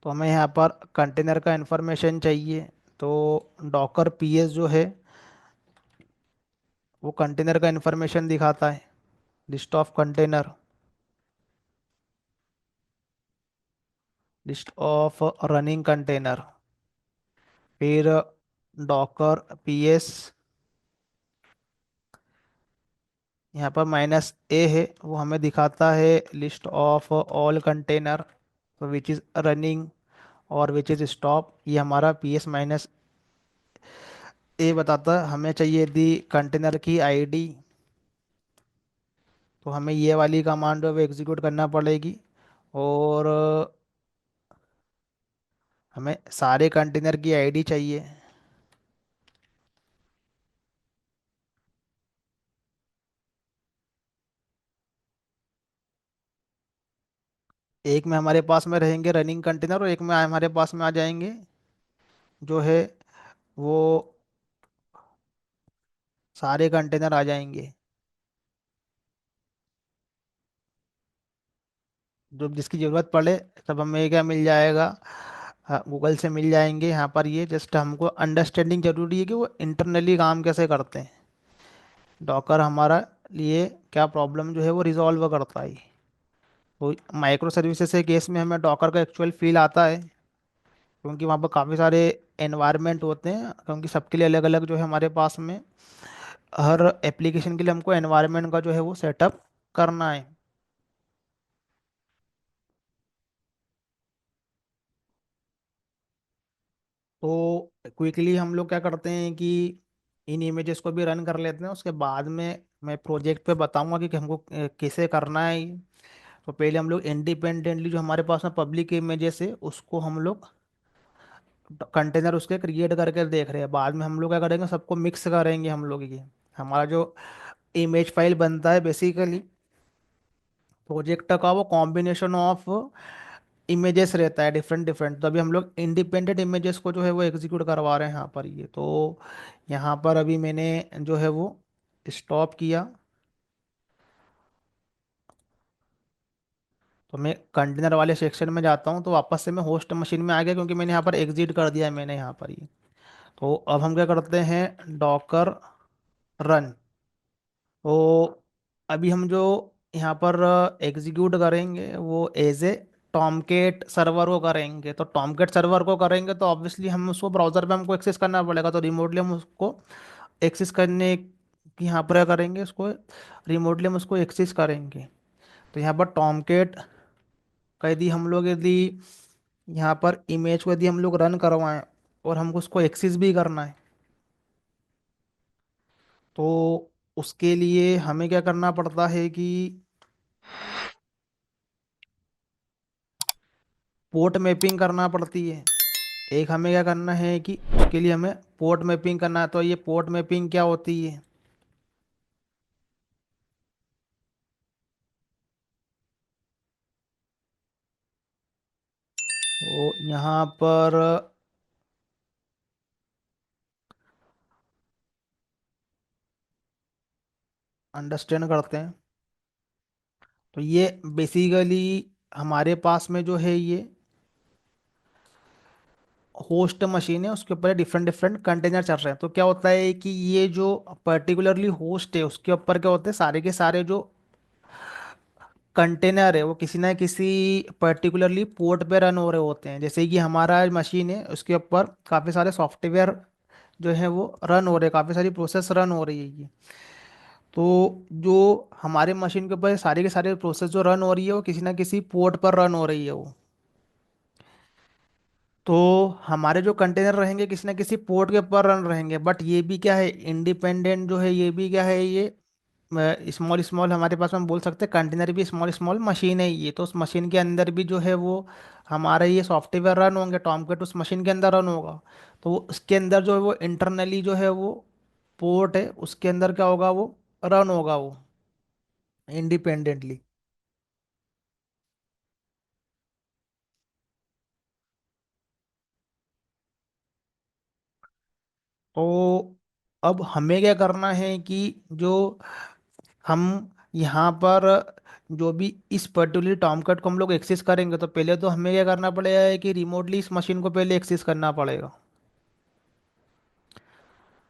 S1: तो हमें यहाँ पर कंटेनर का इंफॉर्मेशन चाहिए। तो डॉकर पी एस जो है वो कंटेनर का इंफॉर्मेशन दिखाता है, list of container, list of running container. फिर डॉकर पी एस, यहाँ पर माइनस ए है, वो हमें दिखाता है list of all container which is running और विच इज़ स्टॉप। ये हमारा पी एस माइनस ए बताता है। हमें चाहिए थी कंटेनर की आईडी, तो हमें ये वाली कमांड वो एग्जीक्यूट करना पड़ेगी। और हमें सारे कंटेनर की आईडी चाहिए। एक में हमारे पास में रहेंगे रनिंग कंटेनर और एक में हमारे पास में आ जाएंगे जो है वो सारे कंटेनर आ जाएंगे, जो जिसकी ज़रूरत पड़े सब हमें क्या मिल जाएगा, हाँ, गूगल से मिल जाएंगे। यहाँ पर ये जस्ट हमको अंडरस्टैंडिंग जरूरी है कि वो इंटरनली काम कैसे करते हैं। डॉकर हमारा लिए क्या प्रॉब्लम जो है वो रिजॉल्व करता है। तो माइक्रो सर्विसेज के केस में हमें डॉकर का एक्चुअल फील आता है, क्योंकि वहाँ पर काफ़ी सारे एनवायरनमेंट होते हैं, क्योंकि सबके लिए अलग अलग जो है हमारे पास में हर एप्लीकेशन के लिए हमको एनवायरनमेंट का जो है वो सेटअप करना है। तो क्विकली हम लोग क्या करते हैं कि इन इमेजेस को भी रन कर लेते हैं, उसके बाद में मैं प्रोजेक्ट पे बताऊंगा कि हमको कैसे करना है ये। तो पहले हम लोग इंडिपेंडेंटली जो हमारे पास में पब्लिक इमेजेस है उसको हम लोग कंटेनर उसके क्रिएट करके देख रहे हैं। बाद में हम लोग क्या करेंगे, सबको मिक्स करेंगे हम लोग। ये हमारा जो इमेज फाइल बनता है बेसिकली प्रोजेक्ट का, वो कॉम्बिनेशन ऑफ इमेजेस रहता है डिफरेंट डिफरेंट। तो अभी हम लोग इंडिपेंडेंट इमेजेस को जो है वो एग्जीक्यूट करवा रहे हैं यहाँ पर। ये तो यहाँ पर अभी मैंने जो है वो स्टॉप किया, तो मैं कंटेनर वाले सेक्शन में जाता हूँ, तो वापस से मैं होस्ट मशीन में आ गया, क्योंकि मैंने यहाँ पर एग्जिट कर दिया है मैंने यहाँ पर ये। तो अब हम क्या करते हैं, डॉकर रन। तो अभी हम जो यहाँ पर एग्जीक्यूट करेंगे वो एज ए टॉमकेट सर्वर को करेंगे। तो टॉमकेट सर्वर को करेंगे तो ऑब्वियसली हम उसको ब्राउज़र पे हमको एक्सेस करना पड़ेगा, तो रिमोटली हम उसको एक्सेस करने की यहाँ पर क्या करेंगे, उसको रिमोटली हम उसको एक्सेस करेंगे। तो यहाँ पर टॉमकेट का यदि हम लोग यदि यहाँ पर इमेज को यदि हम लोग रन करवाएं और हमको उसको एक्सेस भी करना है, तो उसके लिए हमें क्या करना पड़ता है कि पोर्ट मैपिंग करना पड़ती है। एक हमें क्या करना है कि उसके लिए हमें पोर्ट मैपिंग करना है। तो ये पोर्ट मैपिंग क्या होती है, तो यहाँ पर अंडरस्टैंड करते हैं। तो ये बेसिकली हमारे पास में जो है ये होस्ट मशीन है, उसके ऊपर डिफरेंट डिफरेंट कंटेनर चल रहे हैं। तो क्या होता है कि ये जो पर्टिकुलरली होस्ट है उसके ऊपर क्या होते हैं, सारे के सारे जो कंटेनर है वो किसी ना किसी पर्टिकुलरली पोर्ट पे रन हो रहे होते हैं। जैसे कि हमारा मशीन है उसके ऊपर काफ़ी सारे सॉफ्टवेयर जो है वो रन हो रहे हैं, काफ़ी सारी प्रोसेस रन हो रही है ये। तो जो हमारे मशीन के ऊपर सारे के सारे प्रोसेस जो रन हो रही है वो किसी ना किसी पोर्ट पर रन हो रही है वो। तो हमारे जो कंटेनर रहेंगे किसी ना किसी पोर्ट के ऊपर रन रहेंगे, बट ये भी क्या है, इंडिपेंडेंट जो है ये भी क्या है, ये स्मॉल स्मॉल हमारे पास में हम बोल सकते हैं कंटेनर भी स्मॉल स्मॉल मशीन है ये। तो उस मशीन के अंदर भी जो है वो हमारे ये सॉफ्टवेयर रन होंगे, टॉमकेट उस मशीन के अंदर रन होगा। तो उसके अंदर जो है वो इंटरनली जो है वो पोर्ट है उसके अंदर क्या होगा, वो रन होगा वो इंडिपेंडेंटली। तो अब हमें क्या करना है कि जो हम यहाँ पर जो भी इस पर्टिकुलर टॉमकट को हम लोग एक्सेस करेंगे, तो पहले तो हमें क्या करना पड़ेगा है कि रिमोटली इस मशीन को पहले एक्सेस करना पड़ेगा।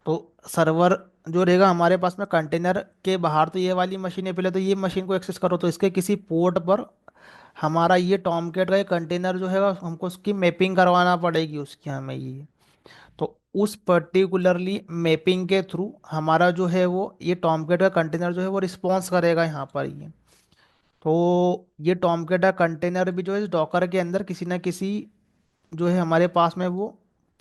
S1: तो सर्वर जो रहेगा हमारे पास में कंटेनर के बाहर, तो ये वाली मशीन है, पहले तो ये मशीन को एक्सेस करो, तो इसके किसी पोर्ट पर हमारा ये टॉमकैट का ये कंटेनर जो है हमको उसकी मैपिंग करवाना पड़ेगी उसकी हमें ये। तो उस पर्टिकुलरली मैपिंग के थ्रू हमारा जो है वो ये टॉमकैट का कंटेनर जो है वो रिस्पॉन्स करेगा यहाँ पर ये। तो ये टॉमकैट का कंटेनर भी जो है डॉकर के अंदर किसी ना किसी जो है हमारे पास में वो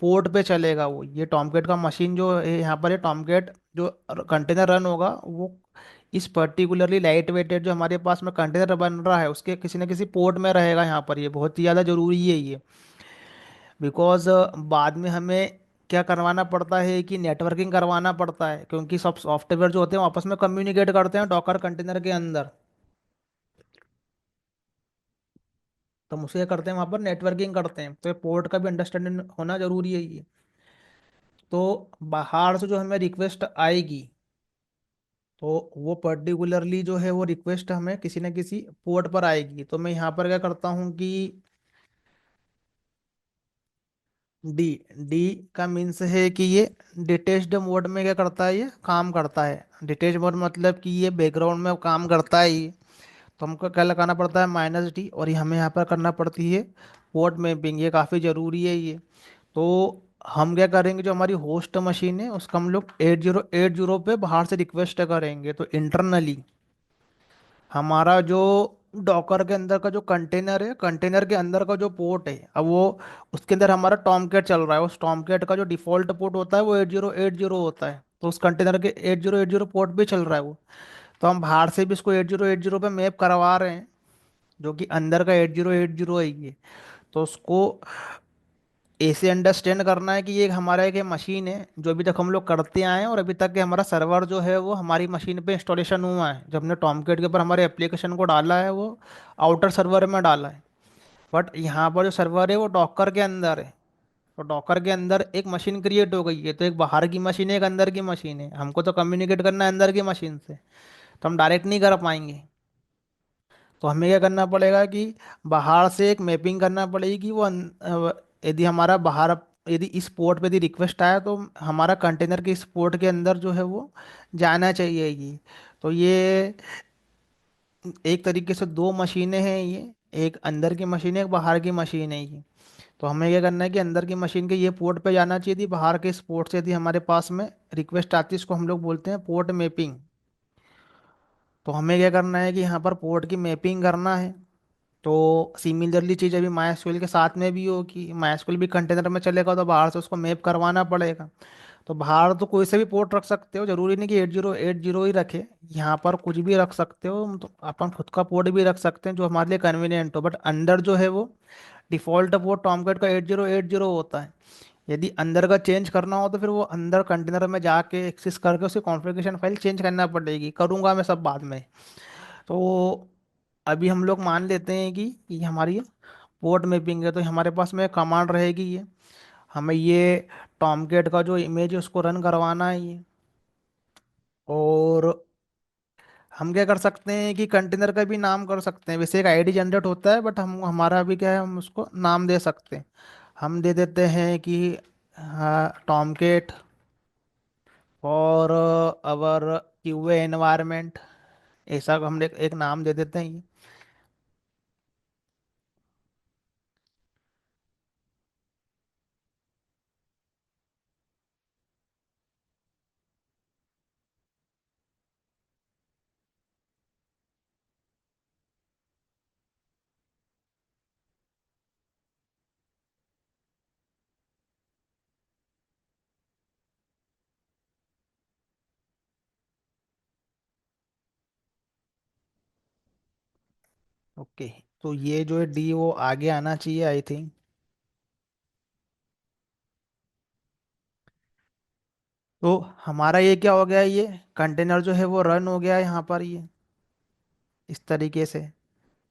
S1: पोर्ट पे चलेगा। वो ये टॉमकैट का मशीन जो है यहाँ पर, ये टॉमकैट जो कंटेनर रन होगा वो इस पर्टिकुलरली लाइट वेटेड जो हमारे पास में कंटेनर बन रहा है उसके किसी न किसी पोर्ट में रहेगा यहाँ पर। ये बहुत ही ज़्यादा ज़रूरी है ये, बिकॉज बाद में हमें क्या करवाना पड़ता है कि नेटवर्किंग करवाना पड़ता है, क्योंकि सब सॉफ्टवेयर जो होते हैं वो आपस में कम्युनिकेट करते हैं डॉकर कंटेनर के अंदर। तो हम उसे क्या करते हैं, वहाँ पर नेटवर्किंग करते हैं, तो पोर्ट का भी अंडरस्टैंडिंग होना जरूरी है ये। तो बाहर से जो हमें रिक्वेस्ट आएगी, तो वो पर्टिकुलरली जो है वो रिक्वेस्ट हमें किसी न किसी पोर्ट पर आएगी। तो मैं यहाँ पर क्या करता हूँ कि डी डी का मीन्स है कि ये डिटेच्ड मोड में क्या करता है, ये काम करता है। डिटेच मोड मतलब कि ये बैकग्राउंड में काम करता है ये। तो हमको क्या लगाना पड़ता है, -D, और ये हमें यहाँ पर करना पड़ती है पोर्ट मैपिंग, ये काफ़ी ज़रूरी है ये। तो हम क्या करेंगे, जो हमारी होस्ट मशीन है उसका हम लोग 8080 पे बाहर से रिक्वेस्ट करेंगे। तो इंटरनली हमारा जो डॉकर के अंदर का जो कंटेनर है, कंटेनर के अंदर का जो पोर्ट है, अब वो उसके अंदर हमारा टॉमकैट चल रहा है, उस टॉमकैट का जो डिफॉल्ट पोर्ट होता है वो 8080 होता है। तो उस कंटेनर के 8080 पोर्ट भी चल रहा है वो। तो हम बाहर से भी इसको 8080 पे मैप करवा रहे हैं, जो कि अंदर का 8080 है ये। तो उसको ऐसे अंडरस्टैंड करना है कि ये हमारा एक मशीन है जो अभी तक हम लोग करते आए हैं, और अभी तक के हमारा सर्वर जो है वो हमारी मशीन पे इंस्टॉलेशन हुआ है। जब हमने टॉमकैट के ऊपर हमारे एप्लीकेशन को डाला है वो आउटर सर्वर में डाला है। बट यहाँ पर जो सर्वर है वो डॉकर के अंदर है। तो डॉकर के अंदर एक मशीन क्रिएट हो गई है, तो एक बाहर की मशीन है एक अंदर की मशीन है, हमको तो कम्युनिकेट करना है अंदर की मशीन से, तो हम डायरेक्ट नहीं कर पाएंगे। तो हमें क्या करना पड़ेगा कि बाहर से एक मैपिंग करना पड़ेगी कि वो यदि हमारा बाहर, यदि इस पोर्ट पे यदि रिक्वेस्ट आया तो हमारा कंटेनर के इस पोर्ट के अंदर जो है वो जाना चाहिए ये। तो ये एक तरीके से दो मशीनें हैं ये, एक अंदर की मशीन है एक बाहर की मशीन है ये। तो हमें क्या करना है कि अंदर की मशीन के ये पोर्ट पे जाना चाहिए थी, बाहर के इस पोर्ट से यदि हमारे पास में रिक्वेस्ट आती है इसको हम लोग बोलते हैं पोर्ट मैपिंग। तो हमें क्या करना है कि यहाँ पर पोर्ट की मैपिंग करना है। तो सिमिलरली चीज़ अभी माइस्क्वेल के साथ में भी हो कि माइस्क्वेल भी कंटेनर में चलेगा, तो बाहर से उसको मैप करवाना पड़ेगा। तो बाहर तो कोई से भी पोर्ट रख सकते हो, जरूरी नहीं कि 8080 ही रखे। यहाँ पर कुछ भी रख सकते हो, तो अपन खुद का पोर्ट भी रख सकते हैं जो हमारे लिए कन्वीनियंट हो, बट अंदर जो है वो डिफॉल्ट पोर्ट टॉमकैट का 8080 होता है। यदि अंदर का चेंज करना हो तो फिर वो अंदर कंटेनर में जाके एक्सेस करके उसकी कॉन्फ़िगरेशन फाइल चेंज करना पड़ेगी, करूँगा मैं सब बाद में। तो अभी हम लोग मान लेते हैं कि ये हमारी पोर्ट मैपिंग है, तो हमारे पास में कमांड रहेगी ये, हमें ये टॉमकैट का जो इमेज है उसको रन करवाना है ये। और हम क्या कर सकते हैं कि कंटेनर का भी नाम कर सकते हैं, वैसे एक आईडी जनरेट होता है, बट हम हमारा भी क्या है, हम उसको नाम दे सकते हैं। हम दे देते हैं कि हाँ टॉमकैट और अवर क्यूए एनवायरनमेंट, ऐसा हम एक नाम दे देते हैं ये। ओके, तो ये जो है डी वो आगे आना चाहिए आई थिंक। तो हमारा ये क्या हो गया, ये कंटेनर जो है वो रन हो गया है यहाँ पर ये इस तरीके से।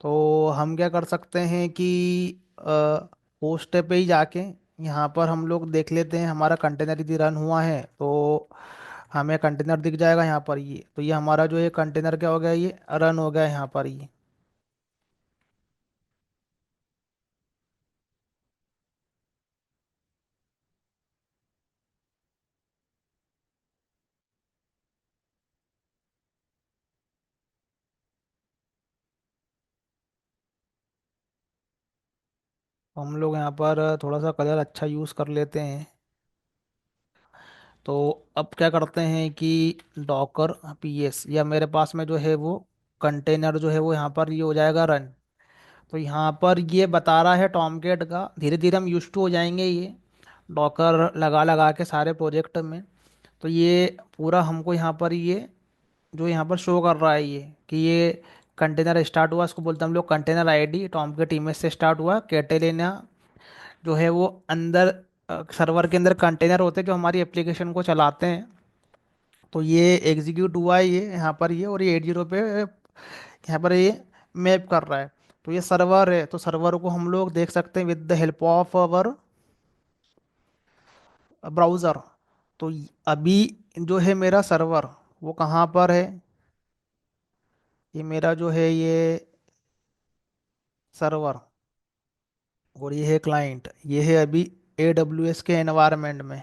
S1: तो हम क्या कर सकते हैं कि पोस्ट पे ही जाके यहाँ पर हम लोग देख लेते हैं, हमारा कंटेनर यदि रन हुआ है तो हमें कंटेनर दिख जाएगा यहाँ पर। ये तो ये हमारा जो ये कंटेनर क्या हो गया, ये रन हो गया यहाँ पर ये। तो हम लोग यहाँ पर थोड़ा सा कलर अच्छा यूज़ कर लेते हैं। तो अब क्या करते हैं कि डॉकर पीएस या मेरे पास में जो है वो कंटेनर जो है वो यहाँ पर ये हो जाएगा रन। तो यहाँ पर ये बता रहा है टॉमकेट का, धीरे धीरे हम यूज टू हो जाएंगे ये डॉकर लगा लगा के सारे प्रोजेक्ट में। तो ये पूरा हमको यहाँ पर ये जो यहाँ पर शो कर रहा है ये कि ये कंटेनर स्टार्ट हुआ, इसको बोलते हैं हम लोग कंटेनर आईडी, टॉमकेट इमेज से स्टार्ट हुआ, कैटेलिना जो है वो अंदर सर्वर के अंदर कंटेनर होते हैं जो हमारी एप्लीकेशन को चलाते हैं। तो ये एग्जीक्यूट हुआ है ये यहाँ पर ये, और ये 80 पे यहाँ पर ये मैप कर रहा है। तो ये सर्वर है, तो सर्वर को हम लोग देख सकते हैं with the help of our browser. तो अभी जो है मेरा सर्वर वो कहाँ पर है, ये मेरा जो है ये सर्वर, और ये है क्लाइंट, ये है अभी AWS के एनवायरनमेंट में।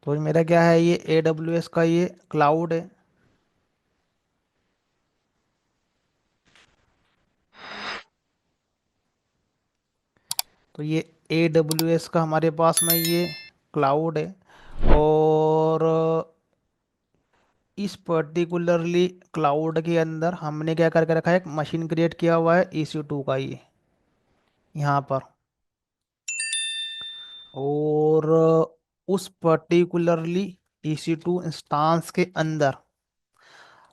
S1: तो ये मेरा क्या है, ये AWS का ये क्लाउड है। तो ये AWS का हमारे पास में ये क्लाउड है। और इस पर्टिकुलरली क्लाउड के अंदर हमने क्या करके रखा है, एक मशीन क्रिएट किया हुआ है EC2 का ये यहाँ पर। और उस पर्टिकुलरली EC2 इंस्टांस के अंदर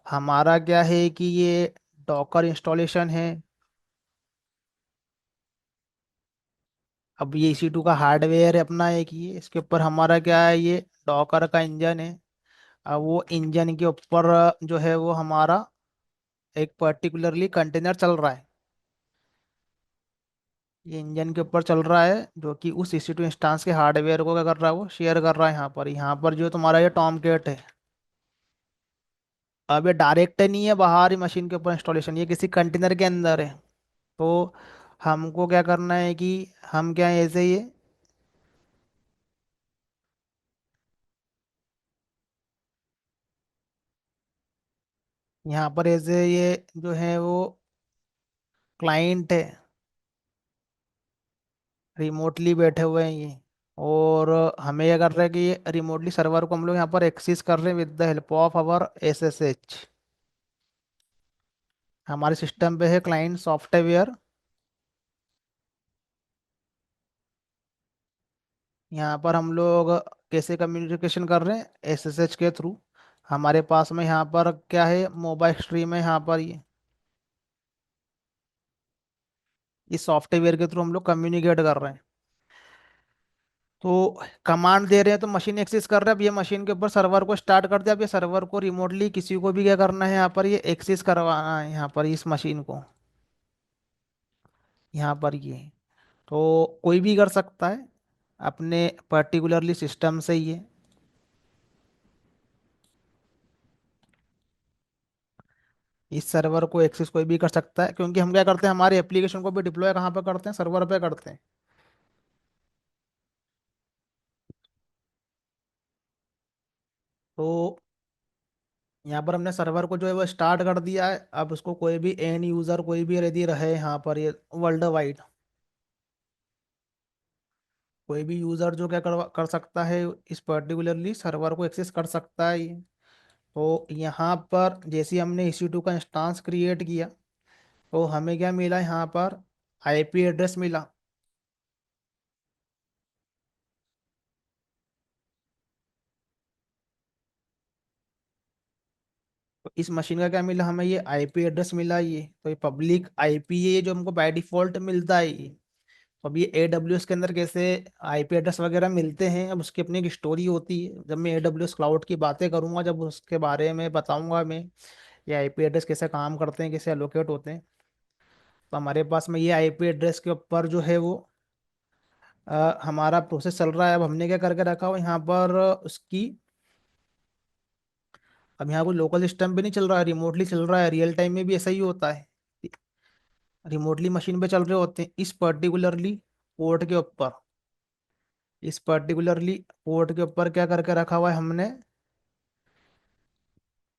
S1: हमारा क्या है कि ये डॉकर इंस्टॉलेशन है। अब ये EC2 का हार्डवेयर है अपना एक, ये इसके ऊपर हमारा क्या है, ये डॉकर का इंजन है। अब वो इंजन के ऊपर जो है वो हमारा एक पर्टिकुलरली कंटेनर चल रहा है। ये इंजन के ऊपर चल रहा है जो कि उस EC2 इंस्टांस के हार्डवेयर को क्या कर रहा है, वो शेयर कर रहा है यहाँ पर। यहाँ पर जो तुम्हारा ये टॉम गेट है, अब ये डायरेक्ट नहीं है बाहर ही मशीन के ऊपर इंस्टॉलेशन, ये किसी कंटेनर के अंदर है। तो हमको क्या करना है कि हम क्या है, ऐसे ही यहाँ पर ऐसे ये जो है वो क्लाइंट है, रिमोटली बैठे हुए हैं ये। और हमें क्या कर रहे हैं कि ये रिमोटली सर्वर को हम लोग यहाँ पर एक्सेस कर रहे हैं with the help of our SSH। हमारे सिस्टम पे है क्लाइंट सॉफ्टवेयर। यहाँ पर हम लोग कैसे कम्युनिकेशन कर रहे हैं, SSH के थ्रू। हमारे पास में यहाँ पर क्या है, मोबाइल स्ट्रीम है यहाँ पर ये। इस सॉफ्टवेयर के थ्रू हम लोग कम्युनिकेट कर रहे हैं। तो कमांड दे रहे हैं तो मशीन एक्सेस कर रहे हैं। अब ये मशीन के ऊपर सर्वर को स्टार्ट कर दिया। अब ये सर्वर को रिमोटली किसी को भी क्या करना है, यहाँ पर ये एक्सेस करवाना है यहाँ पर इस मशीन को, यहाँ पर ये। तो कोई भी कर सकता है अपने पर्टिकुलरली सिस्टम से ये। इस सर्वर को एक्सेस कोई भी कर सकता है, क्योंकि हम क्या करते हैं, हमारे एप्लीकेशन को भी डिप्लॉय कहाँ पे करते हैं, सर्वर पे करते हैं। तो यहाँ पर हमने सर्वर को जो है वो स्टार्ट कर दिया है। अब उसको कोई भी एंड यूजर कोई भी यदि रहे यहाँ पर ये वर्ल्ड वाइड, कोई भी यूजर जो क्या कर सकता है, इस पर्टिकुलरली सर्वर को एक्सेस कर सकता है ये। तो यहाँ पर जैसे ही हमने EC2 का इंस्टांस क्रिएट किया, तो हमें क्या मिला यहाँ पर, IP एड्रेस मिला। तो इस मशीन का क्या मिला हमें, ये IP एड्रेस मिला ये। तो ये पब्लिक IP है ये, जो हमको बाय डिफॉल्ट मिलता है ये। तो अब ये AWS के अंदर कैसे IP एड्रेस वगैरह मिलते हैं, अब उसकी अपनी एक स्टोरी होती है। जब मैं AWS क्लाउड की बातें करूंगा, जब उसके बारे में बताऊंगा मैं, ये IP एड्रेस कैसे काम करते हैं, कैसे एलोकेट होते हैं। तो हमारे पास में ये आईपी एड्रेस के ऊपर जो है वो हमारा प्रोसेस चल रहा है। अब हमने क्या करके रखा हो यहाँ पर उसकी, अब यहाँ कोई लोकल सिस्टम पे नहीं चल रहा है, रिमोटली चल रहा है। रियल टाइम में भी ऐसा ही होता है, रिमोटली मशीन पे चल रहे होते हैं। इस पर्टिकुलरली पोर्ट के ऊपर, इस पर्टिकुलरली पोर्ट के ऊपर क्या करके रखा हुआ है हमने,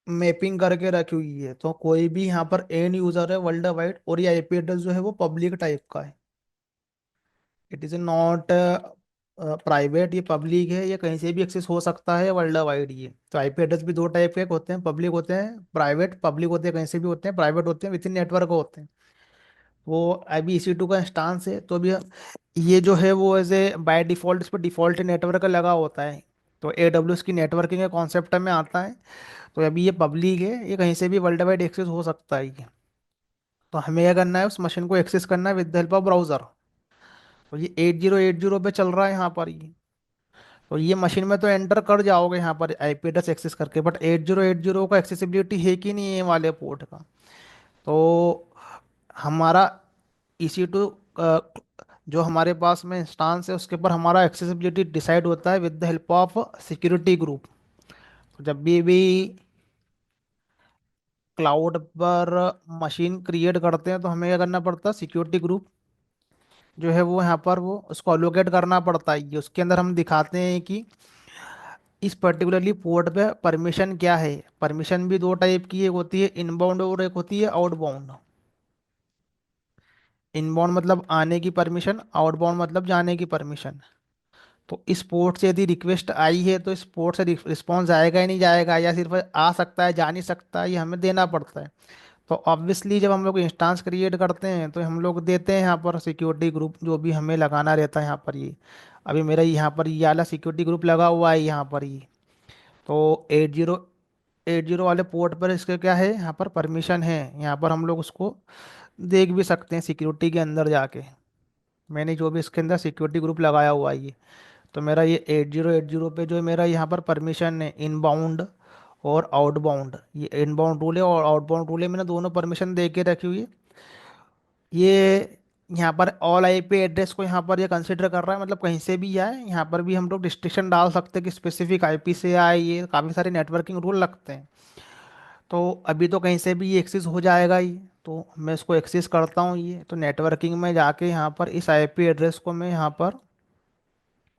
S1: मैपिंग करके रखी हुई है। तो कोई भी यहाँ पर एंड यूजर है वर्ल्ड वाइड, और ये आईपी एड्रेस जो है वो पब्लिक टाइप का है। इट इज नॉट प्राइवेट, ये पब्लिक है, ये कहीं से भी एक्सेस हो सकता है वर्ल्ड वाइड। ये तो आईपी एड्रेस भी दो टाइप के होते हैं, पब्लिक होते हैं, प्राइवेट। पब्लिक होते हैं कहीं से भी होते हैं, प्राइवेट होते हैं विद इन नेटवर्क होते हैं। वो अभी EC2 का इंस्टांस है, तो अभी ये जो है वो एज ए बाय डिफॉल्ट इस पर डिफॉल्ट नेटवर्क लगा होता है। तो AWS की नेटवर्किंग के कॉन्सेप्ट में आता है। तो अभी ये पब्लिक है, ये कहीं से भी वर्ल्ड वाइड एक्सेस हो सकता है ये। तो हमें क्या करना है, उस मशीन को एक्सेस करना है with the help of browser. तो ये 8080 पे चल रहा है यहाँ पर ये। तो ये मशीन में तो एंटर कर जाओगे यहाँ पर आईपी एड्रेस एक्सेस करके, बट 8080 का एक्सेसिबिलिटी है कि नहीं है ये वाले पोर्ट का। तो हमारा EC2 जो हमारे पास में इंस्टांस है उसके ऊपर हमारा एक्सेसिबिलिटी डिसाइड होता है with the help of security group. जब भी क्लाउड पर मशीन क्रिएट करते हैं तो हमें क्या करना पड़ता है, सिक्योरिटी ग्रुप जो है वो यहाँ पर वो उसको अलोकेट करना पड़ता है। ये उसके अंदर हम दिखाते हैं कि इस पर्टिकुलरली पोर्ट पे परमिशन क्या है। परमिशन भी दो टाइप की, एक होती है इनबाउंड और एक होती है आउटबाउंड। इनबाउंड मतलब आने की परमिशन, आउटबाउंड मतलब जाने की परमिशन। तो इस पोर्ट से यदि रिक्वेस्ट आई है तो इस पोर्ट से रिस्पॉन्स आएगा ही नहीं जाएगा, या सिर्फ आ सकता है जा नहीं सकता है, ये हमें देना पड़ता है। तो ऑब्वियसली जब हम लोग इंस्टांस क्रिएट करते हैं तो हम लोग देते हैं यहाँ पर सिक्योरिटी ग्रुप जो भी हमें लगाना रहता है यहाँ पर ये। अभी मेरा यहाँ पर ये वाला सिक्योरिटी ग्रुप लगा हुआ है यहाँ पर ये। तो 8080 वाले पोर्ट पर इसके क्या है, यहाँ पर परमिशन है। यहाँ पर हम लोग उसको देख भी सकते हैं सिक्योरिटी के अंदर जाके। मैंने जो भी इसके अंदर सिक्योरिटी ग्रुप लगाया हुआ है ये, तो मेरा ये 8080 पे जो मेरा यहाँ पर परमिशन है इनबाउंड और आउटबाउंड, ये इनबाउंड रूल है और आउटबाउंड रूल है, मैंने दोनों परमिशन दे के रखी हुई है। ये यहाँ पर ऑल आईपी एड्रेस को यहाँ पर ये कंसिडर कर रहा है, मतलब कहीं से भी आए। यहाँ पर भी हम लोग रिस्ट्रिक्शन डाल सकते हैं कि स्पेसिफिक आईपी से आए, ये काफ़ी सारे नेटवर्किंग रूल लगते हैं। तो अभी तो कहीं से भी ये एक्सेस हो जाएगा ही। तो मैं इसको एक्सेस करता हूँ ये, तो नेटवर्किंग में जाके यहाँ पर इस आईपी एड्रेस को मैं यहाँ पर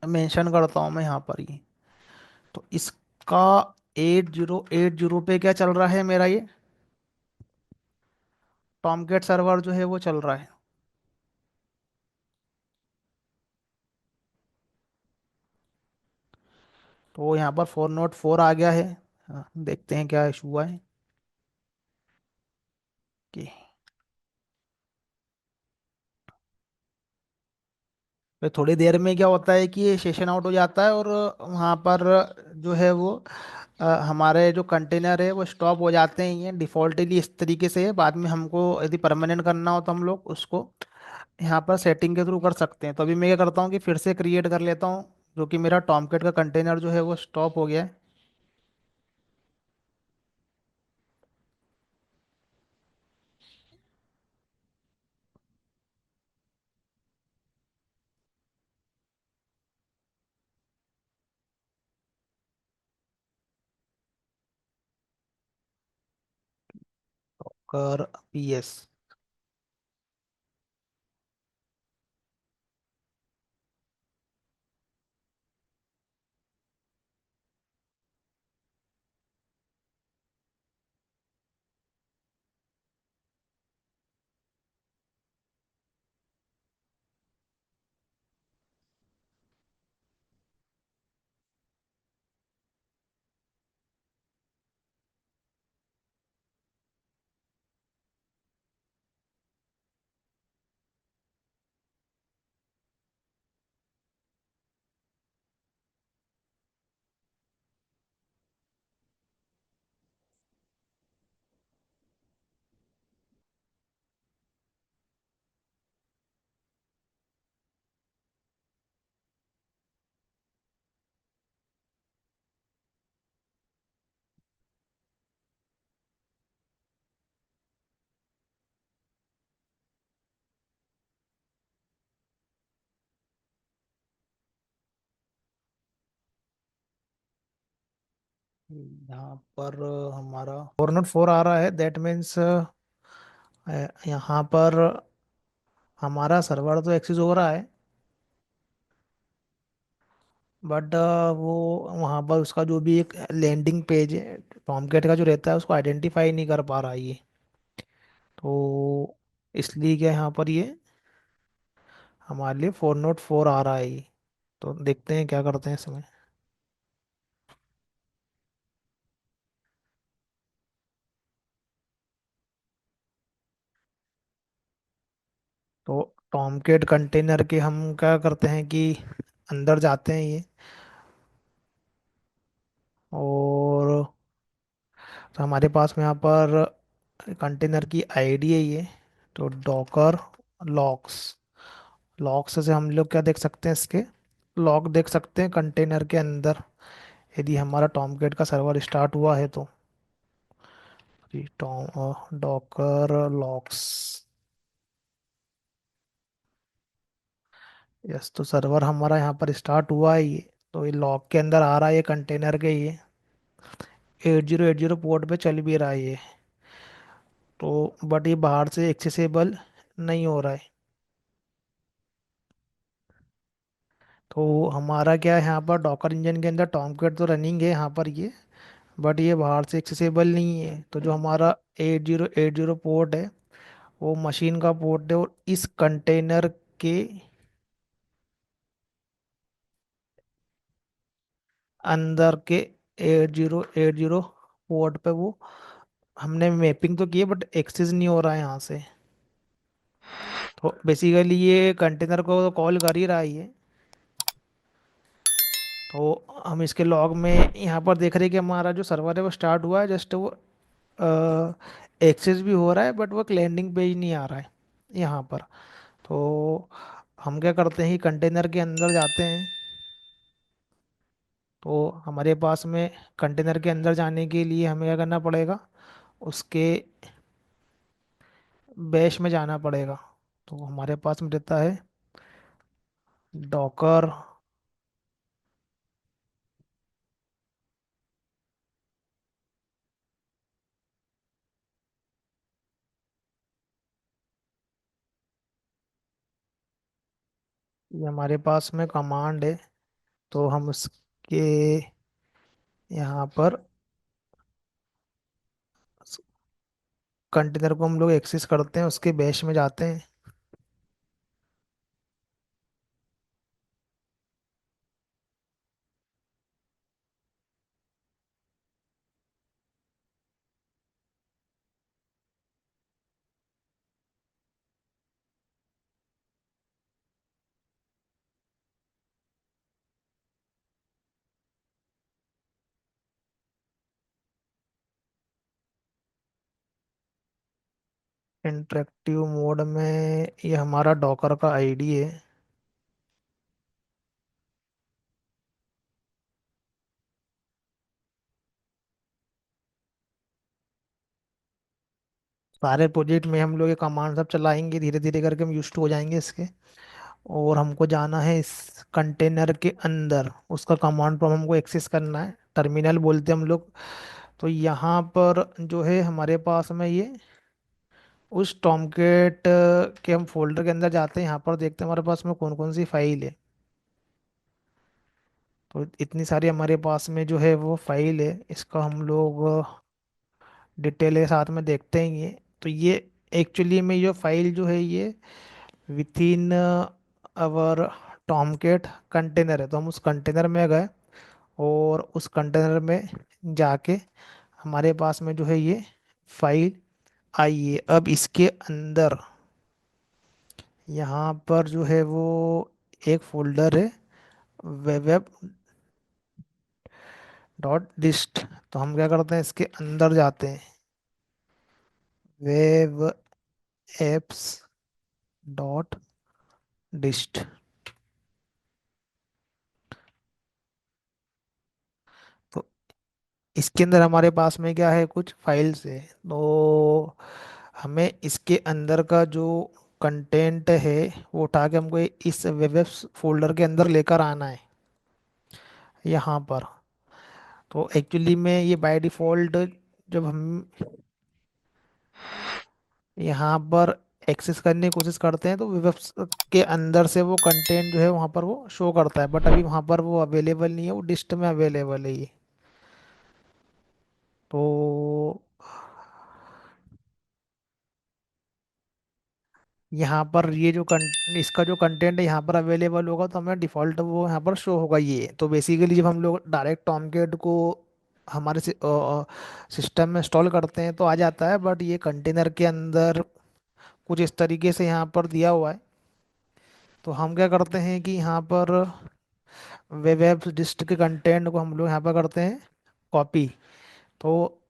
S1: मेंशन करता हूँ मैं यहाँ पर ये। तो इसका 8080 पे क्या चल रहा है मेरा ये टॉमकेट सर्वर जो है वो चल रहा है। तो यहाँ पर 404 आ गया है। हाँ, देखते हैं क्या इशू हुआ है कि फिर थोड़ी देर में क्या होता है कि ये सेशन आउट हो जाता है, और वहाँ पर जो है वो हमारे जो कंटेनर है वो स्टॉप हो जाते हैं। ये डिफ़ॉल्टली इस तरीके से है। बाद में हमको यदि परमानेंट करना हो तो हम लोग उसको यहाँ पर सेटिंग के थ्रू कर सकते हैं। तो अभी मैं क्या करता हूँ कि फिर से क्रिएट कर लेता हूँ, जो कि मेरा टॉमकेट का कंटेनर जो है वो स्टॉप हो गया है। कर PS। यहाँ पर हमारा 404 आ रहा है, दैट मीन्स यहाँ पर हमारा सर्वर तो एक्सेस हो रहा है, बट वो वहाँ पर उसका जो भी एक लैंडिंग पेज है टॉमकैट का जो रहता है उसको आइडेंटिफाई नहीं कर पा रहा है ये। तो इसलिए क्या यहाँ पर ये हमारे लिए 404 आ रहा है ये। तो देखते हैं क्या करते हैं इसमें। तो टॉमकैट कंटेनर के हम क्या करते हैं कि अंदर जाते हैं ये, और तो हमारे पास में यहाँ पर कंटेनर की आईडी है ये। तो डॉकर लॉक्स, लॉक्स से हम लोग क्या देख सकते हैं, इसके लॉक देख सकते हैं कंटेनर के अंदर, यदि हमारा टॉमकैट का सर्वर स्टार्ट हुआ है तो। टॉम डॉकर लॉक्स, यस, तो सर्वर हमारा यहाँ पर स्टार्ट हुआ है ये। तो ये लॉक के अंदर आ रहा है ये कंटेनर के, ये 8080 पोर्ट पे चल भी रहा है ये। तो बट ये बाहर से एक्सेसिबल नहीं हो रहा है। तो हमारा क्या है, यहाँ पर डॉकर इंजन के अंदर टॉमकैट तो रनिंग है यहाँ पर ये, बट ये बाहर से एक्सेसिबल नहीं है। तो जो हमारा 8080 पोर्ट है वो मशीन का पोर्ट है, और इस कंटेनर के अंदर के 8080 पोर्ट पे वो हमने मैपिंग तो की है, बट एक्सेस नहीं हो रहा है यहाँ से। तो बेसिकली ये कंटेनर को तो कॉल कर ही रहा है ये। तो हम इसके लॉग में यहाँ पर देख रहे हैं कि हमारा जो सर्वर है वो स्टार्ट हुआ है, जस्ट वो एक्सेस भी हो रहा है, बट वो लैंडिंग पेज नहीं आ रहा है यहाँ पर। तो हम क्या करते हैं, कंटेनर के अंदर जाते हैं। तो हमारे पास में कंटेनर के अंदर जाने के लिए हमें क्या करना पड़ेगा, उसके बैश में जाना पड़ेगा। तो हमारे पास में रहता है डॉकर, ये हमारे पास में कमांड है। तो हम उसके यहाँ पर कंटेनर को हम लोग एक्सेस करते हैं, उसके बैश में जाते हैं। इंटरेक्टिव मोड में ये हमारा डॉकर का आईडी है। सारे प्रोजेक्ट में हम लोग ये कमांड सब चलाएंगे, धीरे धीरे करके हम यूज्ड हो जाएंगे इसके। और हमको जाना है इस कंटेनर के अंदर, उसका कमांड प्रॉम्प्ट हमको एक्सेस करना है, टर्मिनल बोलते हैं हम लोग। तो यहाँ पर जो है हमारे पास में ये उस टॉमकेट के हम फोल्डर के अंदर जाते हैं, यहाँ पर देखते हैं हमारे पास में कौन कौन सी फाइल है। तो इतनी सारी हमारे पास में जो है वो फाइल है, इसका हम लोग डिटेल के साथ में देखते हैं ये। तो ये एक्चुअली में ये फाइल जो है ये with in our Tomcat container है। तो हम उस कंटेनर में गए, और उस कंटेनर में जाके हमारे पास में जो है ये फाइल आई है। अब इसके अंदर यहाँ पर जो है वो एक फोल्डर है, वेब डॉट डिस्ट। तो हम क्या करते हैं, इसके अंदर जाते हैं, वेब एप्स डॉट डिस्ट। तो इसके अंदर हमारे पास में क्या है, कुछ फाइल्स है। तो हमें इसके अंदर का जो कंटेंट है वो उठा के हमको इस वेब एप्स फोल्डर के अंदर लेकर आना है यहाँ पर। तो एक्चुअली में ये बाय डिफ़ॉल्ट जब हम यहाँ पर एक्सेस करने की कोशिश करते हैं तो वेब के अंदर से वो कंटेंट जो है वहाँ पर वो शो करता है, बट अभी वहाँ पर वो अवेलेबल नहीं है, वो डिस्ट में अवेलेबल है ये। तो यहाँ पर ये जो इसका जो कंटेंट है यहाँ पर अवेलेबल होगा तो हमें डिफ़ॉल्ट वो यहाँ पर शो होगा ये। तो बेसिकली जब हम लोग डायरेक्ट टॉमकेट को हमारे सिस्टम में इंस्टॉल करते हैं तो आ जाता है, बट ये कंटेनर के अंदर कुछ इस तरीके से यहाँ पर दिया हुआ है। तो हम क्या करते हैं कि यहाँ पर वेब डिस्ट के कंटेंट को हम लोग यहाँ पर करते हैं कॉपी। तो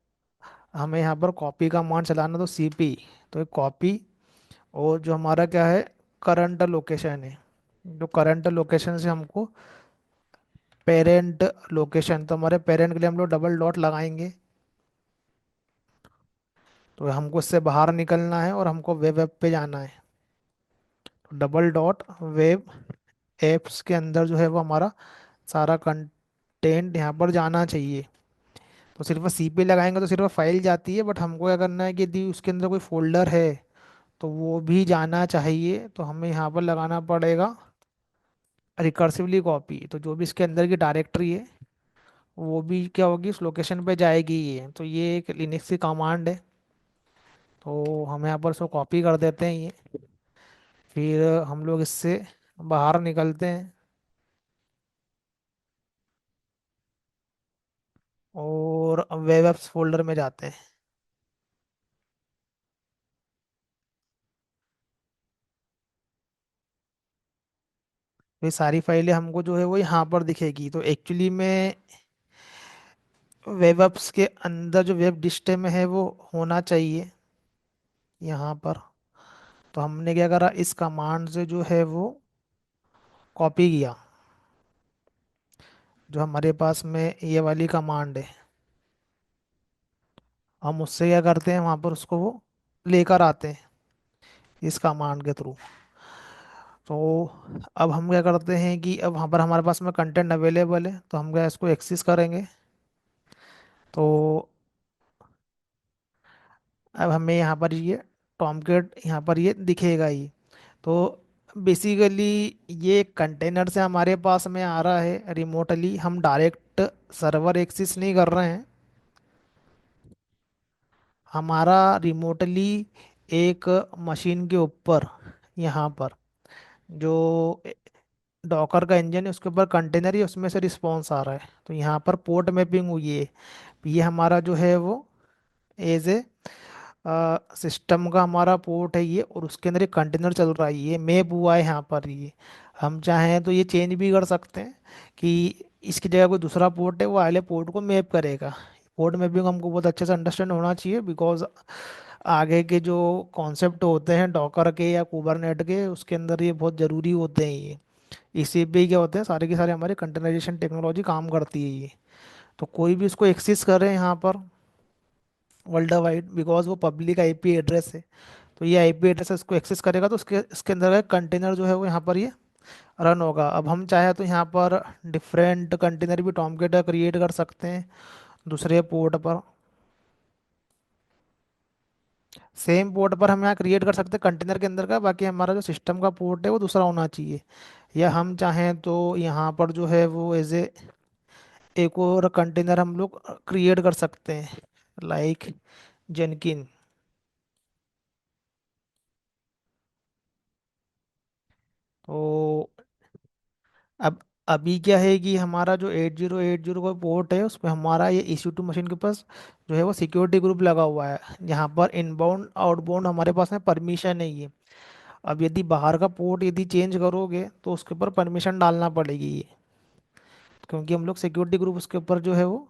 S1: हमें यहाँ पर कॉपी का मान चलाना, तो सीपी, तो एक कॉपी, और जो हमारा क्या है करंट लोकेशन है, जो करंट लोकेशन से हमको पेरेंट लोकेशन, तो हमारे पेरेंट के लिए हम लोग डबल डॉट लगाएंगे। तो हमको इससे बाहर निकलना है और हमको वेब ऐप पे जाना है। तो डबल डॉट वेब एप्स के अंदर जो है वो हमारा सारा कंटेंट यहाँ पर जाना चाहिए। तो सिर्फ सीपी लगाएंगे तो सिर्फ फाइल जाती है, बट हमको क्या करना है कि यदि उसके अंदर कोई फोल्डर है तो वो भी जाना चाहिए। तो हमें यहाँ पर लगाना पड़ेगा रिकर्सिवली कॉपी, तो जो भी इसके अंदर की डायरेक्टरी है वो भी क्या होगी उस लोकेशन पे जाएगी। ये तो ये एक लिनक्स की कमांड है। तो हम यहाँ पर उसको कॉपी कर देते हैं ये, फिर हम लोग इससे बाहर निकलते हैं और वेब एप्स फोल्डर में जाते हैं। तो ये सारी फाइलें हमको जो है वो यहाँ पर दिखेगी। तो एक्चुअली में वेब एप्स के अंदर जो वेब डिस्टे में है वो होना चाहिए यहाँ पर। तो हमने क्या करा, इस कमांड से जो है वो कॉपी किया, जो हमारे पास में ये वाली कमांड है। हम उससे क्या करते हैं, वहाँ पर उसको वो लेकर आते हैं इस कमांड के थ्रू। तो अब हम क्या करते हैं कि अब वहाँ पर हमारे पास में कंटेंट अवेलेबल है, तो हम क्या इसको एक्सेस करेंगे। तो अब हमें यहाँ पर ये टॉमकेट यहाँ पर ये दिखेगा ही। तो बेसिकली ये कंटेनर से हमारे पास में आ रहा है रिमोटली, हम डायरेक्ट सर्वर एक्सेस नहीं कर रहे हैं। हमारा रिमोटली एक मशीन के ऊपर यहाँ पर जो डॉकर का इंजन है उसके ऊपर कंटेनर ही उसमें से रिस्पॉन्स आ रहा है। तो यहाँ पर पोर्ट मैपिंग हुई है, ये हमारा जो है वो एज ए सिस्टम का हमारा पोर्ट है ये, और उसके अंदर एक कंटेनर चल रहा है, ये मैप हुआ है यहाँ पर ये। हम चाहें तो ये चेंज भी कर सकते हैं कि इसकी जगह कोई दूसरा पोर्ट है वो आले पोर्ट को मैप करेगा। पोर्ट मैपिंग हमको बहुत अच्छे से अंडरस्टैंड होना चाहिए, बिकॉज आगे के जो कॉन्सेप्ट होते हैं डॉकर के या कुबरनेट के उसके अंदर ये बहुत ज़रूरी होते हैं ये। इसी पे ही क्या होते हैं सारे के सारे हमारे कंटेनराइजेशन टेक्नोलॉजी काम करती है ये। तो कोई भी इसको एक्सेस करे यहाँ पर वर्ल्ड वाइड, बिकॉज वो पब्लिक आईपी एड्रेस है, तो ये आईपी एड्रेस इसको एक्सेस करेगा तो उसके इसके अंदर का कंटेनर जो है वो यहाँ पर ये रन होगा। अब हम चाहे तो यहाँ पर डिफरेंट कंटेनर भी टॉमकेट क्रिएट कर सकते हैं दूसरे पोर्ट पर। सेम पोर्ट पर हम यहाँ क्रिएट कर सकते हैं कंटेनर के अंदर का, बाकी हमारा जो सिस्टम का पोर्ट है वो दूसरा होना चाहिए। या हम चाहें तो यहाँ पर जो है वो एज ए एक और कंटेनर हम लोग क्रिएट कर सकते हैं, लाइक जेनकिन। तो अब अभी क्या है कि हमारा जो 8080 का पोर्ट है उस पर हमारा ये EC2 मशीन के पास जो है वो सिक्योरिटी ग्रुप लगा हुआ है, जहाँ पर इनबाउंड आउटबाउंड हमारे पास में परमिशन नहीं है। अब यदि बाहर का पोर्ट यदि चेंज करोगे तो उसके ऊपर परमिशन डालना पड़ेगी ये, क्योंकि हम लोग सिक्योरिटी ग्रुप उसके ऊपर जो है वो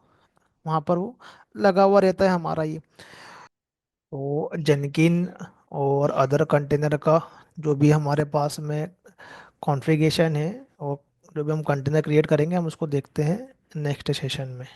S1: वहाँ पर वो लगा हुआ रहता है हमारा ये। तो जेनकिन और अदर कंटेनर का जो भी हमारे पास में कॉन्फ़िगरेशन है और जो भी हम कंटेनर क्रिएट करेंगे हम उसको देखते हैं नेक्स्ट सेशन में।